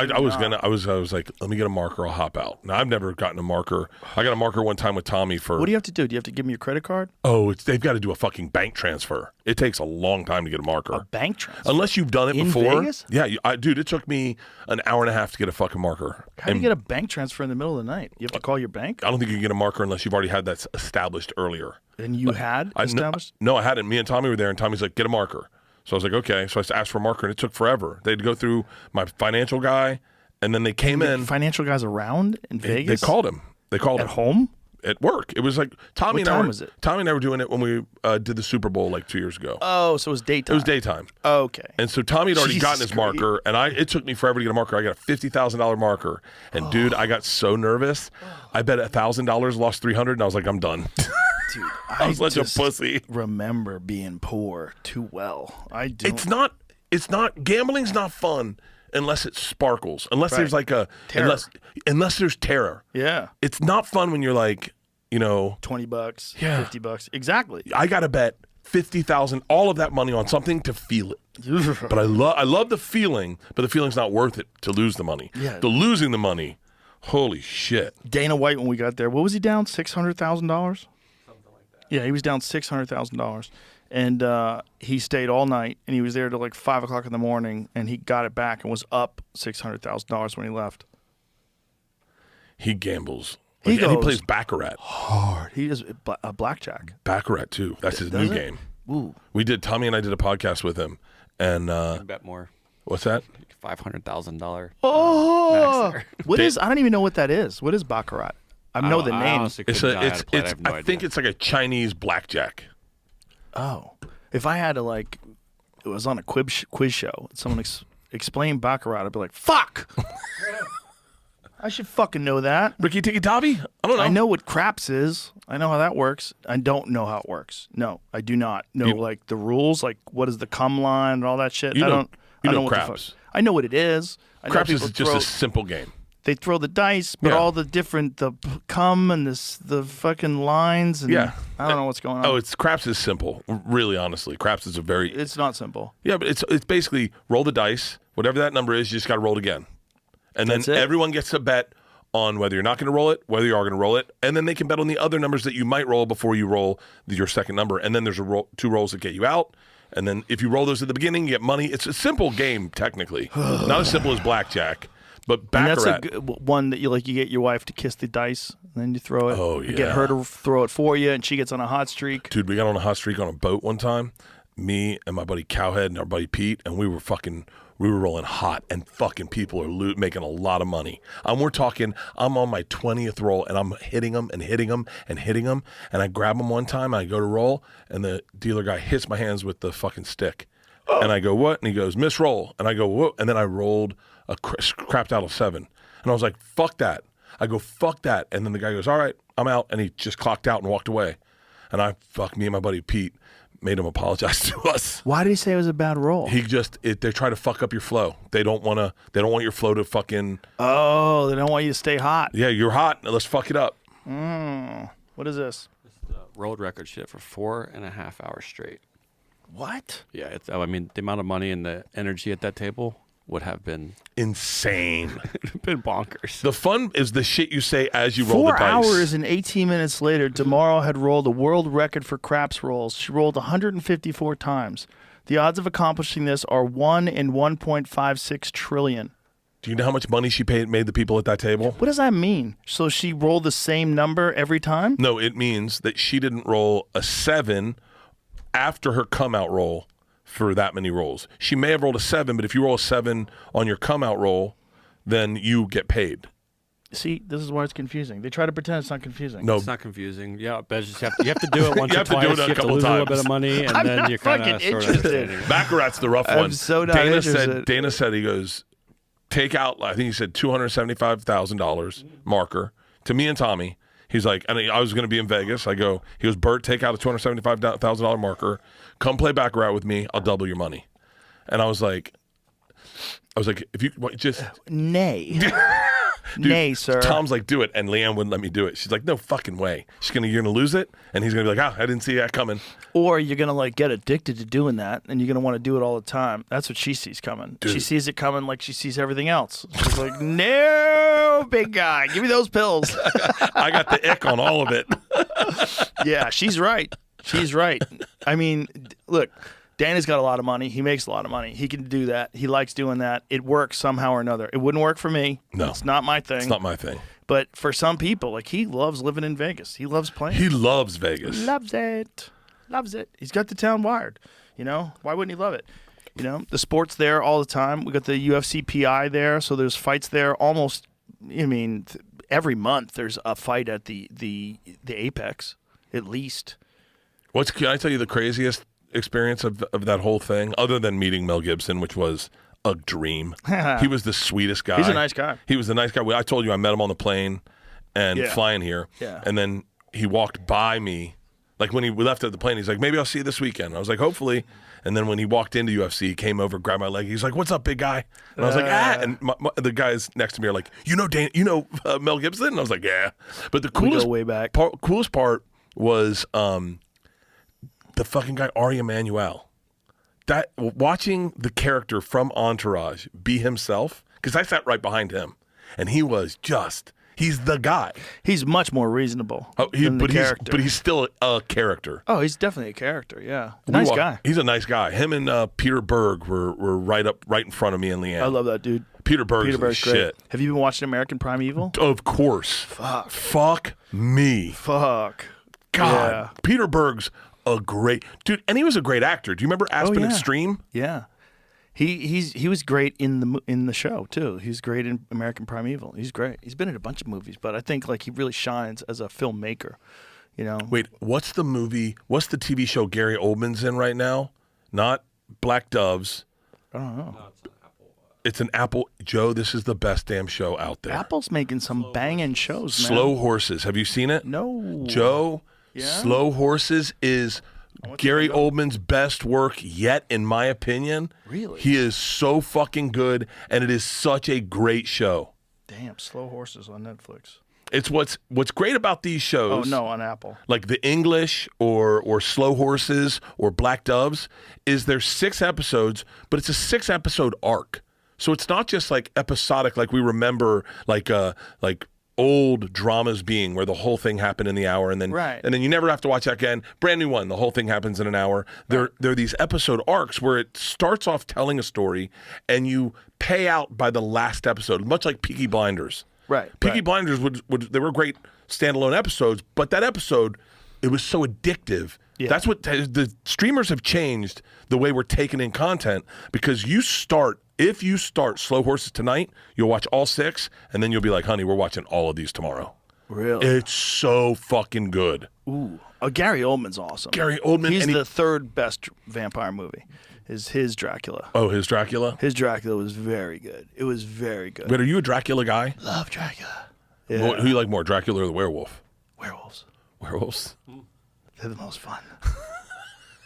was like, let me get a marker, I'll hop out. Now I've never gotten a marker. I got a marker one time with Tommy for What do you have to do? Do you have to give them your credit card? they've got to do a fucking bank transfer. It takes a long time to get a marker. A bank transfer? Unless you've done it In before. Vegas? Yeah, dude, it took me an hour and a half to get a fucking marker. How do you get a bank transfer in the middle of the night? You have to call your bank? I don't think you can get a marker unless you've already had that established earlier. And you had established? No, I hadn't. Me and Tommy were there, and Tommy's like, "Get a marker." So I was like, "Okay." So I asked for a marker, and it took forever. They had to go through my financial guy, and then they came in. Financial guys around in Vegas? They called him. At home? At work. It was like Tommy What and I time were, was it? Tommy and I were doing it when we did the Super Bowl like 2 years ago. Oh, so it was daytime. It was daytime. Okay. And so Tommy had already Jesus gotten his marker, and it took me forever to get a marker. I got a $50,000 marker, and dude, I got so nervous. I bet $1,000, lost 300, and I was like, I'm done. Dude, I was such a just pussy. remember being poor too well. I do. It's not. Gambling's not fun unless it sparkles. Unless there's like Terror. unless there's terror. Yeah. It's not fun when you're like, $20, Yeah. $50. Exactly. I got to bet 50,000, all of that money on something to feel it. But I love the feeling, but the feeling's not worth it to lose the money. Yeah. The losing the money, holy shit. Dana White, when we got there, what was he down? $600,000? Yeah, he was down $600,000, and he stayed all night, and he was there till like 5 o'clock in the morning, and he got it back and was up $600,000 when he left. He gambles. He And he goes plays Baccarat. hard. He does a blackjack. Baccarat too. That's his Does new it? game. Ooh. Tommy and I did a podcast with him, and Bet more. what's that? $500,000. Oh, Max what is? I don't even know what that is. What is baccarat? I know the name. I think it's like a Chinese blackjack. Oh, if I had to it was on a quiz show. Someone explained baccarat. I'd be like, fuck. I should fucking know that. Ricky Tiki Tavi? I don't know. I know what craps is. I know how that works. I don't know how it works. No, I do not know the rules. Like what is the cum line and all that shit. You I know- don't. you I know don't what the craps. fuck. I know what it is. I know Craps people is just throw- a simple game. They throw the dice, but Yeah. all the cum and the fucking lines. And Yeah. I don't know what's going on. Oh, craps is simple. Really, honestly, craps is a very It's not simple. yeah, but it's basically roll the dice. Whatever that number is, you just got to roll it again, and That's then it? everyone gets to bet on whether you're not going to roll it, whether you are going to roll it, and then they can bet on the other numbers that you might roll before you roll your second number, and then there's two rolls that get you out. And then if you roll those at the beginning, you get money. It's a simple game, technically. Not as simple as blackjack, but And that's Baccarat. a good one that you get your wife to kiss the dice, and then you throw it. Oh, You yeah. get her to throw it for you, and she gets on a hot streak. Dude, we got on a hot streak on a boat one time. Me and my buddy Cowhead and our buddy Pete, and we were fucking We were rolling hot, and fucking people are making a lot of money. I'm on my 20th roll, and I'm hitting them and hitting them and hitting them. And I grab them one time, and I go to roll, and the dealer guy hits my hands with the fucking stick. And I go, what? And he goes, misroll. And I go, what? And then I rolled crapped out a 7. And I was like, fuck that. I go, fuck that. And then the guy goes, all right, I'm out. And he just clocked out and walked away. And me and my buddy Pete made him apologize to us. Why did he say it was a bad roll? They try to fuck up your flow. They don't want your flow to fucking. Oh, they don't want you to stay hot. Yeah, you're hot. Let's fuck it up. What is this? This is the world record shit for 4.5 hours straight. What? Yeah, the amount of money and the energy at that table would have been Insane. been bonkers. The fun is the shit you say as you roll the 4 dice. hours and 18 minutes later, Tomorrow had rolled a world record for craps rolls. She rolled 154 times. The odds of accomplishing this are 1 in 1.56 trillion. Do you know how much money she made the people at that table? What does that mean? So she rolled the same number every time? No, it means that she didn't roll a 7 after her come out roll for that many rolls. She may have rolled a 7, but if you roll a 7 on your come out roll, then you get paid. See, this is why it's confusing. They try to pretend it's not confusing. No, It's not confusing. Yeah, but you have to do it once You or have to do twice. it a You have to couple lose a little times. bit of money, and I'm then not you're kind fucking of sort of interested. understanding. Baccarat's the rough I'm one. so not interested. Dana said, he goes, take out, I think he said $275,000 marker to me and Tommy. He's like, and I was going to be in Vegas. He goes, Bert, take out a $275,000 marker. Come play Baccarat with me. I'll double your money. And I was like, if you just. Nay. Dude, Nay, sir. Tom's like, do it. And Leanne wouldn't let me do it. She's like, no fucking way. You're going to lose it. And he's going to be like, I didn't see that coming. Or you're going to get addicted to doing that, and you're going to want to do it all the time. That's what she sees coming. Dude. She sees it coming like she sees everything else. She's like, no, big guy, give me those pills. I got the ick on all of it. Yeah, she's right. She's right. I mean, look, Danny's got a lot of money. He makes a lot of money. He can do that. He likes doing that. It works somehow or another. It wouldn't work for me. No. It's not my thing. It's not my thing. But for some people, he loves living in Vegas. He loves playing. He loves Vegas. Loves it. Loves it. He's got the town wired. Why wouldn't he love it? The sport's there all the time. We got the UFC PI there, so there's fights there almost. Every month there's a fight at the Apex, at least. Can I tell you the craziest experience of that whole thing, other than meeting Mel Gibson, which was a dream? He was the sweetest guy. He's a nice guy. He was a nice guy. I told you I met him on the plane and flying here. Yeah. And then he walked by me. Like when we left at the plane, he's like, maybe I'll see you this weekend. I was like, hopefully. And then when he walked into UFC, he came over, grabbed my leg. He's like, what's up, big guy? And I was like, And the guys next to me are like, Mel Gibson? And I was like, yeah. But the coolest, go way back. Coolest part was the fucking guy, Ari Emanuel. Watching the character from Entourage be himself, because I sat right behind him, and he was he's the guy. He's much more reasonable than the character. But he's still a character. Oh, he's definitely a character, yeah. Nice guy. He's a nice guy. Him and Peter Berg were right in front of me and Leanne. I love that dude. Peter Berg's great. shit. Have you been watching American Primeval? Of course. Fuck me. Fuck. God. Yeah. Peter Berg's a great dude, and he was a great actor. Do you remember Aspen yeah. Extreme? Yeah. He was great in the show too. He's great in American Primeval. He's great. He's been in a bunch of movies, but I think he really shines as a filmmaker. Wait, what's the movie? What's the TV show Gary Oldman's in right now? Not Black Doves. I don't know. It's an Apple. Joe, this is the best damn show out there. Apple's making some banging shows, man. Slow Horses. Have you seen it? No. Joe, Yeah? Slow Horses is Gary Oldman's best work yet, in my opinion. Really? He is so fucking good, and it is such a great show. Damn, Slow Horses on Netflix. It's what's great about these shows. Oh, no, on Apple. Like The English or Slow Horses or Black Doves, is there's 6 episodes, but it's a 6-episode arc. So it's not just episodic like we remember like old dramas being, where the whole thing happened in the hour and then you never have to watch that again. Brand new one, the whole thing happens in an hour. There are these episode arcs where it starts off telling a story and you pay out by the last episode, much like Peaky Blinders. Right. Peaky Blinders they were great standalone episodes, but that episode, it was so addictive. Yeah. That's what the streamers have changed the way we're taking in content, because you start If you start Slow Horses tonight, you'll watch all 6, and then you'll be like, honey, we're watching all of these tomorrow. Really? It's so fucking good. Ooh. Gary Oldman's awesome. Gary Oldman. He's the third best vampire movie. Is his Dracula. Oh, his Dracula? His Dracula was very good. It was very good. But are you a Dracula guy? Love Dracula. Yeah. Who you like more, Dracula or the werewolf? Werewolves. Werewolves? They're the most fun.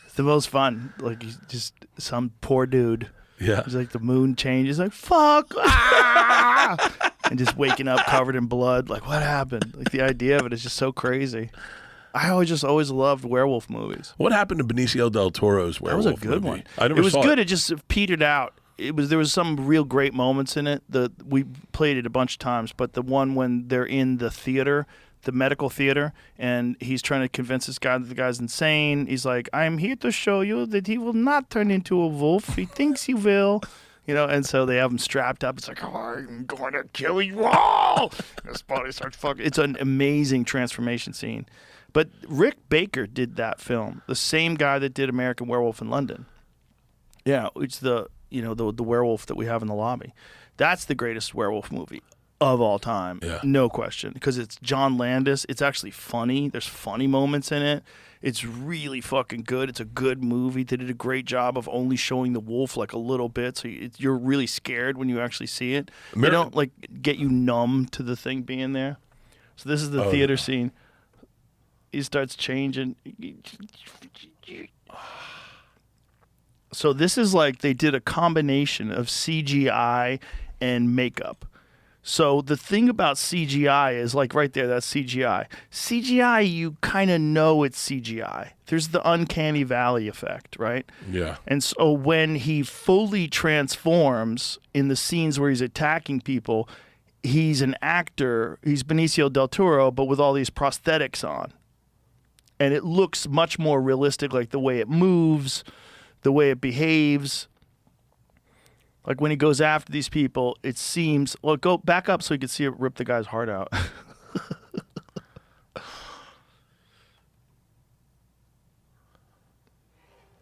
It's the most fun. Like, he's just some poor dude. Yeah. He's like, the moon changes. Like, fuck. Ah! And just waking up covered in blood. Like, what happened? Like, the idea of it is just so crazy. I always loved werewolf movies. What happened to Benicio del Toro's werewolf That was a good movie? one. I never It was saw good. It just petered out. There was some real great moments in it. We played it a bunch of times, but the one when they're in the theater, the medical theater, and he's trying to convince this guy that the guy's insane. He's like, "I'm here to show you that he will not turn into a wolf. He thinks he will." And so they have him strapped up. It's like, "Oh, I'm going to kill you all." His body starts fucking. It's an amazing transformation scene. But Rick Baker did that film, the same guy that did American Werewolf in London. Yeah, it's the werewolf that we have in the lobby. That's the greatest werewolf movie of all time, no question, because it's John Landis. It's actually funny. There's funny moments in it. It's really fucking good. It's a good movie. They did a great job of only showing the wolf like a little bit, so you're really scared when you actually see it. They don't like get you numb to the thing being there. So this is the theater scene. He starts changing. So this is like they did a combination of CGI and makeup. So the thing about CGI is like right there, that's CGI. CGI, you kind of know it's CGI. There's the uncanny valley effect, right? Yeah. And so when he fully transforms in the scenes where he's attacking people, he's an actor. He's Benicio del Toro, but with all these prosthetics on. And it looks much more realistic, like the way it moves, the way it behaves. Like when he goes after these people, it seems... Well, go back up so you can see it rip the guy's heart out.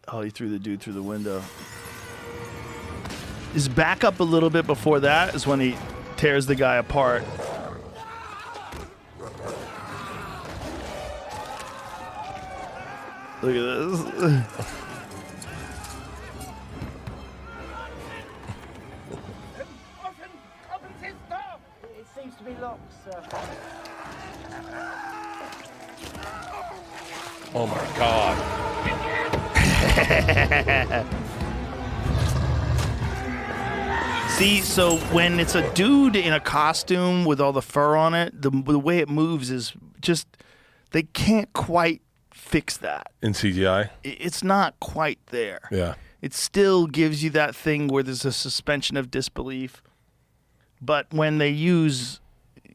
Oh, he threw the dude through the window. His back up a little bit before that is when he tears the guy apart. Look at this. It seems to be locked, sir. Oh my God. See, so when it's a dude in a costume with all the fur on it, the way it moves is just, they can't quite fix that. In CGI? It's not quite there. Yeah. It still gives you that thing where there's a suspension of disbelief. But when they use,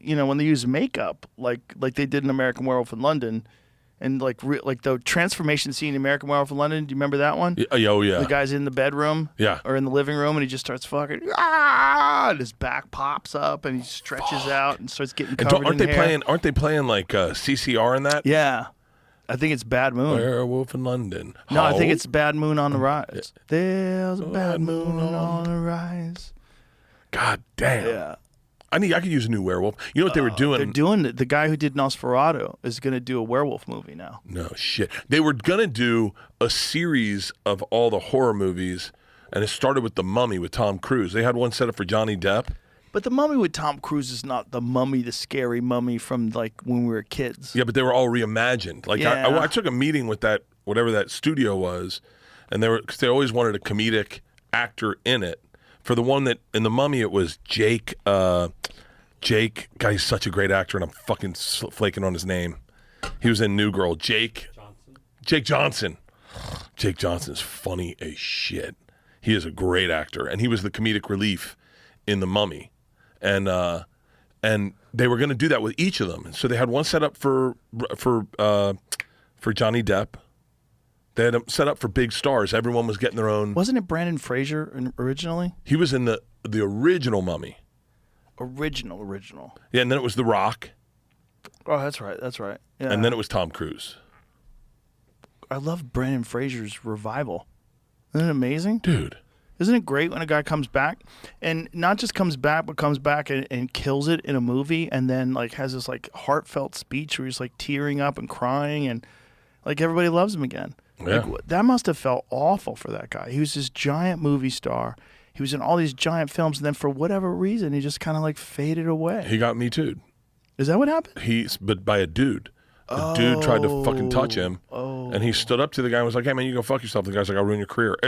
makeup, like they did in American Werewolf in London, and like the transformation scene in American Werewolf in London, do you remember that one? Oh, yeah. The guy's in the bedroom, or in the living room, and he just starts fucking, and his back pops up, and he stretches out and starts getting covered in hair. Aren't they playing like CCR in that? Yeah. I think it's Bad Moon. Werewolf in London. No, I think it's Bad Moon on the Rise. There's a bad moon on the rise. God damn. Yeah. I could use a new werewolf. You know what they were doing? They're doing it. The guy who did Nosferatu is going to do a werewolf movie now. No shit. They were going to do a series of all the horror movies, and it started with The Mummy with Tom Cruise. They had one set up for Johnny Depp. But The Mummy with Tom Cruise is not the Mummy, the scary mummy from like when we were kids. Yeah, but they were all reimagined. Like I took a meeting with that, whatever that studio was, and because they always wanted a comedic actor in it. For the one that in The Mummy, it was Jake. God, he's such a great actor, and I'm fucking flaking on his name. He was in New Girl. Jake Johnson. Jake Johnson's funny as shit. He is a great actor, and he was the comedic relief in The Mummy, and they were going to do that with each of them. And so they had one set up for Johnny Depp. They had them set up for big stars. Everyone was getting their own. Wasn't it Brandon Fraser originally? He was in the original Mummy. Original. Yeah, and then it was The Rock. Oh, that's right. Yeah. And then it was Tom Cruise. I love Brandon Fraser's revival. Isn't it amazing? Dude. Isn't it great when a guy comes back, and not just comes back, but comes back and kills it in a movie, and then like has this like heartfelt speech where he's like tearing up and crying, and like everybody loves him again. Yeah. Like, that must have felt awful for that guy. He was this giant movie star. He was in all these giant films, and then for whatever reason, he just kind of like faded away. He got Me Too'd. Is that what happened? But by a dude. A dude tried to fucking touch him, and he stood up to the guy and was like, "Hey man, you go fuck yourself." The guy's like, "I'll ruin your career."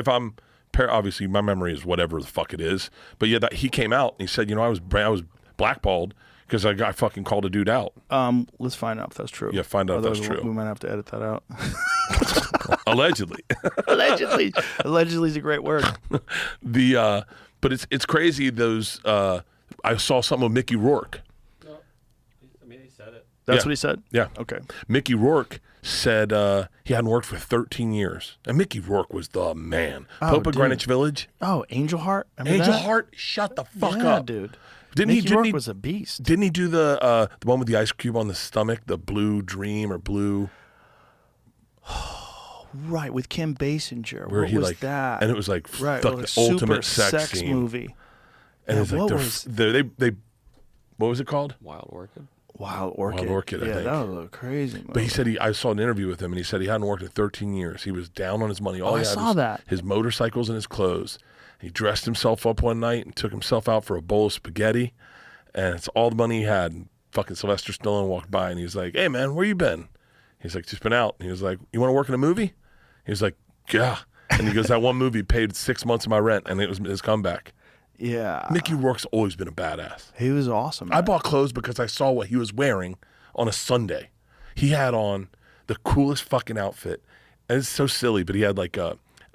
Obviously, my memory is whatever the fuck it is. But yeah, he came out and he said, I was blackballed because a guy fucking called a dude out. Let's find out if that's true. Yeah, find out if that's Otherwise, true. We might have to edit that out. Allegedly. Allegedly is a great word. But it's crazy. I saw something with Mickey Rourke. No, I mean, he said it. That's Yeah. what he said? Yeah. Okay. Mickey Rourke said he hadn't worked for 13 years. And Mickey Rourke was the man. Pope of dude. Greenwich Village. Oh, Angel Heart? Remember Angel that? Heart, shut the fuck Yeah, up. dude. Didn't Mickey Rourke was a beast. Didn't he do the one with the ice cube on the stomach, the Blue Dream or Blue? Right, with Kim Basinger. Where what he was like that? and it was like right, the like ultimate super sex scene. movie. And Yeah, it's like what they what was it called? Wild Orchid. Wild Orchid. Wild Orchid, I yeah, think. that was a crazy movie. But he said I saw an interview with him, and he said he hadn't worked in 13 years. He was down on his money. All I he had saw was that. his motorcycles and his clothes. He dressed himself up one night and took himself out for a bowl of spaghetti, and it's all the money he had. And fucking Sylvester Stallone walked by, and he was like, "Hey man, where you been?" He's like, "Just been out." And he was like, "You want to work in a movie?" He was like, "Yeah." And he goes, "That one movie paid 6 months of my rent, and it was his comeback." yeah. Mickey Rourke's always been a badass. He was awesome. I man. bought clothes because I saw what he was wearing on a Sunday. He had on the coolest fucking outfit. And it's so silly, but he had like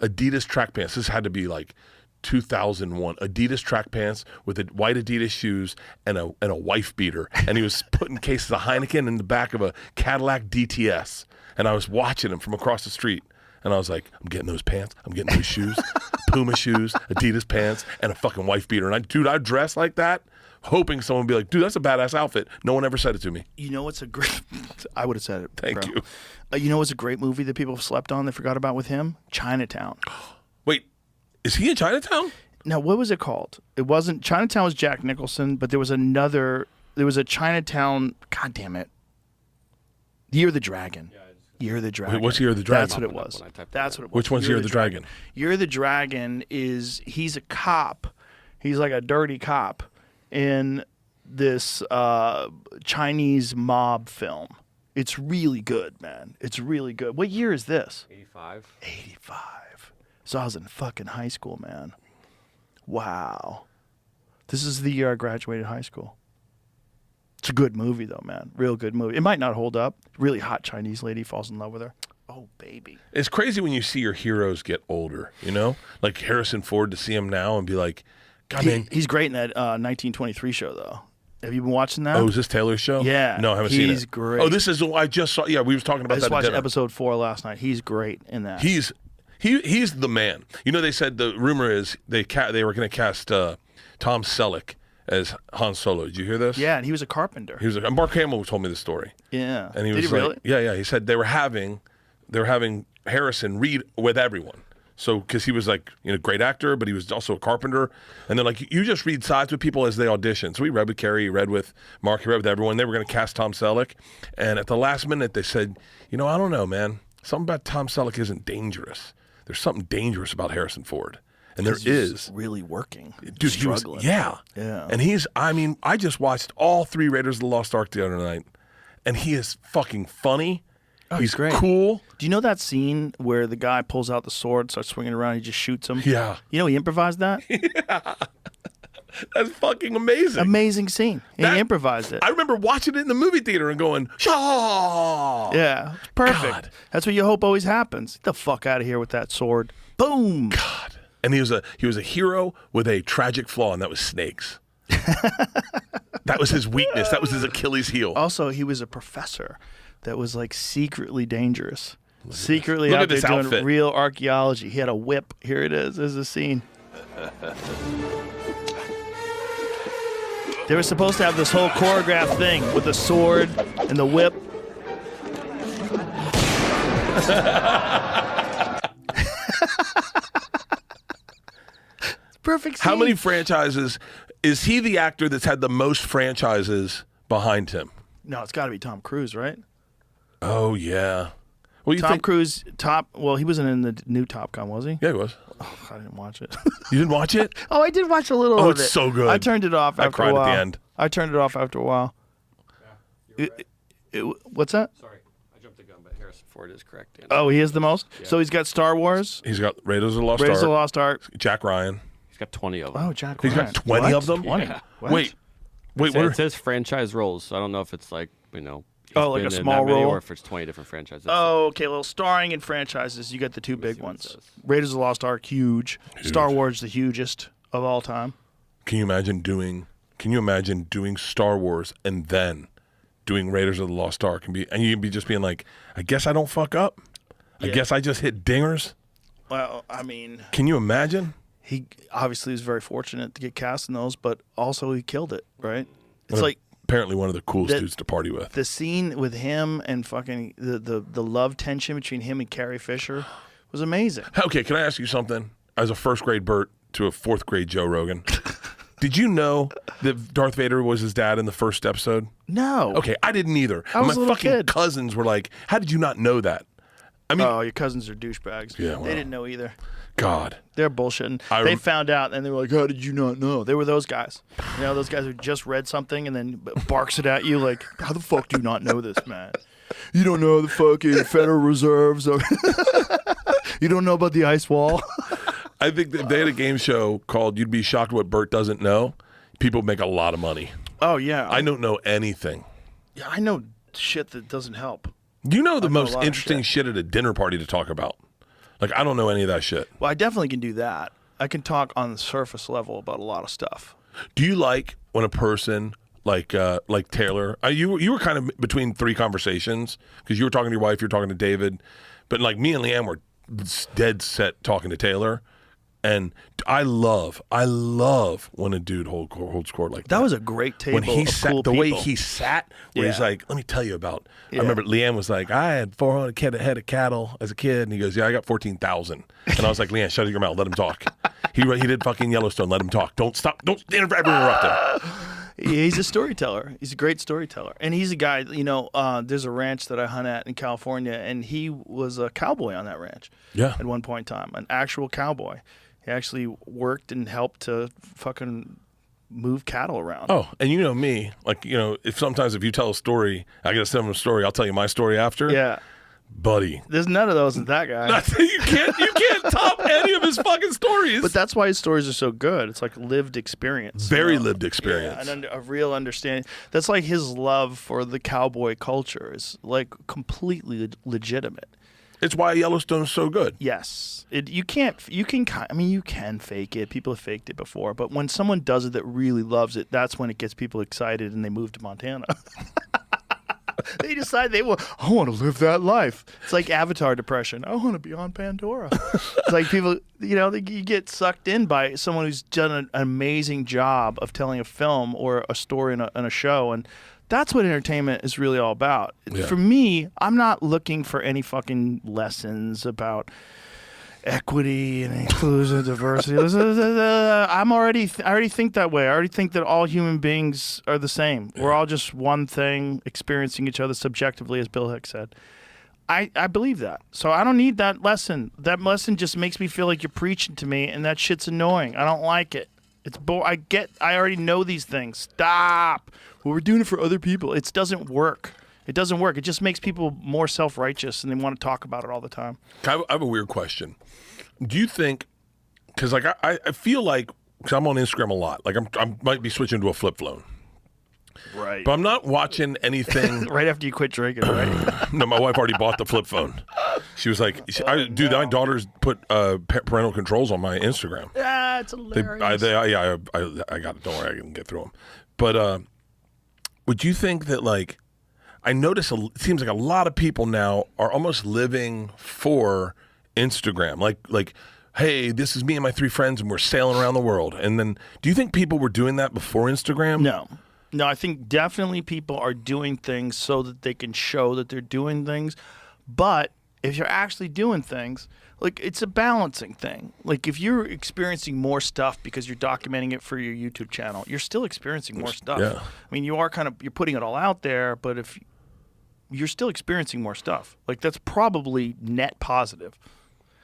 Adidas track pants. This had to be like 2001. Adidas track pants with white Adidas shoes and a wife beater. And he was putting cases of Heineken in the back of a Cadillac DTS. And I was watching him from across the street. And I was like, I'm getting those pants. I'm getting those shoes. Puma shoes, Adidas pants, and a fucking wife beater. And I dressed like that, hoping someone would be like, dude, that's a badass outfit. No one ever said it to me. You know what's a great... I would have said it. Thank bro. you. You know what's a great movie that people have slept on, they forgot about with him? Chinatown. Wait, is he in Chinatown? Now, what was it called? It wasn't... Chinatown was Jack Nicholson, but there was another... There was a Chinatown... God damn it. Year of the Dragon. Year of the Dragon. Wait, what's Year of the Dragon? That's what it was. That's what it was. Which one's Year of the Dragon? Year of the Dragon is... He's a cop. He's like a dirty cop in this Chinese mob film. It's really good, man. It's really good. What year is this? 85. 85. So I was in fucking high school, man. Wow. This is the year I graduated high school. It's a good movie, though, man. Real good movie. It might not hold up. Really hot Chinese lady falls in love with her. Oh, baby. It's crazy when you see your heroes get older, you know? Like Harrison Ford, to see him now and be like, God, man. He's great in that 1923 show, though. Have you been watching that? Oh, is this Taylor's show? Yeah. No, I haven't seen it. He's great. Oh, this is, I just saw, yeah, we was talking I about just that at watched dinner. episode 4 last night. He's great in that. He's the man. You know, they said the rumor is they were going to cast Tom Selleck as Han Solo. Did you hear this? Yeah, and he was a carpenter. He was like, Mark Hamill told me the story. Yeah. And he Did was he like, really? yeah. He said they were having Harrison read with everyone. So, because he was like, a great actor, but he was also a carpenter. And they're like, you just read sides with people as they audition. So he read with Carrie, he read with Mark, he read with everyone. They were going to cast Tom Selleck. And at the last minute, they said, I don't know, man. Something about Tom Selleck isn't dangerous. There's something dangerous about Harrison Ford. And there is. Really working. Dude, struggling. Yeah. And I just watched all 3 Raiders of the Lost Ark the other night. And he is fucking funny. Oh, he's great. Cool. Do you know that scene where the guy pulls out the sword, starts swinging around, he just shoots him? Yeah. You know, he improvised that? That's fucking amazing. Amazing scene. He improvised it. I remember watching it in the movie theater and going, Shaw! Yeah. Perfect. God. That's what you hope always happens. Get the fuck out of here with that sword. Boom. God. And he was a hero with a tragic flaw, and that was snakes. That was his weakness. That was his Achilles heel. Also, he was a professor that was like secretly dangerous. Secretly Look out at there this doing outfit. real archaeology. He had a whip. Here it is. There's a scene. They were supposed to have this whole choreographed thing with the sword and the whip. perfect scene. How many franchises is he the actor that's had the most franchises behind him? No, it's got to be Tom Cruise, right? Oh yeah. Well, you Tom think? Cruise, Well, he wasn't in the new Top Gun, was he? Yeah, he was. Oh, I didn't watch it. You didn't watch it? Oh, I did watch a little Oh, of it. it's so good. I turned it off I after cried a while. at the end. I turned it off after a while. What's that? Sorry, I jumped the gun, but Harrison Ford is correct. Oh, he is the most? So he's got Star Wars, He's got Raiders of the Lost Raiders of the Ark, Lost Ark. Jack Ryan. He's got 20 of them. Oh, Jack He's Ryan. got 20 of them? 20? Yeah. What? Wait, It what? says franchise roles, so I don't know if it's like, he's Oh, like a been in small that many role? or if it's 20 different franchises. Oh, okay. Well, starring in franchises, you got the two big see what it ones. says. Raiders of the Lost Ark, huge. Star Wars, the hugest of all time. Can you imagine doing Star Wars and then doing Raiders of the Lost Ark and you'd be just being like, I guess I don't fuck up. I guess I just hit dingers. Well, I mean, Can you imagine? he obviously was very fortunate to get cast in those, but also he killed it, right? It's like Apparently one of the coolest That- dudes to party with. the scene with him and fucking the love tension between him and Carrie Fisher was amazing. Okay, can I ask you something? As a first grade Bert to a fourth grade Joe Rogan, did you know that Darth Vader was his dad in the first episode? No. Okay, I didn't either. I was My a little fucking kid. cousins were like, how did you not know that? I mean, Oh, your cousins are douchebags. Yeah, well. They didn't know either. God. They're bullshitting. They found out and they were like, "How did you not know?" They were those guys. You know, those guys who just read something and then barks it at you like, "How the fuck do you not know this, man? You don't know the fucking Federal Reserves. You don't know about the ice wall." I think that if they had a game show called You'd Be Shocked What Bert Doesn't Know, people make a lot of money. Oh yeah, I don't know anything. yeah, I know shit that doesn't help. You know the know a most lot of interesting shit at a dinner party to talk about. Like, I don't know any of that shit. Well, I definitely can do that. I can talk on the surface level about a lot of stuff. Do you like when a person like Taylor? You were kind of between three conversations because you were talking to your wife, you were talking to David, but like me and Leanne were dead set talking to Taylor, and I love when a dude holds court like that. That was a great table. When he of sat, cool the way people. he sat, where he's Yeah. like, "Let me tell you about." Yeah. I remember Leanne was like, "I had 400 head of cattle as a kid," and he goes, "Yeah, I got 14,000." And I was like, "Leanne, shut your mouth, let him talk." He did fucking Yellowstone, let him talk. Don't stop, don't ever interrupt him. He's a storyteller. He's a great storyteller. And he's a guy, there's a ranch that I hunt at in California, and he was a cowboy on that ranch. Yeah. At one point in time, an actual cowboy. He actually worked and helped to fucking move cattle around. Oh, and you know me, like, if you tell a story, I get a similar story, I'll tell you my story after. Yeah. Buddy. There's none of those with that guy. you can't top any of his fucking stories. But that's why his stories are so good. It's like lived experience. Very lived experience. Yeah, and a real understanding. That's like his love for the cowboy culture is like completely legitimate. It's why Yellowstone's so good. Yes, you can fake it. People have faked it before, but when someone does it that really loves it, that's when it gets people excited and they move to Montana. They decide I want to live that life. It's like Avatar depression. I want to be on Pandora. It's like people, you get sucked in by someone who's done an amazing job of telling a film or a story in a show, and that's what entertainment is really all about. Yeah. For me, I'm not looking for any fucking lessons about equity and inclusion, diversity. I already think that way. I already think that all human beings are the same. We're all just one thing, experiencing each other subjectively, as Bill Hicks said. I believe that. So I don't need that lesson. That lesson just makes me feel like you're preaching to me, and that shit's annoying. I don't like it. It's I already know these things. Stop. Well, we're doing it for other people. It doesn't work. It doesn't work. It just makes people more self-righteous, and they want to talk about it all the time. I have a weird question. Do you think, because like I feel like, because I'm on Instagram a lot, like I might be switching to a flip phone. Right. But I'm not watching anything. Right after you quit drinking, right? No, my wife already bought the flip phone. She was like, dude, my daughters put parental controls on my Instagram. Ah, it's hilarious. I got it. Don't worry, I can get through them. But would you think that, like, I notice it seems like a lot of people now are almost living for Instagram. Like, hey, this is me and my 3 friends and we're sailing around the world. And then, do you think people were doing that before Instagram? No, I think definitely people are doing things so that they can show that they're doing things. But if you're actually doing things, like it's a balancing thing. Like if you're experiencing more stuff because you're documenting it for your YouTube channel, you're still experiencing more stuff. Yeah. I mean, you're putting it all out there, but if you're still experiencing more stuff, like that's probably net positive.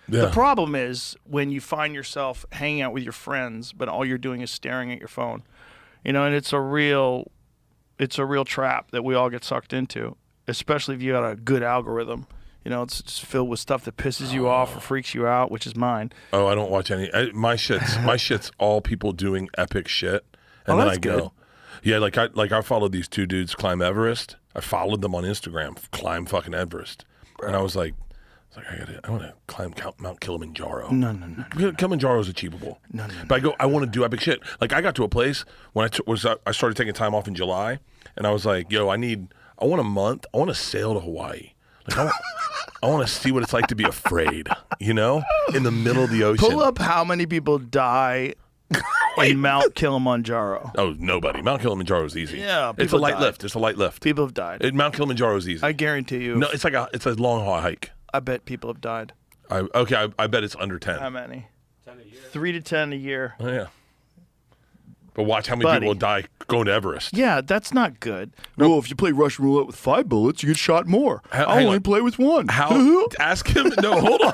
Yeah. The problem is when you find yourself hanging out with your friends, but all you're doing is staring at your phone, and it's a real trap that we all get sucked into, especially if you got a good algorithm. It's just filled with stuff that pisses you off or freaks you out, which is mine. Oh, I don't watch any. My shit's all people doing epic shit, and then that's I go, good. yeah, I followed these two dudes climb Everest. I followed them on Instagram, climb fucking Everest, and I was like, I want to climb Mount Kilimanjaro. No. Kilimanjaro's achievable. No. But I want to do epic shit. Like I got to a place when I started taking time off in July, and I was like, yo, I want a month. I want to sail to Hawaii. Like I want to see what it's like to be afraid, in the middle of the ocean. Pull up how many people die in Mount Kilimanjaro. Oh, nobody. Mount Kilimanjaro is easy. Yeah, it's a people light died. lift. It's a light lift. People have died. Mount Kilimanjaro is easy. I guarantee you. No, it's a long haul hike. I bet people have died. I bet it's under 10. How many? 10 a year. 3 to 10 a year. Oh, yeah. But watch how many people will die going to Everest. Yeah, that's not good. Well, if you play Russian roulette with 5 bullets, you get shot more. Hang I only on. play with 1. How? Ask him. No, hold on.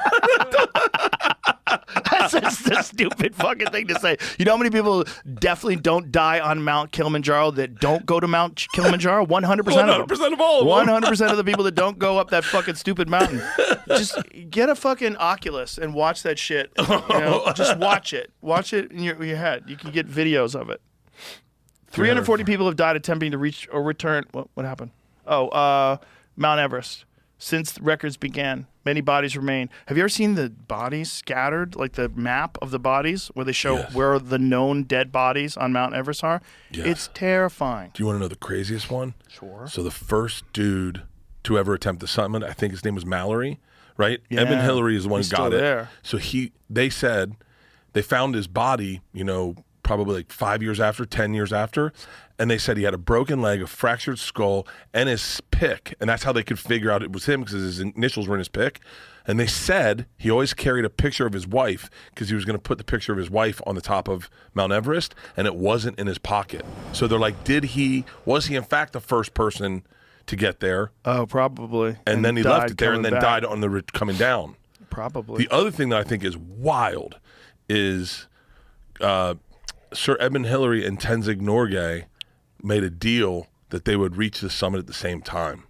That's the stupid fucking thing to say. You know how many people definitely don't die on Mount Kilimanjaro that don't go to Mount Kilimanjaro? 100% of them. 100% of all of them. 100% of the people that don't go up that fucking stupid mountain. Just get a fucking Oculus and watch that shit. Just watch it. Watch it in your head. You can get videos of it. 340 people have died attempting to reach or return. What happened? Mount Everest. Since records began, many bodies remain. Have you ever seen the bodies scattered, like the map of the bodies where they show where the known dead bodies on Mount Everest are? Yes. It's terrifying. Do you want to know the craziest one? Sure. So the first dude to ever attempt the summit, I think his name was Mallory, right? Yeah. Edmund Hillary is the one who He's got still it. there. So they said they found his body, probably like 5 years after, 10 years after, and they said he had a broken leg, a fractured skull, and his pick, and that's how they could figure out it was him because his initials were in his pick. And they said he always carried a picture of his wife because he was going to put the picture of his wife on the top of Mount Everest, and it wasn't in his pocket. So they're like, was he in fact the first person to get there? Oh, probably. And then he died left it there and then coming back. died on the coming down. Probably. The other thing that I think is wild is Sir Edmund Hillary and Tenzing Norgay made a deal that they would reach the summit at the same time,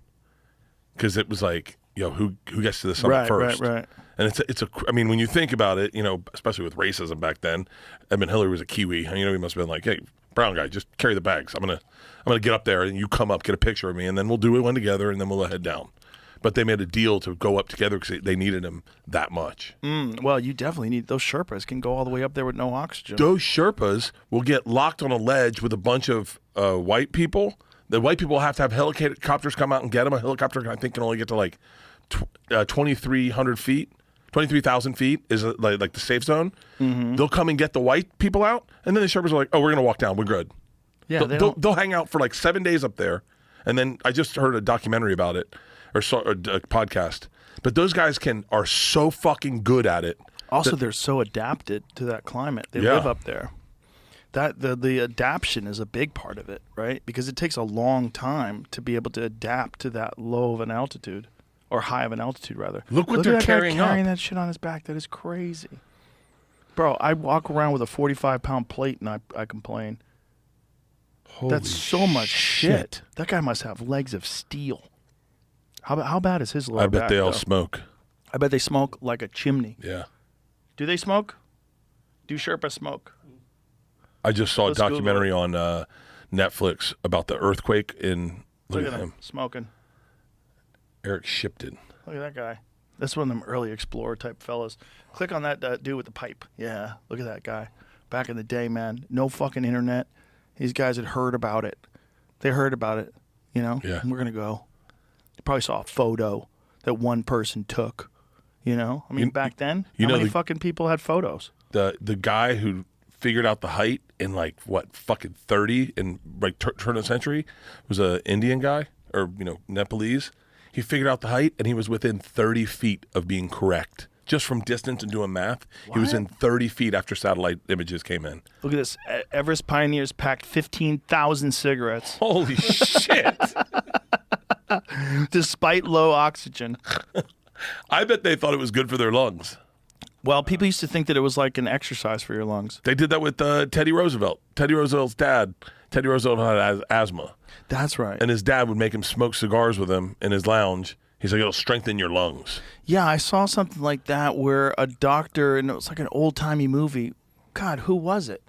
because it was like, who gets to the summit first? Right. And I mean, when you think about it, especially with racism back then, Edmund Hillary was a Kiwi, and he must have been like, hey, brown guy, just carry the bags. I'm gonna get up there, and you come up, get a picture of me, and then we'll do one together, and then we'll head down. But they made a deal to go up together because they needed him that much. Well, you definitely need those Sherpas can go all the way up there with no oxygen. Those Sherpas will get locked on a ledge with a bunch of white people. The white people have to have helicopters come out and get them. A helicopter, I think, can only get to like 2,300 feet. 23,000 feet is like the safe zone. Mm-hmm. They'll come and get the white people out, and then the Sherpas are like, oh, we're going to walk down. We're good. Yeah, they'll hang out for like 7 days up there. And then I just heard a documentary about it, or a podcast. But those guys are so fucking good at it. Also, they're so adapted to that climate. They live up there. That the adaptation is a big part of it, right? Because it takes a long time to be able to adapt to that low of an altitude, or high of an altitude, rather. Look what they're at that guy carrying that shit on his back. That is crazy. Bro, I walk around with a 45-pound plate and I complain. That's so much shit. That guy must have legs of steel. How bad is his lower back? I bet they all though? smoke. I bet they smoke like a chimney. Yeah. Do they smoke? Do Sherpas smoke? I just saw Let's a documentary on Netflix about the earthquake in. Look at him smoking. Eric Shipton. Look at that guy. That's one of them early explorer type fellas. Click on that dude with the pipe. Yeah, look at that guy. Back in the day, man, no fucking internet. These guys had heard about it. They heard about it, Yeah. And we're going to go. They probably saw a photo that one person took, I mean, back then, how many fucking people had photos? The guy who figured out the height in fucking 30 in turn of the century was a Indian guy, or Nepalese. He figured out the height and he was within 30 feet of being correct just from distance and doing math. He was in 30 feet after satellite images came in. Look at this. Everest pioneers packed 15,000 cigarettes Holy shit. despite low oxygen. I bet they thought it was good for their lungs. Well, people used to think that it was like an exercise for your lungs. They did that with Teddy Roosevelt. Teddy Roosevelt's dad. Teddy Roosevelt had asthma. That's right. And his dad would make him smoke cigars with him in his lounge. He's like, it'll strengthen your lungs. Yeah, I saw something like that where a doctor, and it was like an old-timey movie. God, who was it?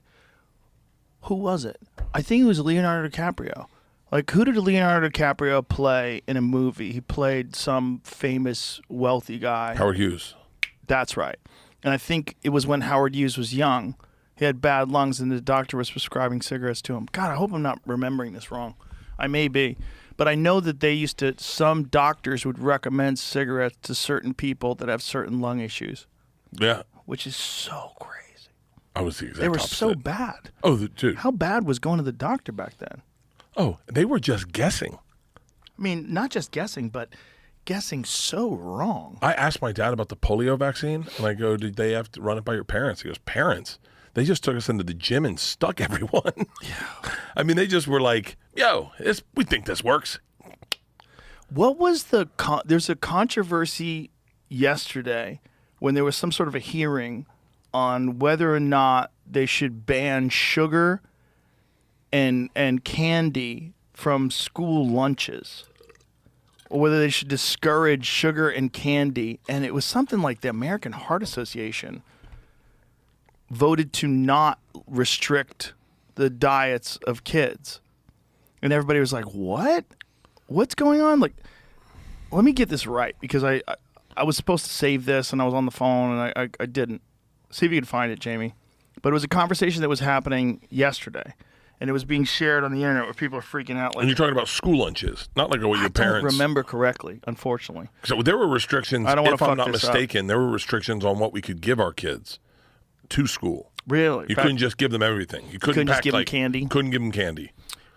Who was it? I think it was Leonardo DiCaprio. Like, who did Leonardo DiCaprio play in a movie? He played some famous wealthy guy. Howard Hughes. That's right. And I think it was when Howard Hughes was young. He had bad lungs, and the doctor was prescribing cigarettes to him. God, I hope I'm not remembering this wrong. I may be. But I know that some doctors would recommend cigarettes to certain people that have certain lung issues. Yeah. Which is so crazy. I was the exact They were opposite. so bad. Oh, dude. How bad was going to the doctor back then? Oh, they were just guessing. I mean, not just guessing, but guessing so wrong. I asked my dad about the polio vaccine, and I go, did they have to run it by your parents? He goes, parents? They just took us into the gym and stuck everyone. Yeah. I mean, they just were like, yo, we think this works. What was there's a controversy yesterday when there was some sort of a hearing on whether or not they should ban sugar and candy from school lunches, or whether they should discourage sugar and candy. And it was something like the American Heart Association voted to not restrict the diets of kids. And everybody was like, what? What's going on? Like, let me get this right, because I was supposed to save this, and I was on the phone, and I didn't. See if you can find it, Jamie. But it was a conversation that was happening yesterday, and it was being shared on the internet where people are freaking out. Like, And you're talking about school lunches, not like what your parents. I don't remember correctly, unfortunately. So there were restrictions. I don't wanna if I'm fuck not this mistaken, there were restrictions on what we could give our kids to school. Really? You couldn't just give them everything. You couldn't just pack, give them like, candy? Couldn't give them candy.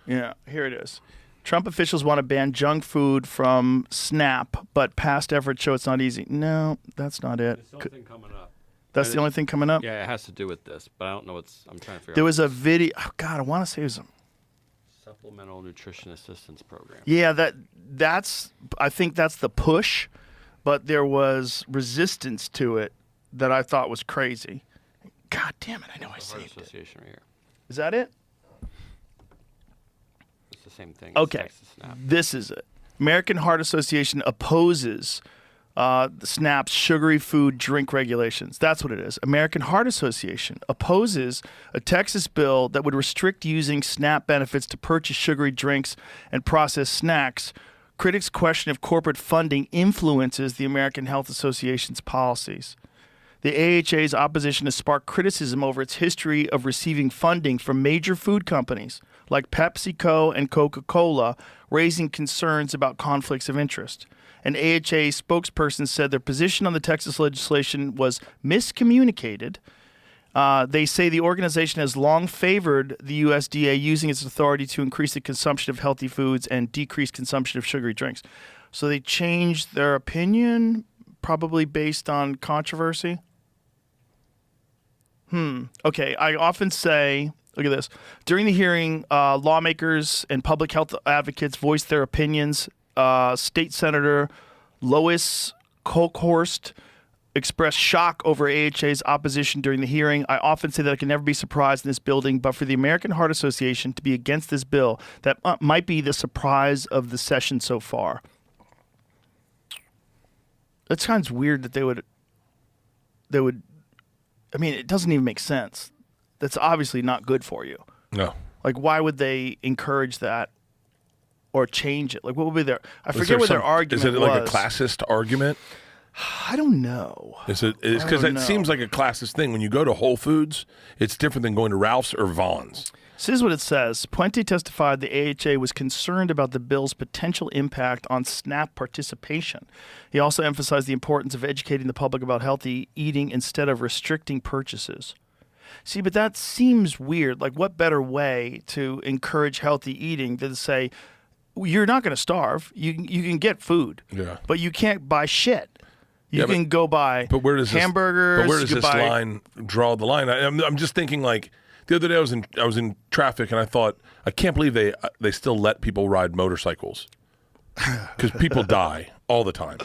Yeah, here it is. Trump officials want to ban junk food from SNAP, but past efforts show it's not easy. No, that's not it. There's something coming up. That's the only thing coming up? Yeah, it has to do with this, but I don't know what's. I'm trying to figure There out. was a video. Oh, God, I want to say it was. Supplemental Nutrition Assistance Program. Yeah, that's. I think that's the push, but there was resistance to it that I thought was crazy. God damn it! I know I Heart saved it. Association right here. Is that it? It's the same thing. Okay, Texas SNAP. this is it. American Heart Association opposes the SNAP's sugary food drink regulations. That's what it is. American Heart Association opposes a Texas bill that would restrict using SNAP benefits to purchase sugary drinks and processed snacks. Critics question if corporate funding influences the American Health Association's policies. The AHA's opposition has sparked criticism over its history of receiving funding from major food companies like PepsiCo and Coca-Cola, raising concerns about conflicts of interest. An AHA spokesperson said their position on the Texas legislation was miscommunicated. They say the organization has long favored the USDA using its authority to increase the consumption of healthy foods and decrease consumption of sugary drinks. So they changed their opinion, probably based on controversy. Okay, I often say, look at this. During the hearing, lawmakers and public health advocates voiced their opinions. State Senator Lois Kolkhorst expressed shock over AHA's opposition during the hearing. I often say that I can never be surprised in this building, but for the American Heart Association to be against this bill, that might be the surprise of the session so far. That sounds weird that they would. I mean, it doesn't even make sense. That's obviously not good for you. No. Like, why would they encourage that or change it? Like, what would be their? I forget what their argument was. Is it like a classist argument? I don't know. Is it? Because I it don't seems like a classist thing. When you go to Whole Foods, it's different than going to Ralph's or Vaughn's. This is what it says. Puente testified the AHA was concerned about the bill's potential impact on SNAP participation. He also emphasized the importance of educating the public about healthy eating instead of restricting purchases. See, but that seems weird. Like, what better way to encourage healthy eating than to say, you're not going to starve. You can get food, Yeah. but you can't buy shit. You can go buy hamburgers. But where does you this can buy- line draw the line? I'm just thinking like the other day I was in traffic and I thought I can't believe they still let people ride motorcycles because people die all the time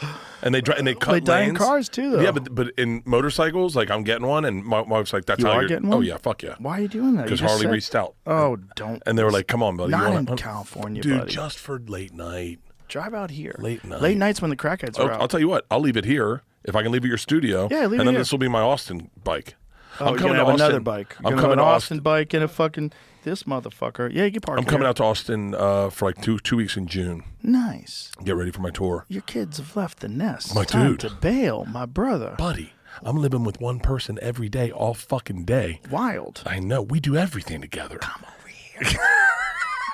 and they cut They lanes. die in cars too, though. Yeah, but in motorcycles, like I'm getting one and my wife's like, "That's You how are you're getting one? Oh yeah, fuck yeah. Why are you doing that? You Because just Harley said- reached out. Oh, don't. And they were like, "Come on, buddy, Not you in want California, dude, buddy. just for late night." Drive out here. Late night. Late nights when the crackheads are out. I'll tell you what. I'll leave it here if I can leave it at your studio. Yeah, leave and it then here. this will be my Austin bike. Oh, you're gonna have another bike. You're I'm gonna have coming an to Austin bike and a fucking this motherfucker. Yeah, you can park. I'm coming out to Austin for like two weeks in June. Nice. Get ready for my tour, Your kids have left the nest. My It's time dude. to bail, my brother. buddy. I'm living with one person every day, all fucking day. Wild. I know. We do everything together.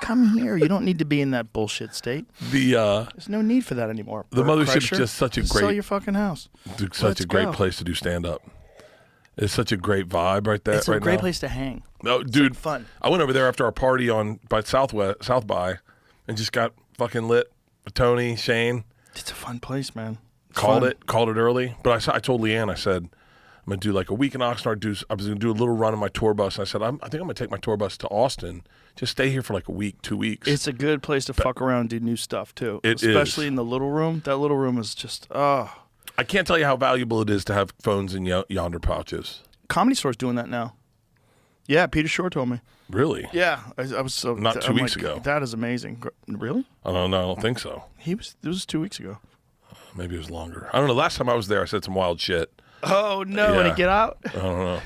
Come here. You don't need to be in that bullshit state. The There's no need for that anymore. The Bert mothership's Kreischer. just such a Sell great- your fucking house. such Let's a great go. place to do stand up. It's such a great vibe right there. It's a right great now. place to hang. No, dude, fun. I went over there after our party by South by, and just got fucking lit with Tony, Shane. It's a fun place, man. It's Called fun. it early. But I told Leanne, I said, I'm gonna do like a week in Oxnard. I was gonna do a little run on my tour bus. And I said, I think I'm gonna take my tour bus to Austin. Just stay here for like a week, 2 weeks. It's a good place to fuck around and do new stuff too. It Especially is. in the little room. That little room is just I can't tell you how valuable it is to have phones in yonder pouches. Comedy Store's doing that now. Yeah, Peter Shore told me. Really? Yeah, I was so Not 2 I'm weeks like, ago. That is amazing. Really? I don't think so. It was 2 weeks ago. Maybe it was longer. I don't know. Last time I was there, I said some wild shit. Oh no! Yeah. When it get out, I don't know.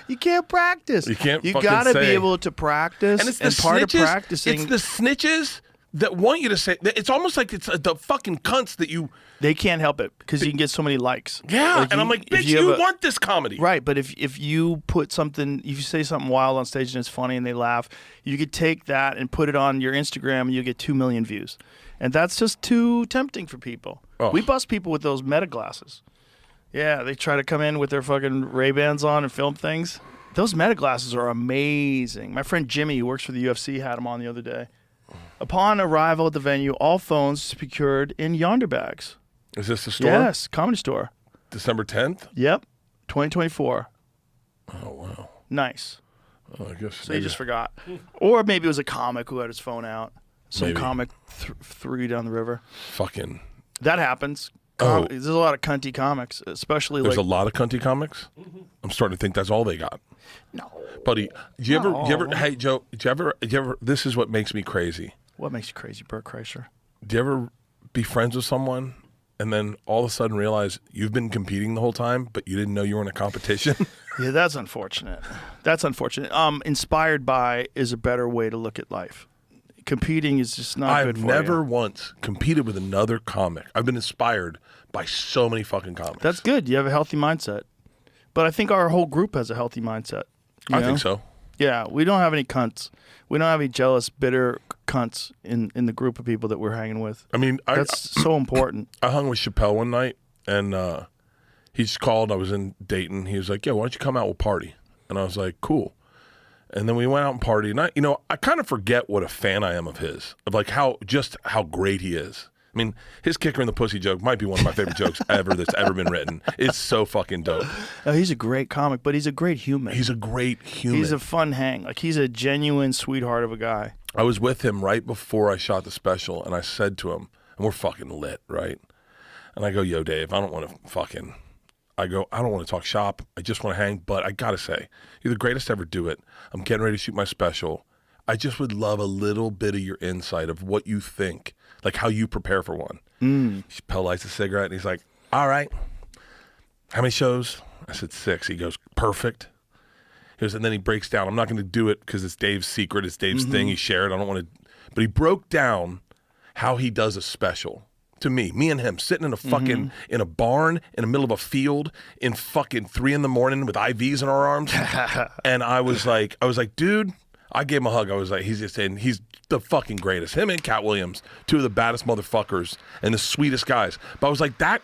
you can't practice. You can't You fucking gotta be say. able to practice. And it's the part snitches. of practicing. It's the snitches that want you to say. It's almost like it's the fucking cunts that you. They can't help it because you can get so many likes. Yeah, Like, and I'm like, if bitch, you have a- want this comedy, Right, but if you put something, if you say something wild on stage and it's funny and they laugh, you could take that and put it on your Instagram and you get 2 million views, and that's just too tempting for people. Oh. We bust people with those meta glasses. Yeah, they try to come in with their fucking Ray-Bans on and film things. Those meta glasses are amazing. My friend Jimmy, who works for the UFC, had them on the other day. Upon arrival at the venue, all phones secured in yonder bags. Is this the store? Yes, Comedy Store. December 10th. Yep, 2024. Oh wow. Nice. Oh, I guess. So you just forgot. Or maybe it was a comic who had his phone out. Some Maybe. comic threw you down the river. fucking. That happens. Oh. There's a lot of cunty comics, especially There's like. a lot of cunty comics. I'm starting to think that's all they got. No. Buddy, do you ever? No. Hey Joe, do you ever? This is what makes me crazy. What makes you crazy, Bert Kreischer? Do you ever be friends with someone and then all of a sudden realize you've been competing the whole time, but you didn't know you were in a competition? Yeah, that's unfortunate. That's unfortunate. Inspired by is a better way to look at life. Competing is just not good I've for never you. once competed with another comic. I've been inspired by so many fucking comics. That's good. You have a healthy mindset. But I think our whole group has a healthy mindset. you I know? think so. Yeah, we don't have any cunts. We don't have any jealous, bitter cunts in the group of people that we're hanging with. I mean, That's so important. I hung with Chappelle one night, and he just called. I was in Dayton. He was like, "Yeah, why don't you come out? We'll party." And I was like, "Cool." And then we went out and partied. And I kind of forget what a fan I am of his, of like how great he is. I mean, his kicker in the pussy joke might be one of my favorite jokes ever that's ever been written. It's so fucking dope. He's a great comic, but he's a great human. He's a great human. He's a fun hang. Like, he's a genuine sweetheart of a guy. I was with him right before I shot the special, and I said to him, and we're fucking lit, right? And I go, "Yo, Dave, I don't want to talk shop. I just want to hang, but I got to say, you're the greatest to ever do it. I'm getting ready to shoot my special. I just would love a little bit of your insight of what you think, like how you prepare for one." Chappelle lights a cigarette, and he's like, "All right, how many shows?" I said 6. He goes, "Perfect." He goes, and then he breaks down. I'm not going to do it because it's Dave's secret. It's Dave's thing. He shared. I don't want to. But he broke down how he does a special to me and him sitting in a fucking in a barn in the middle of a field in fucking 3 a.m. with IVs in our arms. And I was like, dude, I gave him a hug. I was like, he's the fucking greatest. Him and Cat Williams, 2 of the baddest motherfuckers and the sweetest guys. But I was like, that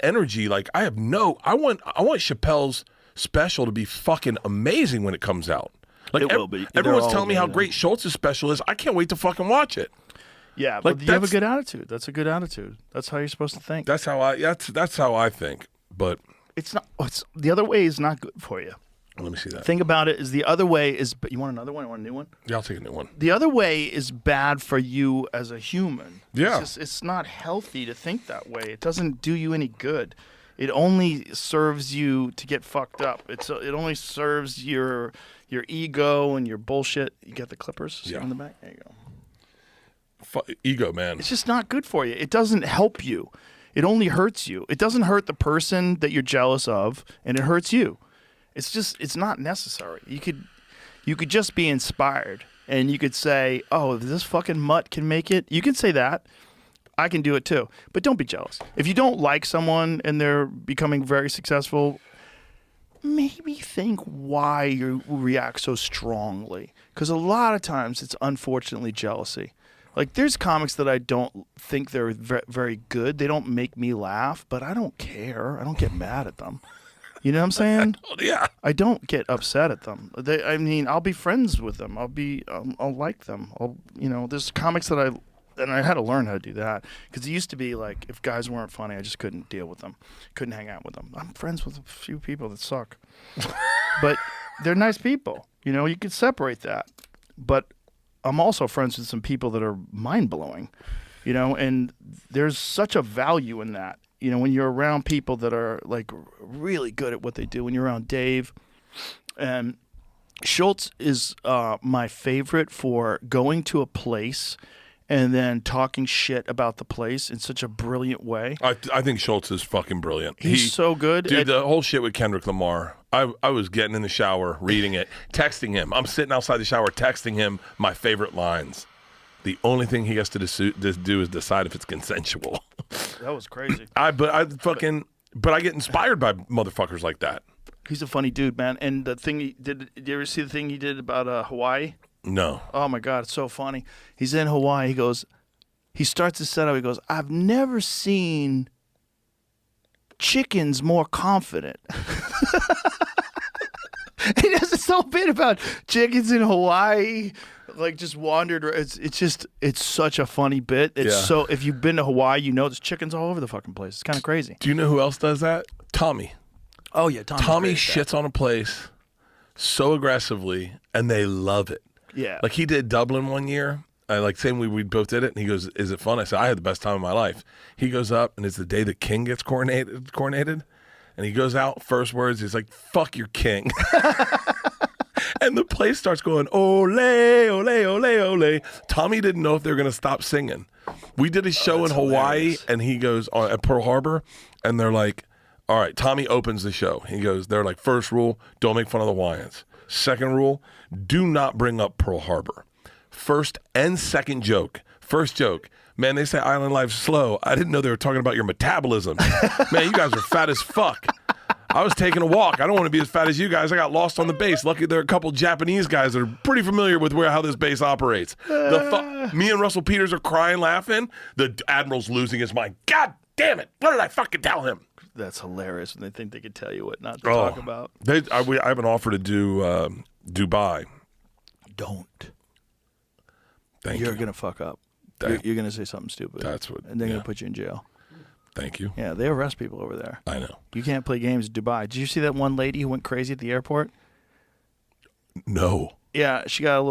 energy, like I want Chappelle's special to be fucking amazing when it comes out. Like It will be. They're Everyone's all telling me how good. great Schultz's special is. I can't wait to fucking watch it. Yeah, Like, but you have a good attitude. That's a good attitude. That's how you're supposed to think. That's how I think. But It's not. It's the other way is not good for you. let me see that. Think about it. Is the other way is? But you want another one? You want a new one? Yeah, I'll take a new one. The other way is bad for you as a human. Yeah. It's not healthy to think that way. It doesn't do you any good. It only serves you to get fucked up. It only serves your ego and your bullshit. You got the clippers Yeah. in the back? There you go. Ego, man. It's just not good for you. It doesn't help you. It only hurts you. It doesn't hurt the person that you're jealous of, and it hurts you. It's not necessary. You could just be inspired, and you could say, "Oh, if this fucking mutt can make it." You can say that. I can do it too. But don't be jealous. If you don't like someone and they're becoming very successful, maybe think why you react so strongly. Because a lot of times it's unfortunately jealousy. Like, there's comics that I don't think they're very good. They don't make me laugh, but I don't care. I don't get mad at them. You know what I'm saying? Yeah. I don't get upset at them. I'll be friends with them. I'll like them. There's comics that and I had to learn how to do that. Because it used to be like, if guys weren't funny, I just couldn't deal with them. Couldn't hang out with them. I'm friends with a few people that suck. But they're nice people. You could separate that. But I'm also friends with some people that are mind-blowing, and there's such a value in that. When you're around people that are like really good at what they do, when you're around Dave, and Schultz is my favorite for going to a place and then talking shit about the place in such a brilliant way. I think Schultz is fucking brilliant. He's so good. Dude, the whole shit with Kendrick Lamar, I was getting in the shower, reading it, texting him. I'm sitting outside the shower texting him my favorite lines. The only thing he has to do is decide if it's consensual. That was crazy. But I get inspired by motherfuckers like that. He's a funny dude, man. And the thing he did you ever see the thing he did about Hawaii? No. Oh my God, it's so funny. He's in Hawaii. He starts his setup. He goes, "I've never seen chickens more confident." He does this whole bit about chickens in Hawaii, like just wandered. It's such a funny bit. So if you've been to Hawaii, there's chickens all over the fucking place. It's kind of crazy. Do you know who else does that? Tommy. Oh yeah, Tommy shits on a place so aggressively, and they love it. Yeah. Like, he did Dublin one year. Same we both did it, and he goes, "Is it fun?" I said, "I had the best time of my life." He goes up, and it's the day the king gets coronated, and he goes out, first words, he's like, "Fuck your king." And the place starts going, "Ole, ole, ole, ole." Tommy didn't know if they were going to stop singing. We did a show in Hawaii, hilarious. And he goes at Pearl Harbor, and they're like, all right, Tommy opens the show. They're like, first rule, don't make fun of the Hawaiians. Second rule, do not bring up Pearl Harbor. First and second joke. First joke, man, they say island life's slow. I didn't know they were talking about your metabolism. Man, you guys are fat as fuck. I was taking a walk. I don't want to be as fat as you guys. I got lost on the base. Lucky there are a couple Japanese guys that are pretty familiar with how this base operates. Me and Russell Peters are crying, laughing. The Admiral's losing his mind. God damn it. What did I fucking tell him? That's hilarious when they think they can tell you what not to talk about. I have an offer to do Dubai. Don't. Thank you. You're going to fuck up. You're going to say something stupid. That's what. And they're going to put you in jail. Thank you. Yeah, they arrest people over there. I know. You can't play games in Dubai. Did you see that one lady who went crazy at the airport? No. Yeah, she got a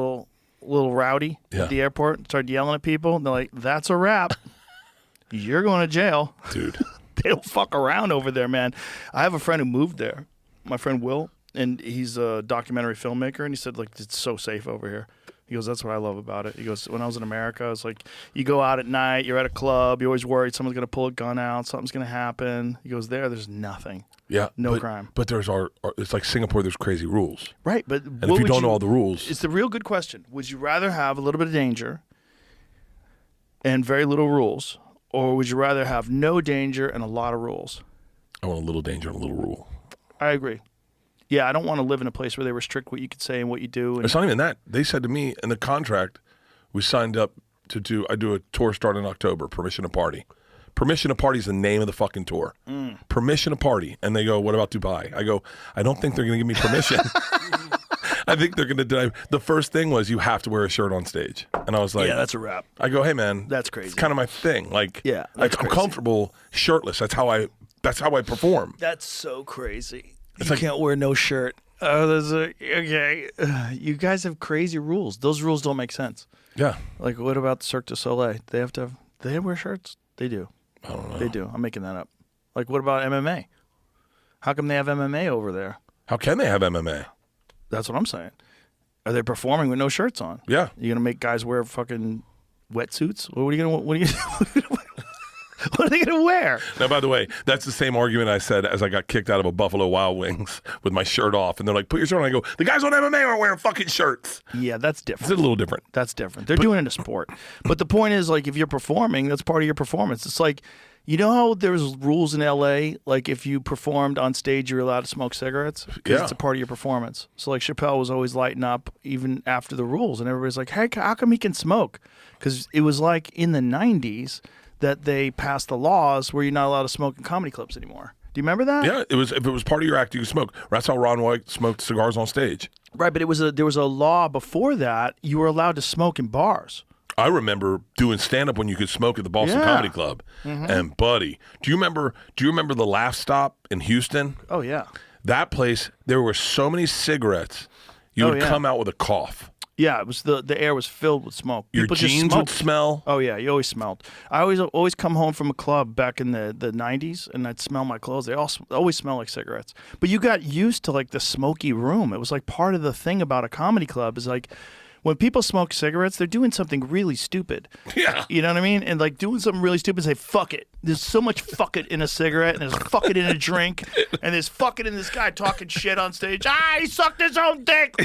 little rowdy at the airport and started yelling at people. And they're like, "That's a wrap. You're going to jail." Dude. They don't fuck around over there, man. I have a friend who moved there, my friend Will, and he's a documentary filmmaker, and he said, like, it's so safe over here. He goes, that's what I love about it. He goes, when I was in America, it's like, you go out at night, you're at a club, you're always worried someone's going to pull a gun out, something's going to happen. He goes, there's nothing. Yeah. No crime. But there's it's like Singapore, there's crazy rules. Right, but and if you don't know all the rules. It's the real good question. Would you rather have a little bit of danger and very little rules, or would you rather have no danger and a lot of rules? I want a little danger and a little rule. I agree. Yeah, I don't want to live in a place where they restrict what you could say and what you do. And it's not even that. They said to me in the contract, we signed up to do a tour starting in October, Permission to Party. Permission to Party is the name of the fucking tour. Permission to Party. And they go, what about Dubai? I go, I don't think they're going to give me permission. I think they're going to deny. The first thing was you have to wear a shirt on stage. And I was like, Yeah, that's a wrap. I go, hey, man. That's crazy. It's kind of my thing. Like, Yeah, like that's I'm crazy. comfortable shirtless. That's how I perform. That's so crazy. It's You like- can't wear no shirt. Oh, okay. You guys have crazy rules. Those rules don't make sense. Yeah. Like, what about the Cirque du Soleil? They wear shirts? They do. I don't know. They do. I'm making that up. Like, what about MMA? How come they have MMA over there? How can they have MMA? That's what I'm saying. Are they performing with no shirts on? Yeah. You gonna make guys wear fucking wetsuits? What are you gonna? What are they gonna wear? Now, by the way, that's the same argument I said as I got kicked out of a Buffalo Wild Wings with my shirt off. And they're like, put your shirt on. I go, the guys on MMA aren't wearing fucking shirts. Yeah, that's It's different. a little different. That's different. They're doing it in a sport. But the point is, like, if you're performing, that's part of your performance. It's like, you know how there's rules in L.A., like if you performed on stage, you're allowed to smoke cigarettes? Because Yeah. it's a part of your performance. So, like, Chappelle was always lighting up even after the rules. And everybody's like, hey, how come he can smoke? Because it was like in the 90s that they passed the laws where you're not allowed to smoke in comedy clubs anymore. Do you remember that? Yeah, it was. If it was part of your act, you could smoke. That's how Ron White smoked cigars on stage. Right, but there was a law before that. You were allowed to smoke in bars. I remember doing stand up when you could smoke at the Boston Yeah. Comedy Club. And buddy, do you remember the Laugh Stop in Houston? Oh, yeah. That place, there were so many cigarettes, you Oh, would yeah. come out with a cough. Yeah, it was the air was filled with smoke. Your People just jeans would smoked. smell. Oh yeah, you always smelled. I always come home from a club back in the 90s, and I'd smell my clothes. They always smell like cigarettes. But you got used to like the smoky room. It was like part of the thing about a comedy club is like when people smoke cigarettes, they're doing something really stupid. Yeah. You know what I mean? And like doing something really stupid, say fuck it. There's so much fuck it in a cigarette, and there's fuck it in a drink, and there's fuck it in this guy talking shit on stage. He sucked his own dick.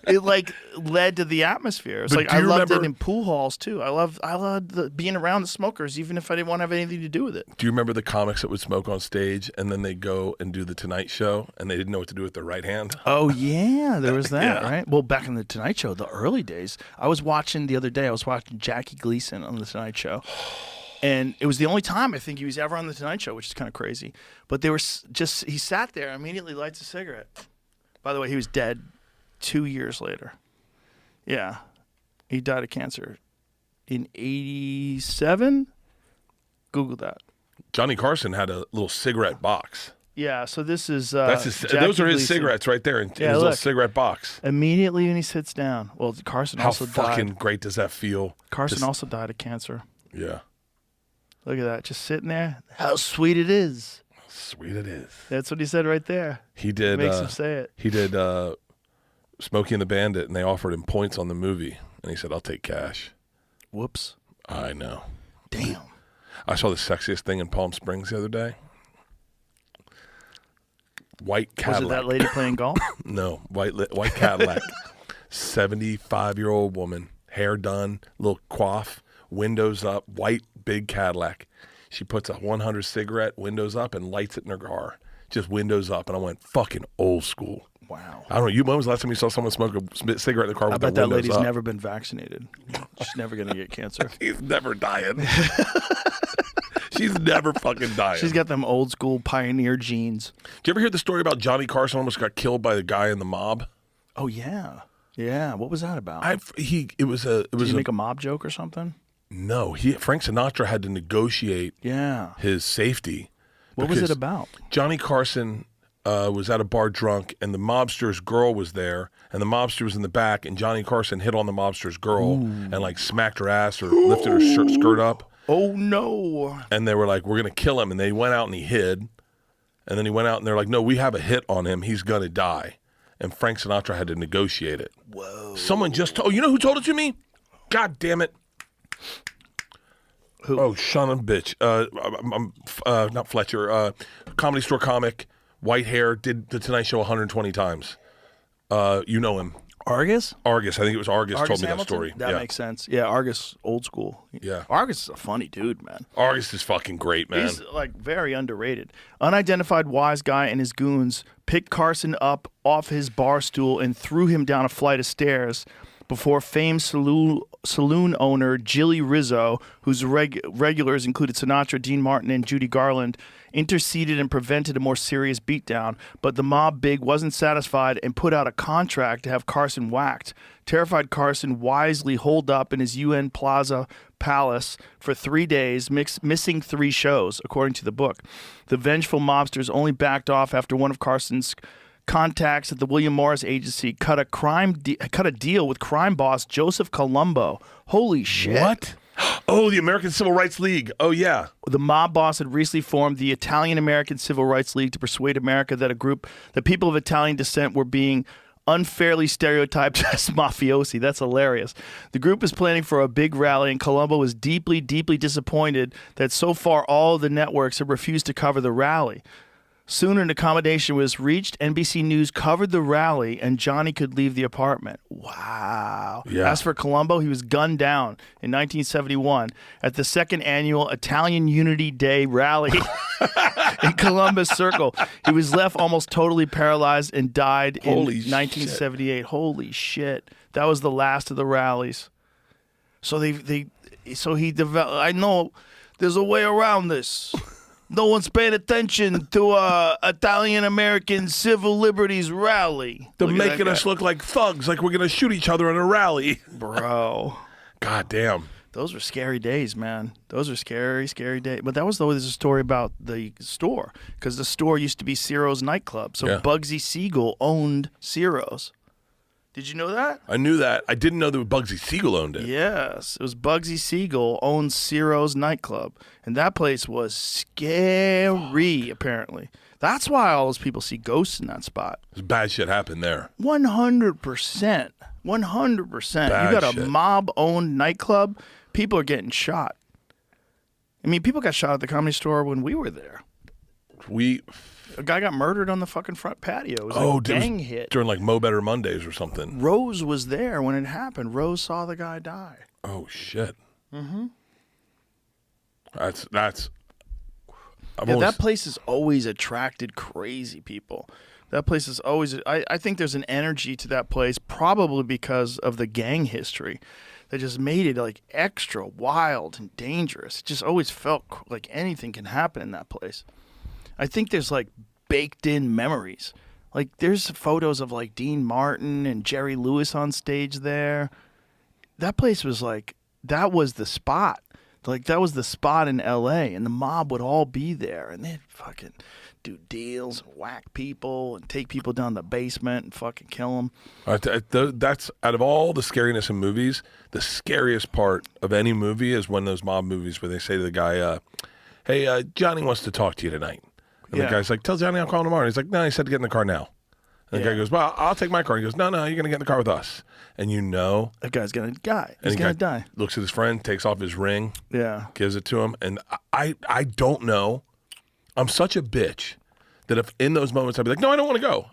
It like led to the atmosphere. It's But like do I you loved it remember- in pool halls too. I loved being around the smokers, even if I didn't want to have anything to do with it. Do you remember the comics that would smoke on stage and then they go and do the Tonight Show and they didn't know what to do with their right hand? Oh yeah, there was that, Yeah. right? Well, back in the Tonight Show, the early days, I was watching Jackie Gleason on the Tonight Show. And it was the only time I think he was ever on the Tonight Show, which is kind of crazy. But they were he sat there, immediately lights a cigarette. By the way, he was dead 2 years later. Yeah. He died of cancer in 87. Google that. Johnny Carson had a little cigarette box. Yeah, so this is That's his, Jackie those are his Gleason. cigarettes right there in Yeah, his little look. cigarette box. Immediately when he sits down. Well, Carson How also fucking died. great does that feel? Carson Just- also died of cancer. Yeah. Look at that, just sitting there. How sweet it is. Sweet it is. That's what he said right there. He did. Makes him say it. He did Smokey and the Bandit, and they offered him points on the movie, and he said, "I'll take cash." Whoops. I know. Damn. I saw the sexiest thing in Palm Springs the other day. White Was Cadillac. it that lady playing golf? No, white Cadillac. 75-year-old woman, hair done, little coif, windows up, white big Cadillac. She puts a 100 cigarette, windows up, and lights it in her car. Just windows up, and I went fucking old school. Wow. I don't know. When was the last time you saw someone smoke a cigarette in the car I with bet their that windows lady's up? never been vaccinated. She's never going to get cancer. She's never dying. She's never fucking dying. She's got them old school pioneer genes. Did you ever hear the story about Johnny Carson almost got killed by the guy in the mob? Oh, yeah. Yeah. What was that about? It was Did you make a mob joke or something? No, Frank Sinatra had to negotiate Yeah. his safety. What was it because about? Johnny Carson was at a bar drunk, and the mobster's girl was there, and the mobster was in the back, and Johnny Carson hit on the mobster's girl and like smacked her ass or lifted her skirt up, Oh, no. and they were like, "We're gonna kill him," and they went out and he hid, and then he went out and they're like, "No, we have a hit on him. He's gonna die," and Frank Sinatra had to negotiate it. Whoa! Someone just told. You know who told it to me? God damn it! Who? Oh, son of a bitch. Not Fletcher. Comedy Store comic, white hair, did the Tonight Show 120 times. You know him. Argus? Argus. I think it was Argus told me Hamilton? that story. That yeah. makes sense. Yeah, Argus, old school. Yeah. Argus is a funny dude, man. Argus is fucking great, man. He's like very underrated. Unidentified wise guy and his goons picked Carson up off his bar stool and threw him down a flight of stairs before famed saloon owner Jilly Rizzo, whose regulars included Sinatra, Dean Martin, and Judy Garland, interceded and prevented a more serious beatdown. But the mob big wasn't satisfied and put out a contract to have Carson whacked. Terrified Carson wisely holed up in his UN Plaza palace for 3 days, missing 3 shows, according to the book. The vengeful mobsters only backed off after one of Carson's contacts at the William Morris Agency cut a deal with crime boss Joseph Colombo. Holy shit. What? Oh, the American Civil Rights League. Oh, yeah. The mob boss had recently formed the Italian American Civil Rights League to persuade America that the people of Italian descent were being unfairly stereotyped as mafiosi. That's hilarious. The group is planning for a big rally, and Colombo was deeply, deeply disappointed that so far all of the networks have refused to cover the rally. Soon an accommodation was reached. NBC News covered the rally, and Johnny could leave the apartment. Wow. Yeah. As for Colombo, he was gunned down in 1971 at the second annual Italian Unity Day rally in Columbus Circle. He was left almost totally paralyzed and died in 1978. Shit. Holy shit. That was the last of the rallies. So he developed. I know there's a way around this. No one's paying attention to Italian American Civil Liberties rally. They're making us look like thugs, like we're going to shoot each other at a rally. Bro. God damn. Those were scary days, man. Those are scary, scary days. But that was there's a story about the store, because the store used to be Ciro's nightclub. So Bugsy Siegel owned Ciro's. Did you know that? I knew that. I didn't know that Bugsy Siegel owned it. Yes. It was Bugsy Siegel owned Ciro's nightclub. And that place was scary, apparently. That's why all those people see ghosts in that spot. There's bad shit happened there. 100%. 100%. You got a mob-owned nightclub, people are getting shot. I mean, people got shot at the Comedy Store when we were there. A guy got murdered on the fucking front patio. It was a gang hit. During like Mo Better Mondays or something. Rose was there when it happened. Rose saw the guy die. Oh, shit. Mm-hmm. That's that place has always attracted crazy people. That place is always, I think there's an energy to that place, probably because of the gang history that just made it like extra wild and dangerous. It just always felt like anything can happen in that place. I think there's like baked in memories. Like there's photos of like Dean Martin and Jerry Lewis on stage there. That place was like, that was the spot. Like that was the spot in LA, and the mob would all be there, and they'd fucking do deals and whack people and take people down the basement and fucking kill them. That's out of all the scariness in movies, the scariest part of any movie is when those mob movies where they say to the guy, hey, Johnny wants to talk to you tonight. And the guy's like, tell Johnny I'll call him tomorrow. And he's like, no, he said to get in the car now. And the guy goes, well, I'll take my car. He goes, no, you're going to get in the car with us. And you know. That guy's going to die. He's going to die. Looks at his friend, takes off his ring. Yeah. Gives it to him. And I don't know. I'm such a bitch that if in those moments I'd be like, no, I don't want to go.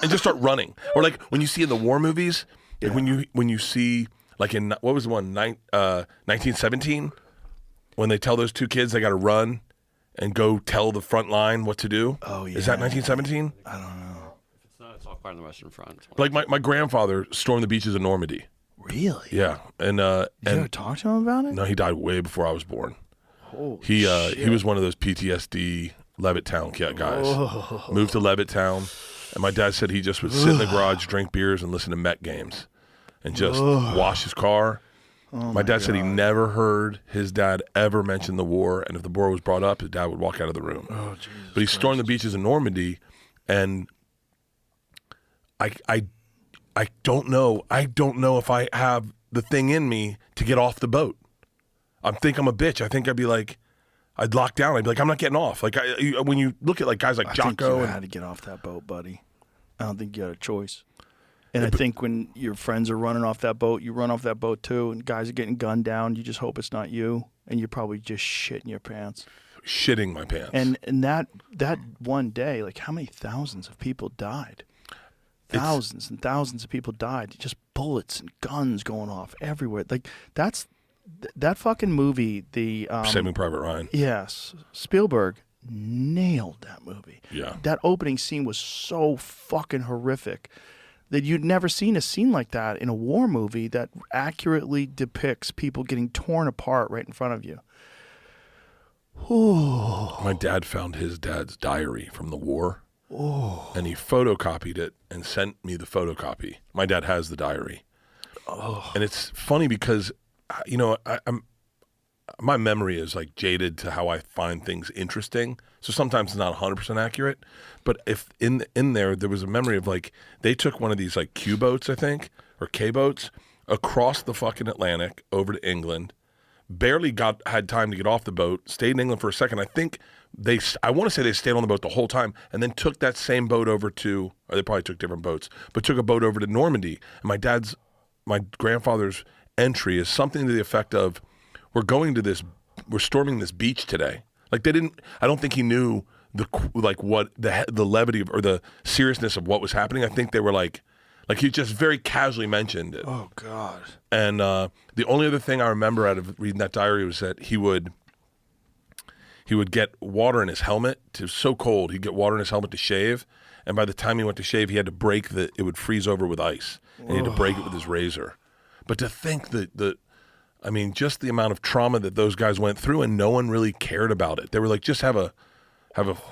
And just start running. Or like when you see in the war movies, like when you see, like in, what was the one, 1917? When they tell those two kids they got to run and go tell the front line what to do. Oh, yeah. Is that 1917? I don't know. If it's not, it's all part of the Western Front. Like my grandfather stormed the beaches of Normandy. Really? Yeah. And Did you ever talk to him about it? No, he died way before I was born. Holy shit. He was one of those PTSD Levittown guys. Oh. Moved to Levittown, and my dad said he just would sit in the garage, drink beers, and listen to Met games, and just wash his car. Oh my dad said he never heard his dad ever mention the war, and if the war was brought up, his dad would walk out of the room. Oh, Jesus but he stormed the beaches in Normandy, and I don't know. I don't know if I have the thing in me to get off the boat. I think I'm a bitch. I think I'd be like, I'd lock down. I'd be like, I'm not getting off. Like when you look at like guys like Jocko, I think you had to get off that boat, buddy. I don't think you had a choice. And I think when your friends are running off that boat, you run off that boat too, and guys are getting gunned down. You just hope it's not you, and you're probably just shitting your pants. Shitting my pants. And that one day, like how many thousands of people died? Thousands and thousands of people died. Just bullets and guns going off everywhere. Like that fucking movie, the Saving Private Ryan. Yes, Spielberg nailed that movie. Yeah. That opening scene was so fucking horrific. that you'd never seen a scene like that in a war movie that accurately depicts people getting torn apart right in front of you. My dad found his dad's diary from the war, and he photocopied it and sent me the photocopy. My dad has the diary. And it's funny because, you know, my memory is like jaded to how I find things interesting. So sometimes it's not 100% accurate. But if in there was a memory of like, they took one of these like Q boats, I think, or K boats across the fucking Atlantic over to England, barely had time to get off the boat, stayed in England for a second. I think I want to say they stayed on the boat the whole time and then took that same boat over to, or they probably took different boats, but took a boat over to Normandy. And my grandfather's entry is something to the effect of, we're storming this beach today. Like I don't think he knew the levity of, or the seriousness of what was happening. I think they were like he just very casually mentioned it. Oh God. And the only other thing I remember out of reading that diary was that he would get water in his helmet. It was so cold, he'd get water in his helmet to shave. And by the time he went to shave, he had to break it would freeze over with ice. And he had to break it with his razor. But to think that I mean, just the amount of trauma that those guys went through, and no one really cared about it. They were like, just have a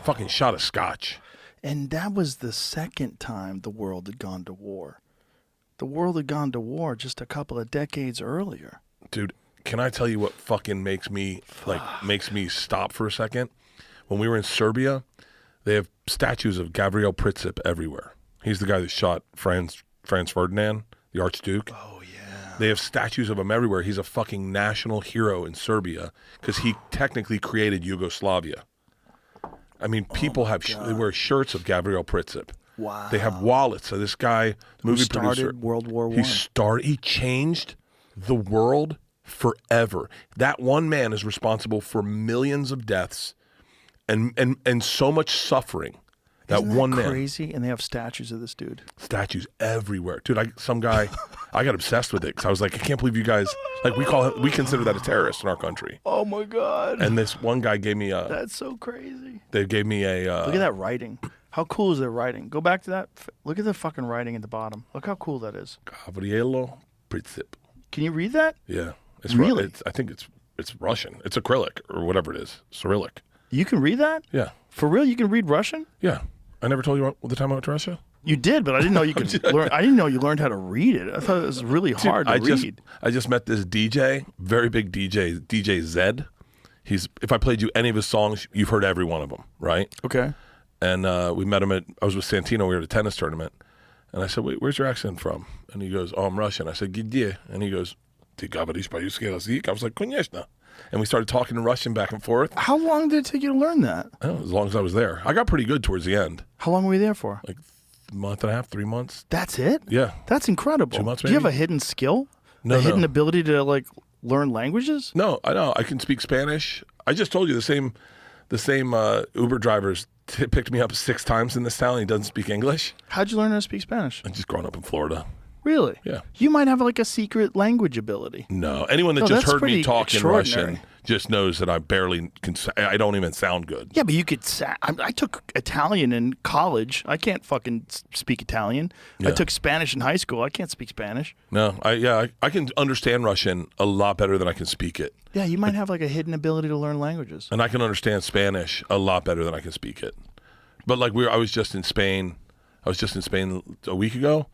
fucking shot of scotch. And that was the second time the world had gone to war. The world had gone to war just a couple of decades earlier. Dude, can I tell you what fucking makes me stop for a second? When we were in Serbia, they have statues of Gavrilo Princip everywhere. He's the guy that shot Franz Ferdinand, the Archduke. Oh, yeah. They have statues of him everywhere. He's a fucking national hero in Serbia because he technically created Yugoslavia. I mean, people they wear shirts of Gavrilo Princip. Wow. They have wallets. So this guy, movie producer, World War I. He changed the world forever. That one man is responsible for millions of deaths and so much suffering. Isn't that one man. Crazy, and they have statues of this dude. Statues everywhere, dude. I got obsessed with it because I was like, I can't believe you guys we consider that a terrorist in our country. Oh my God! And this one guy gave me a. That's so crazy. They gave me a. Look at that writing. How cool is their writing? Go back to that. Look at the fucking writing at the bottom. Look how cool that is. Gavrilo Princip. Can you read that? Yeah, it's really. I think it's Russian. It's acrylic or whatever it is, Cyrillic. You can read that? Yeah. For real? You can read Russian? Yeah. I never told you the time I went to Russia. You did, but I didn't know you could learn. I didn't know you learned how to read it. I thought it was really hard to read. I just met this DJ, very big DJ, DJ Zed. If I played you any of his songs, you've heard every one of them, right? Okay. And we met him I was with Santino. We were at a tennis tournament, and I said, "Wait, where's your accent from?" And he goes, "Oh, I'm Russian." I said, "Где?" And he goes, "Ты говоришь по-русски язык?" I was like, "Конечно." And we started talking in Russian back and forth. How long did it take you to learn that? Oh, as long as I was there. I got pretty good towards the end. How long were you there for? Like a month and a half, 3 months. That's it? Yeah. That's incredible. 2 months, Do you have maybe? a hidden skill? No, a hidden ability to like learn languages? No, I know. I can speak Spanish. I just told you the same Uber drivers picked me up 6 times in this town and he doesn't speak English. How'd you learn how to speak Spanish? I just growing up in Florida. Really? Yeah. You might have like a secret language ability. No. Anyone that No, just that's heard me pretty talk in Russian extraordinary. just knows that I barely can. I don't even sound good. Yeah, but you could. I took Italian in college. I can't fucking speak Italian. Yeah. I took Spanish in high school. I can't speak Spanish. No. I can understand Russian a lot better than I can speak it. Yeah, you might have like a hidden ability to learn languages. And I can understand Spanish a lot better than I can speak it. But like I was just in Spain. I was just in Spain a week ago.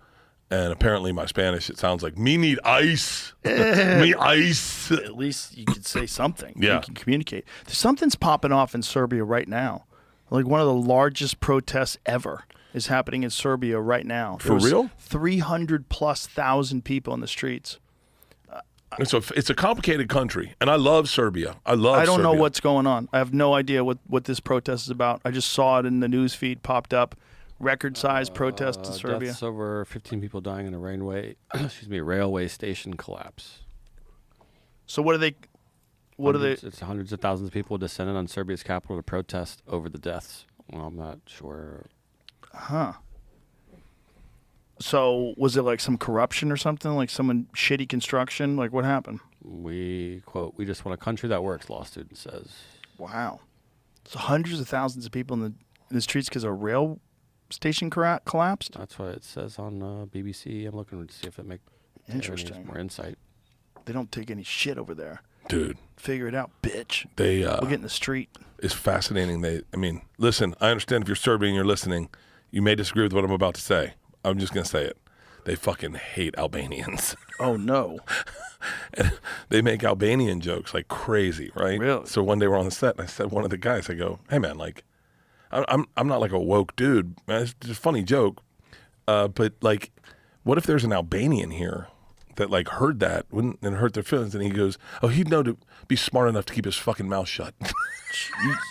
And apparently my Spanish, it sounds like, me need ice. Me ice. At least you could say something. Yeah. You can communicate. Something's popping off in Serbia right now. Like one of the largest protests ever is happening in Serbia right now. For real? 300,000+ people in the streets. It's a complicated country. And I love Serbia. I don't know Serbia. what's going on. I have no idea what this protest is about. I just saw it in the news feed, popped up. Record-sized protest in Serbia. Deaths over 15 people dying in a railway station collapse. So what are they? It's hundreds of thousands of people descended on Serbia's capital to protest over the deaths. Well, I'm not sure. Huh. So was it like some corruption or something? Like someone shitty construction? Like what happened? We just want a country that works, law student says. Wow. So hundreds of thousands of people in the streets because of station collapsed? That's what it says on BBC. I'm looking to see if it makes more insight. They don't take any shit over there. Dude. Figure it out, bitch. We'll get in the street. It's fascinating. Listen, I understand if you're Serbian and you're listening, you may disagree with what I'm about to say. I'm just going to say it. They fucking hate Albanians. Oh, no. They make Albanian jokes like crazy, right? Really? So one day we're on the set, and I said one of the guys, I go, hey, man, like, I'm not like a woke dude. It's just a funny joke. But, like, what if there's an Albanian here that, like, heard that and hurt their feelings? And he goes, oh, he'd know to be smart enough to keep his fucking mouth shut.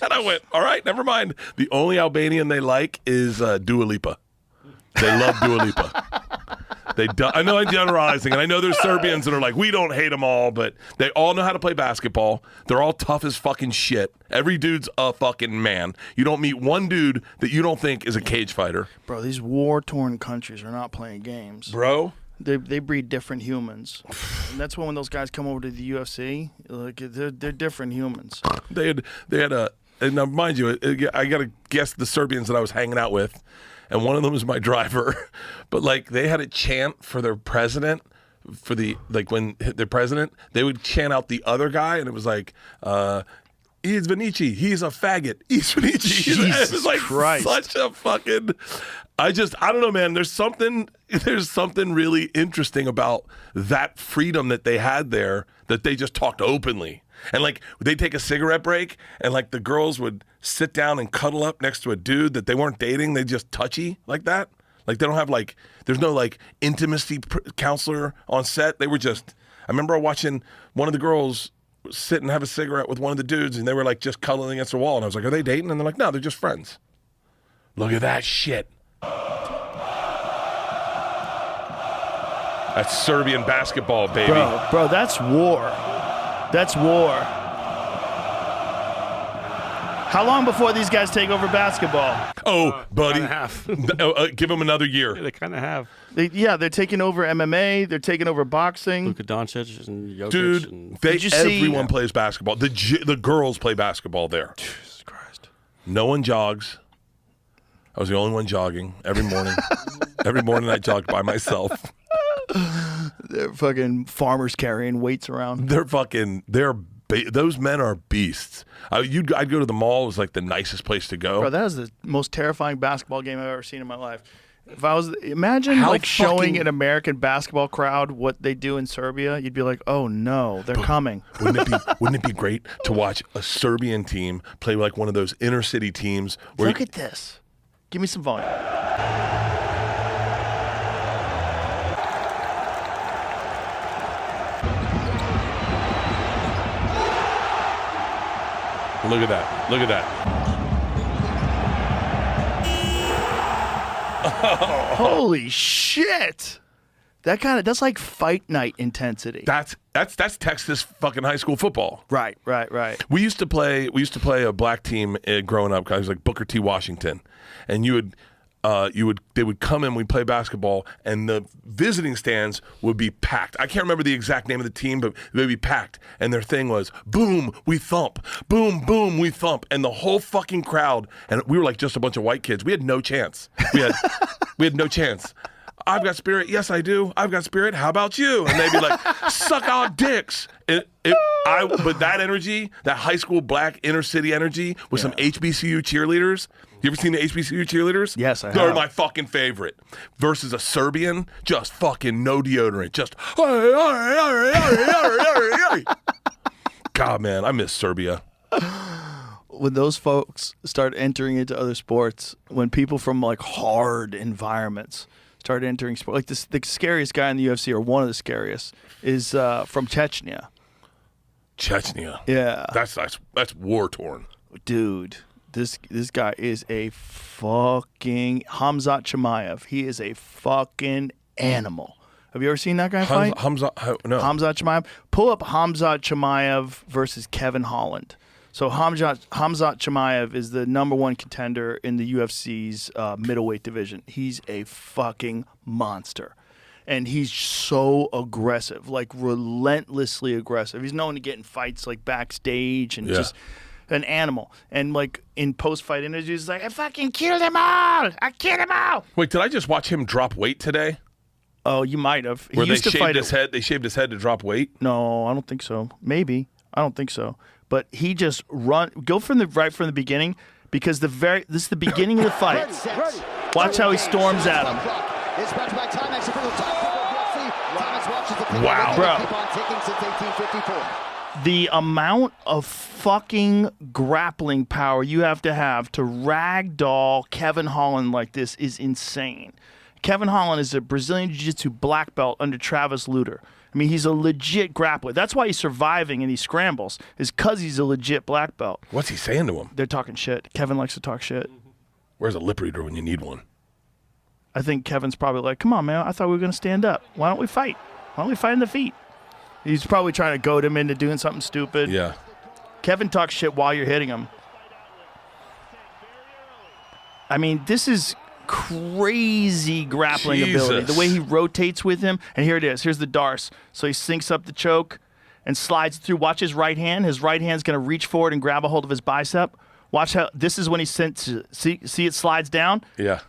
And I went, all right, never mind. The only Albanian they like is Dua Lipa. They love Dua Lipa. I know I'm generalizing, and I know there's Serbians that are like, we don't hate them all, but they all know how to play basketball. They're all tough as fucking shit. Every dude's a fucking man. You don't meet one dude that you don't think is a cage fighter. Bro, these war-torn countries are not playing games. Bro? They breed different humans. And that's when those guys come over to the UFC, like they're different humans. They had a, and now mind you, I got to guess the Serbians that I was hanging out with, and one of them was my driver. But like they had a chant for their president, when their president, they would chant out the other guy, and it was like, he's Vinici, he's a faggot, he's Vinici. Jesus it was like Christ. Such a fucking, I don't know, man. There's something really interesting about that freedom that they had there, that they just talked openly. And like they'd take a cigarette break, and like the girls would sit down and cuddle up next to a dude that they weren't dating. They just touchy like that. Like they don't have like, there's no like intimacy counselor on set. They were just, I remember watching one of the girls sit and have a cigarette with one of the dudes, and they were like just cuddling against the wall. And I was like, are they dating? And they're like, no, they're just friends. Look at that shit. That's Serbian basketball, baby. Bro, that's war. That's war. How long before these guys take over basketball? Oh, buddy. Half. Give them another year. They kind of have. They're taking over MMA. They're taking over boxing. Luka Doncic and Jokic. Dude, everyone plays basketball. The girls play basketball there. Jesus Christ. No one jogs. I was the only one jogging every morning. Every morning I jogged by myself. They're fucking farmers carrying weights around. Those men are beasts. I'd go to the mall. It was like the nicest place to go. Bro, that is the most terrifying basketball game I've ever seen in my life. If I was, imagine How like showing fucking- an American basketball crowd what they do in Serbia, you'd be like, oh no, they're coming. Wouldn't it be great to watch a Serbian team play like one of those inner city teams? Where Look at this. Give me some volume. Look at that. Look at that. Holy shit. That's like fight night intensity. That's Texas fucking high school football. Right. We used to play a black team growing up, guys like Booker T. Washington, and they would come in, we'd play basketball, and the visiting stands would be packed. I can't remember the exact name of the team, but they'd be packed, and their thing was boom, we thump, boom, boom, we thump, and the whole fucking crowd, and we were like just a bunch of white kids. We had no chance. We had no chance. I've got spirit. Yes, I do. I've got spirit. How about you? And they'd be like, suck our dicks. But that energy, that high school black inner city energy with some HBCU cheerleaders. You ever seen the HBCU cheerleaders? Yes, I have. They're my fucking favorite. Versus a Serbian, just fucking no deodorant. Just, God, man, I miss Serbia. When those folks start entering into other sports, when people from like hard environments start entering sport, like the scariest guy in the UFC, or one of the scariest, is from Chechnya. Chechnya. Yeah. That's war torn. Dude, this guy is a fucking Hamzat Chimaev. He is a fucking animal. Have you ever seen that guy fight? No. Hamzat Chimaev. Pull up Hamzat Chimaev versus Kevin Holland. So Hamzat Chimaev is the #1 contender in the UFC's middleweight division. He's a fucking monster. And he's so aggressive, like relentlessly aggressive. He's known to get in fights like backstage and just an animal. And like in post-fight interviews, he's like, I fucking killed them all. I killed them all. Wait, did I just watch him drop weight today? Oh, you might have. Where they shaved his head? They shaved his head to drop weight? No, I don't think so. Maybe. I don't think so. But he just go from the beginning because this is the beginning of the fight. Watch how he storms at him. Wow. Bro. The amount of fucking grappling power you have to ragdoll Kevin Holland like this is insane. Kevin Holland is a Brazilian Jiu-Jitsu black belt under Travis Lutter. I mean, he's a legit grappler. That's why he's surviving in these scrambles, is because he's a legit black belt. What's he saying to him? They're talking shit. Kevin likes to talk shit. Where's a lip reader when you need one? I think Kevin's probably like, come on, man, I thought we were going to stand up. Why don't we fight? Why don't we fight in the feet? He's probably trying to goad him into doing something stupid. Yeah. Kevin talks shit while you're hitting him. I mean, this is crazy grappling ability. The way he rotates with him. And here it is. Here's the Darce. So he sinks up the choke and slides through. Watch his right hand. His right hand's going to reach forward and grab a hold of his bicep. Watch how this is when he see it slides down. Yeah.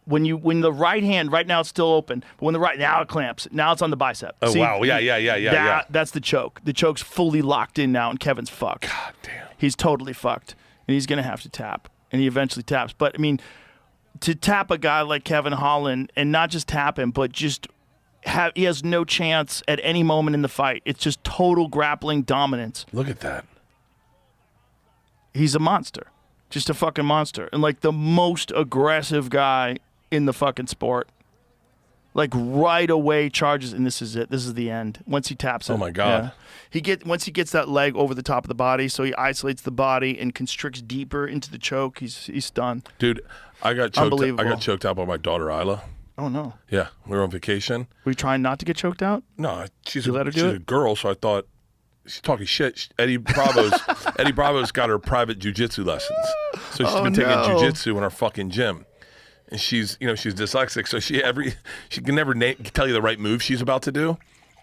When the right hand, right now it's still open, but when now it clamps. Now it's on the bicep. Oh, see, wow. Yeah. That's the choke. The choke's fully locked in now, and Kevin's fucked. God damn. He's totally fucked, and he's going to have to tap, and he eventually taps. But, I mean, to tap a guy like Kevin Holland, and not just tap him, but just he has no chance at any moment in the fight. It's just total grappling dominance. Look at that. He's a monster. Just a fucking monster. And, like, the most aggressive guy in the fucking sport. Like, right away charges, and this is it. This is the end. Once he taps it. Oh, my God. Yeah. Once he gets that leg over the top of the body, so he isolates the body and constricts deeper into the choke, he's done. Dude, I got choked out by my daughter, Isla. Oh, no. Yeah, we were on vacation. Were you trying not to get choked out? No, she's You let her do she's it? a girl, so I thought she's talking shit. Eddie Bravo's got her private jiu-jitsu lessons. So she's been taking jiu-jitsu in our fucking gym. And she's dyslexic, so she can never tell you the right move she's about to do.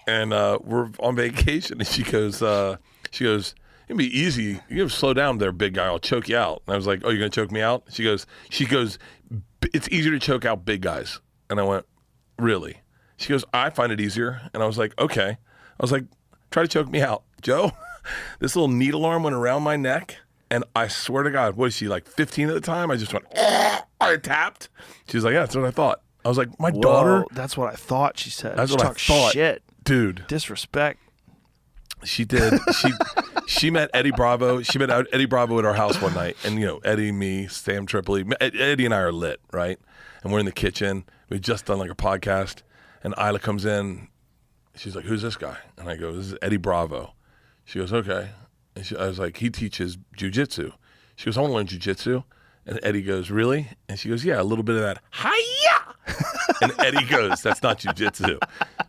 And we're on vacation, and she goes, it'd be easy. You have to slow down there, big guy. I'll choke you out. And I was like, oh, you're gonna choke me out? She goes, it's easier to choke out big guys. And I went, really? She goes, I find it easier. And I was like, okay. I was like, try to choke me out, Joe. This little needle arm went around my neck, and I swear to God, what is she, like 15 at the time? I just went, I tapped. She was like, yeah, that's what I thought. I was like, my daughter. That's what I thought, she said. That's what I thought. Shit. Dude. Disrespect. She did. She met Eddie Bravo. She met Eddie Bravo at our house one night. And, Eddie, me, Sam Tripoli. Eddie and I are lit, right? And we're in the kitchen. We've just done like a podcast. And Isla comes in. She's like, who's this guy? And I go, this is Eddie Bravo. She goes, okay. And I was like, he teaches jiu-jitsu. She goes, I want to learn jiu-jitsu. And Eddie goes, really? And she goes, yeah, a little bit of that. Hi-ya! And Eddie goes, that's not jiu-jitsu.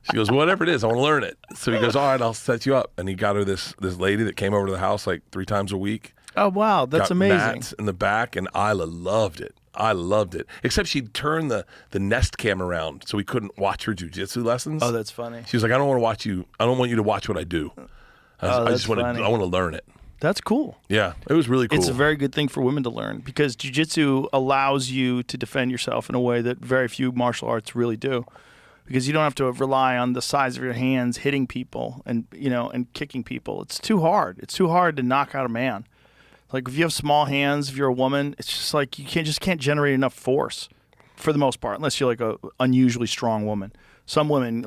She goes, whatever it is, I want to learn it. So he goes, all right, I'll set you up. And he got her this lady that came over to the house like 3 times a week. Oh, wow. That's got amazing. Mats in the back, and Isla loved it. I loved it. Except she'd turn the Nest cam around so we couldn't watch her jiu-jitsu lessons. Oh, that's funny. She was like, I don't want to watch you. I don't want you to watch what I do. I just want to. I want to learn it. That's cool. Yeah, it was really cool. It's a very good thing for women to learn because jiu-jitsu allows you to defend yourself in a way that very few martial arts really do. Because you don't have to rely on the size of your hands hitting people and kicking people. It's too hard. It's too hard to knock out a man. Like if you have small hands, if you're a woman, it's just like you can't generate enough force for the most part, unless you're like a unusually strong woman. Some women,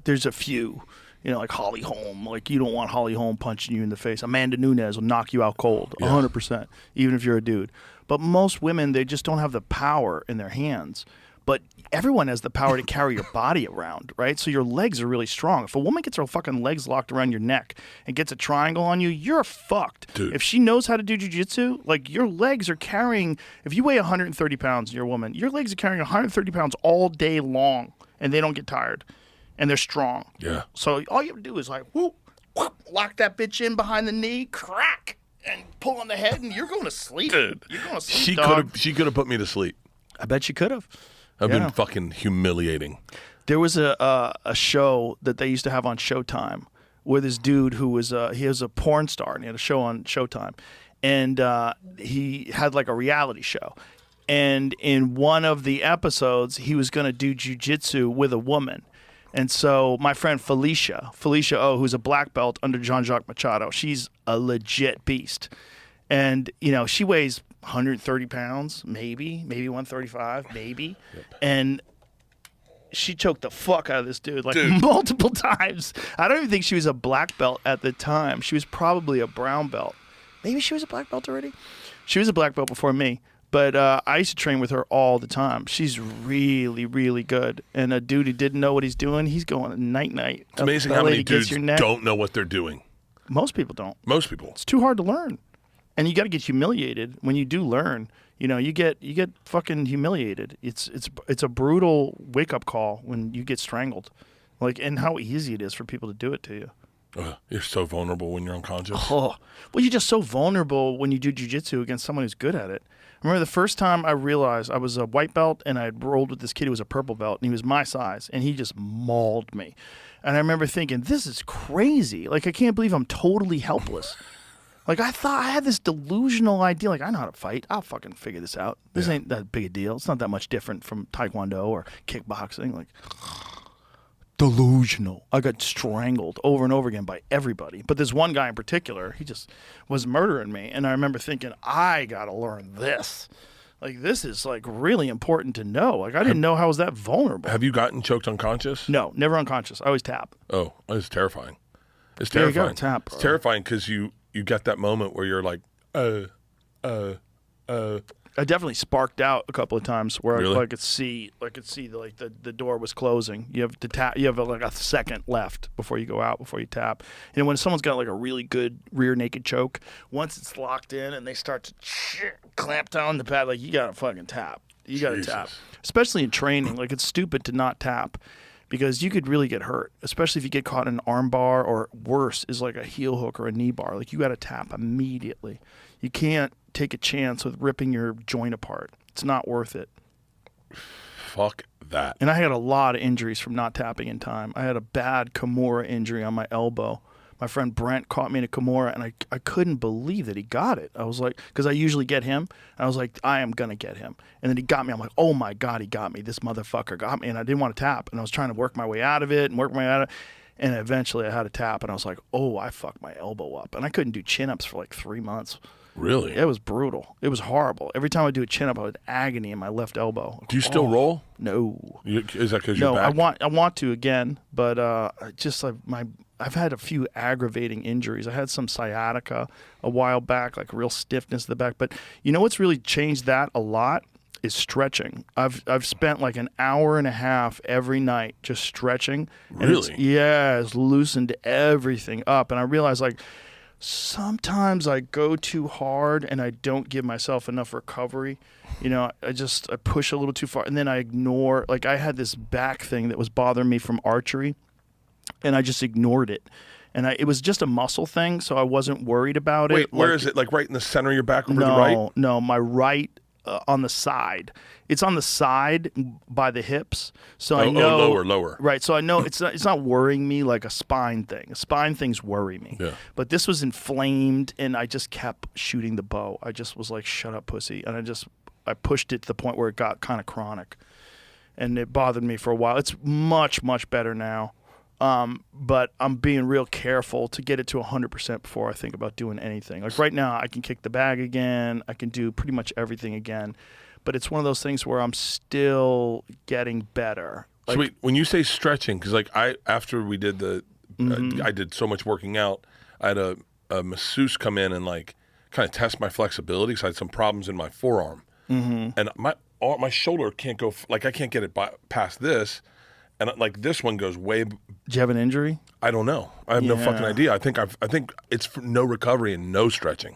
there's a few. Like Holly Holm. Like, you don't want Holly Holm punching you in the face. Amanda Nunes will knock you out cold, 100%, even if you're a dude. But most women, they just don't have the power in their hands. But everyone has the power to carry your body around, right? So your legs are really strong. If a woman gets her fucking legs locked around your neck and gets a triangle on you, you're fucked. Dude. If she knows how to do jiu-jitsu, like, your legs are carrying, if you weigh 130 pounds and you're a woman, your legs are carrying 130 pounds all day long, and they don't get tired. And they're strong. Yeah. So all you have to do is like, whoop, whoop, lock that bitch in behind the knee, crack, and pull on the head, and you're going to sleep. Dude, you're going to sleep, she could have put me to sleep. I bet she could have. I've been fucking humiliating. There was a show that they used to have on Showtime with this dude who was he was a porn star and he had a show on Showtime, and he had like a reality show. And in one of the episodes, he was going to do jiu-jitsu with a woman. And so my friend Felicia O, who's a black belt under Jean-Jacques Machado, she's a legit beast. And, you know, she weighs 130 pounds, maybe 135, maybe. Yep. And she choked the fuck out of this dude multiple times. I don't even think she was a black belt at the time. She was probably a brown belt. Maybe she was a black belt already. She was a black belt before me. But I used to train with her all the time. She's really, really good. And a dude who didn't know what he's doing, he's going night-night. It's amazing how many dudes don't know what they're doing. Most people don't. Most people. It's too hard to learn. And you got to get humiliated when you do learn. You know, you get fucking humiliated. It's a brutal wake-up call when you get strangled. Like, and how easy it is for people to do it to you. You're so vulnerable when you're unconscious. Oh, well, you're just so vulnerable when you do jiu-jitsu against someone who's good at it. I remember the first time I realized I was a white belt and I had rolled with this kid who was a purple belt, and he was my size, and he just mauled me. And I remember thinking, this is crazy. Like, I can't believe I'm totally helpless. Like, I thought I had this delusional idea, like, I know how to fight. I'll fucking figure this out. This ain't that big a deal. It's not that much different from Taekwondo or kickboxing. Like, delusional. I got strangled over and over again by everybody. But this one guy in particular, he just was murdering me. And I remember thinking, I got to learn this. Like, this is, like, really important to know. Like, I didn't know how I was that vulnerable. Have you gotten choked unconscious? No, never unconscious. I always tap. Oh, it's terrifying. It's There you terrifying. go, tap. It's terrifying because you get that moment where you're like, I definitely sparked out a couple of times where Really? I could see the door was closing. You have to tap. You have like a second left before you go out, before you tap. And when someone's got like a really good rear naked choke, once it's locked in and they start to clamp down the pad, like you gotta fucking tap. You gotta tap, especially in training. Like, it's stupid to not tap because you could really get hurt, especially if you get caught in an arm bar, or worse is like a heel hook or a knee bar. Like, you gotta tap immediately. You can't take a chance with ripping your joint apart. It's not worth it. Fuck that. And I had a lot of injuries from not tapping in time. I had a bad Kimura injury on my elbow. My friend Brent caught me in a Kimura, and I couldn't believe that he got it. I was like, because I usually get him, and I was like, I am going to get him. And then he got me. I'm like, oh my God, he got me. This motherfucker got me. And I didn't want to tap. And I was trying to work my way out of it. And eventually I had to tap, and I was like, oh, I fucked my elbow up. And I couldn't do chin-ups for like 3 months. Really? It was brutal. It was horrible. Every time I do a chin-up, I had agony in my left elbow. Do you still roll? No. Is that because you're back? No, I want to again, but I've had a few aggravating injuries. I had some sciatica a while back, like real stiffness in the back. But you know what's really changed that a lot is stretching. I've spent like an hour and a half every night just stretching. Really? It's loosened everything up. And I realized, like, sometimes I go too hard and I don't give myself enough recovery. You know, I push a little too far, and then I ignore. Like, I had this back thing that was bothering me from archery, and I just ignored it. And it was just a muscle thing, so I wasn't worried about it. Wait, where is it? Like right in the center of your back over the right? No, my right on the side. It's on the side by the hips. So I know lower. Right. So I know it's not worrying me like a spine thing. Spine things worry me. Yeah. But this was inflamed, and I just kept shooting the bow. I just was like, shut up, pussy. And I pushed it to the point where it got kind of chronic. And it bothered me for a while. It's much, much better now. But I'm being real careful to get it to 100% before I think about doing anything. Like right now, I can kick the bag again. I can do pretty much everything again. But it's one of those things where I'm still getting better. Like, So wait, when you say stretching, because like after we did I did so much working out, I had a masseuse come in and like kind of test my flexibility because I had some problems in my forearm. And my shoulder can't go, like I can't get it past this. And like this one goes way. Did you have an injury? I don't know. I have no fucking idea. I think it's for no recovery and no stretching.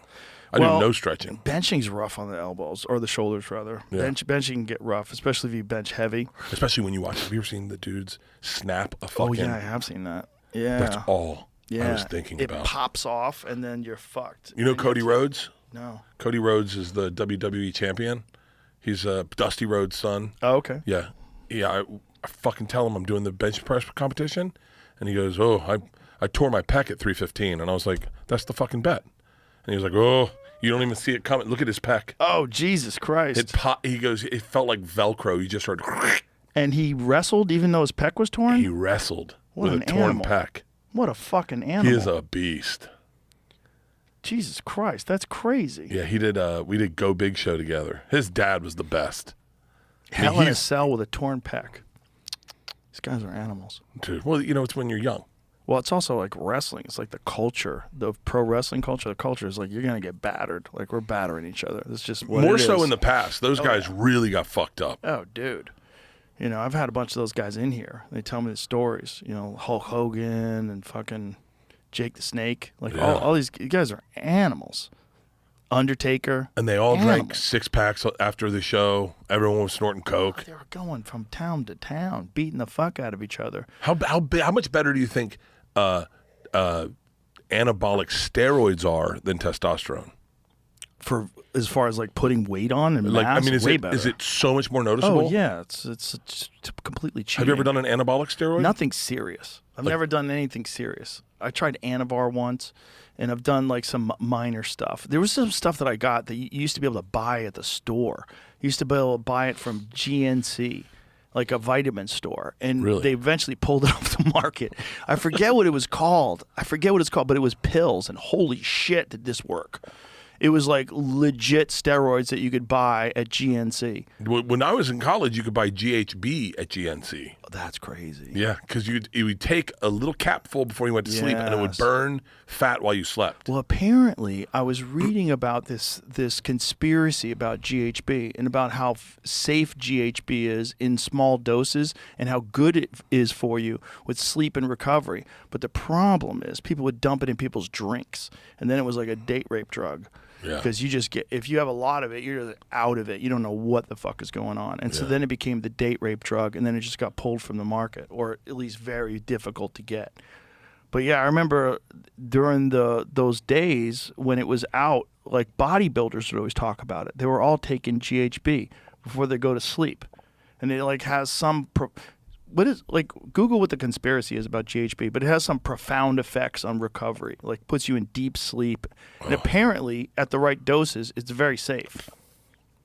I do no stretching. Benching's rough on the elbows, or the shoulders rather. Yeah. Benching can get rough, especially if you bench heavy. Especially when you watch. Have you ever seen the dudes snap a fucking? Oh yeah, I have seen that. Yeah, That's all I was thinking it about. It pops off, and then you're fucked. You know Cody Rhodes? No. Cody Rhodes is the WWE champion. He's Dusty Rhodes' son. Oh, okay. Yeah. I fucking tell him I'm doing the bench press competition, and he goes, "Oh, I tore my pec at 315, and I was like, that's the fucking bet. And he was like, oh, you don't even see it coming. Look at his pec. Oh, Jesus Christ. He goes, it felt like Velcro. You just heard. And he wrestled even though his pec was torn? He wrestled What with an a torn animal. pec. What a fucking animal. He is a beast. Jesus Christ, that's crazy. Yeah, he did. We did Go Big show together. His dad was the best. Hell in a cell with a torn pec. These guys are animals. Dude, well, you know, it's when you're young. Well, it's also like wrestling. It's like the culture, the pro wrestling culture. The culture is like you're gonna get battered. Like we're battering each other. It's just what More it so is. in the past. Those guys really got fucked up. Oh, dude. You know, I've had a bunch of those guys in here. They tell me the stories. You know, Hulk Hogan and fucking Jake the Snake. Like all these guys are animals. Undertaker. And they all drank Animals. 6-packs after the show. Everyone was snorting coke. They were going from town to town, beating the fuck out of each other. How much better do you think anabolic steroids are than testosterone? For as far as like putting weight on and Like, mass, I mean, way better. is it so much more noticeable? Oh yeah, it's completely cheating. Have you ever done an anabolic steroid? Nothing serious. I've never done anything serious. I tried Anavar once, and I've done like some minor stuff. There was some stuff that I got that you used to be able to buy at the store. You used to be able to buy it from GNC, like a vitamin store, and Really? they eventually pulled it off the market. I forget what it was called. But it was pills, and holy shit, did this work. It was like legit steroids that you could buy at GNC. When I was in college, you could buy GHB at GNC. Oh, that's crazy. Yeah, because you would take a little capful before you went to sleep, and it would Yes. burn fat while you slept. Well, apparently, I was reading about this conspiracy about GHB and about how safe GHB is in small doses and how good it is for you with sleep and recovery. But the problem is people would dump it in people's drinks, and then it was like a date rape drug. Yeah. Because you just get, if you have a lot of it, you're just out of it. You don't know what the fuck is going on. And so then it became the date rape drug, and then it just got pulled from the market, or at least very difficult to get. But yeah, I remember during those days when it was out, like bodybuilders would always talk about it. They were all taking GHB before they go to sleep. And it like has some, Google what the conspiracy is about GHB, but it has some profound effects on recovery, like puts you in deep sleep. And apparently at the right doses, it's very safe.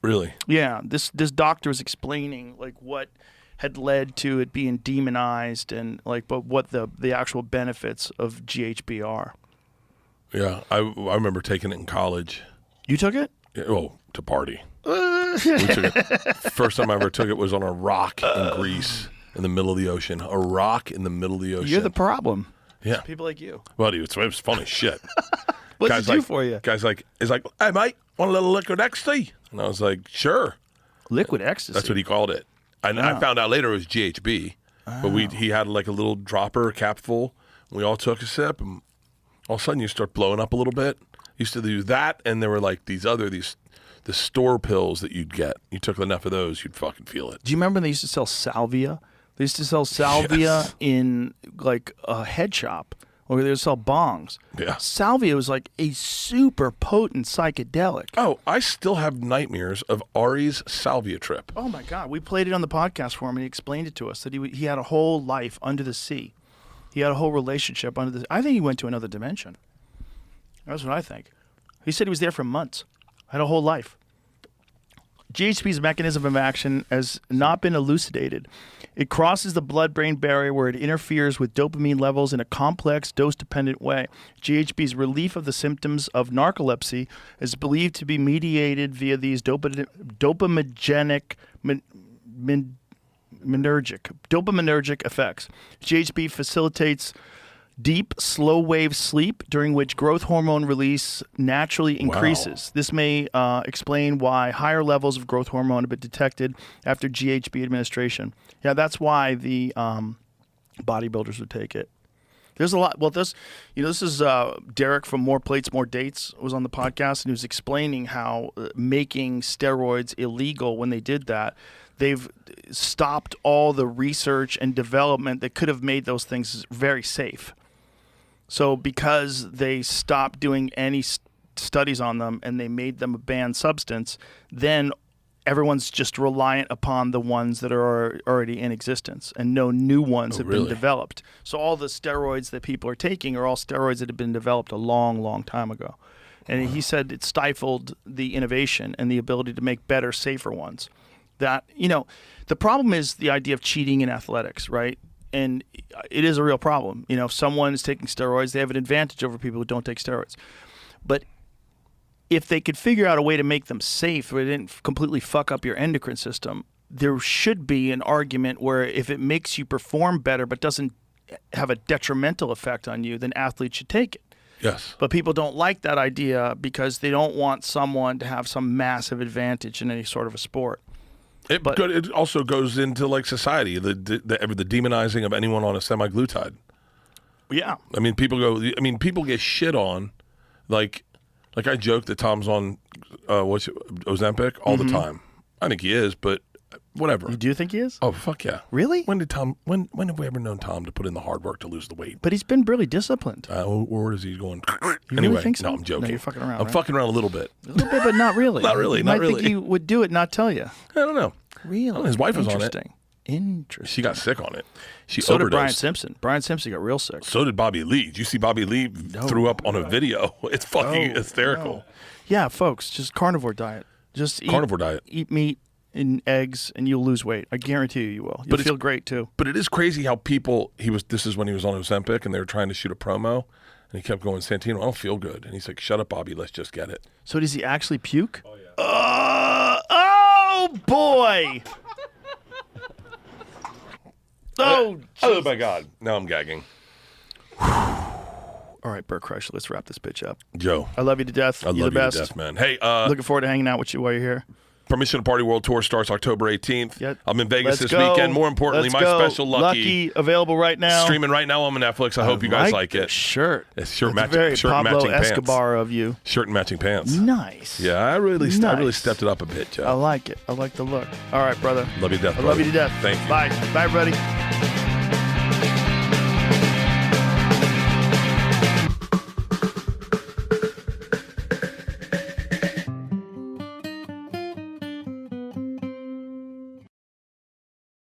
Really? Yeah, this doctor was explaining like what had led to it being demonized and like, but what the actual benefits of GHB are. Yeah, I remember taking it in college. You took it? Yeah, well, to party. We took it. First time I ever took it was on a rock in Greece in the middle of the ocean. A rock in the middle of the ocean. You're the problem. Yeah. People like you. Well, dude, it was funny as shit. What's Guys it do like, for you? Guys like, hey, mate, want a little liquid ecstasy? And I was like, sure. Liquid ecstasy. That's what he called it. And I found out later it was GHB. But he had like a little dropper capful. We all took a sip, and all of a sudden you start blowing up a little bit. Used to do that, and there were like the store pills that you'd get. You took enough of those, you'd fucking feel it. Do you remember they used to sell salvia? They used to sell salvia in like a head shop, or they would sell bongs. Yeah. Salvia was like a super potent psychedelic. Oh, I still have nightmares of Ari's salvia trip. Oh my God, we played it on the podcast for him, and he explained it to us that he had a whole life under the sea. He had a whole relationship under the. I think he went to another dimension. That's what I think. He said he was there for months. Had a whole life. GHB's mechanism of action has not been elucidated. It crosses the blood-brain barrier where it interferes with dopamine levels in a complex, dose-dependent way. GHB's relief of the symptoms of narcolepsy is believed to be mediated via these dopaminergic effects. GHB facilitates deep, slow-wave sleep during which growth hormone release naturally increases. This may explain why higher levels of growth hormone have been detected after GHB administration. Yeah, that's why the bodybuilders would take it. There's a lot. Well, this is Derek from More Plates, More Dates was on the podcast, and he was explaining how making steroids illegal when they did that, they've stopped all the research and development that could have made those things very safe. So because they stopped doing any studies on them and they made them a banned substance, then everyone's just reliant upon the ones that are already in existence, and no new ones have been developed. So all the steroids that people are taking are all steroids that have been developed a long, long time ago. And he said it stifled the innovation and the ability to make better, safer ones. That, the problem is the idea of cheating in athletics, right? And it is a real problem. If someone is taking steroids, they have an advantage over people who don't take steroids. But if they could figure out a way to make them safe where they didn't completely fuck up your endocrine system, there should be an argument where if it makes you perform better but doesn't have a detrimental effect on you, then athletes should take it. Yes. But people don't like that idea because they don't want someone to have some massive advantage in any sort of a sport. It also goes into like society, the demonizing of anyone on a semi-glutide. Yeah. I mean, people get shit on, like I joke that Tom's on Ozempic all the time. I think he is, but whatever. You do think he is? Oh, fuck yeah. Really? When have we ever known Tom to put in the hard work to lose the weight? But he's been really disciplined. Or is he going? You anyway, really think so? No, I'm joking. No, you're fucking around. I'm fucking around a little bit. A little bit, but not really. Not really. You Not might really. think he would do it, and not tell you. I don't know. Really? His wife was on it. Interesting. She got sick on it. She so overdosed. did Brian Simpson. Brian Simpson got real sick. So did Bobby Lee. Did you see Bobby Lee threw up on a video? It's fucking hysterical. No. Yeah, folks, just carnivore diet. Just eat meat and eggs, and you'll lose weight. I guarantee you will. You'll feel great too. But it is crazy how this is when he was on Ozempic and they were trying to shoot a promo, and he kept going, Santino, I don't feel good. And he's like, shut up, Bobby, let's just get it. So does he actually puke? Oh, yeah. Oh boy. Oh my God. Now I'm gagging. All right, Bert Kreischer, let's wrap this bitch up. Joe. I love you to death. I love You're the best. you to death, man. Hey, looking forward to hanging out with you while you're here. Permission to Party World Tour starts October 18th. Yep. I'm in Vegas Let's this weekend. More importantly, Let's my go. special Lucky available right now. Streaming right now on Netflix. I hope you guys like it. Shirt. It's shirt That's matching, very shirt Pablo matching Escobar pants. of you. Shirt and matching pants. Nice. Yeah, I really Nice. stepped it up a bit, Joe. I like it. I like the look. All right, brother. Love you to death. I love you to death. Thank you. Bye. Bye, everybody.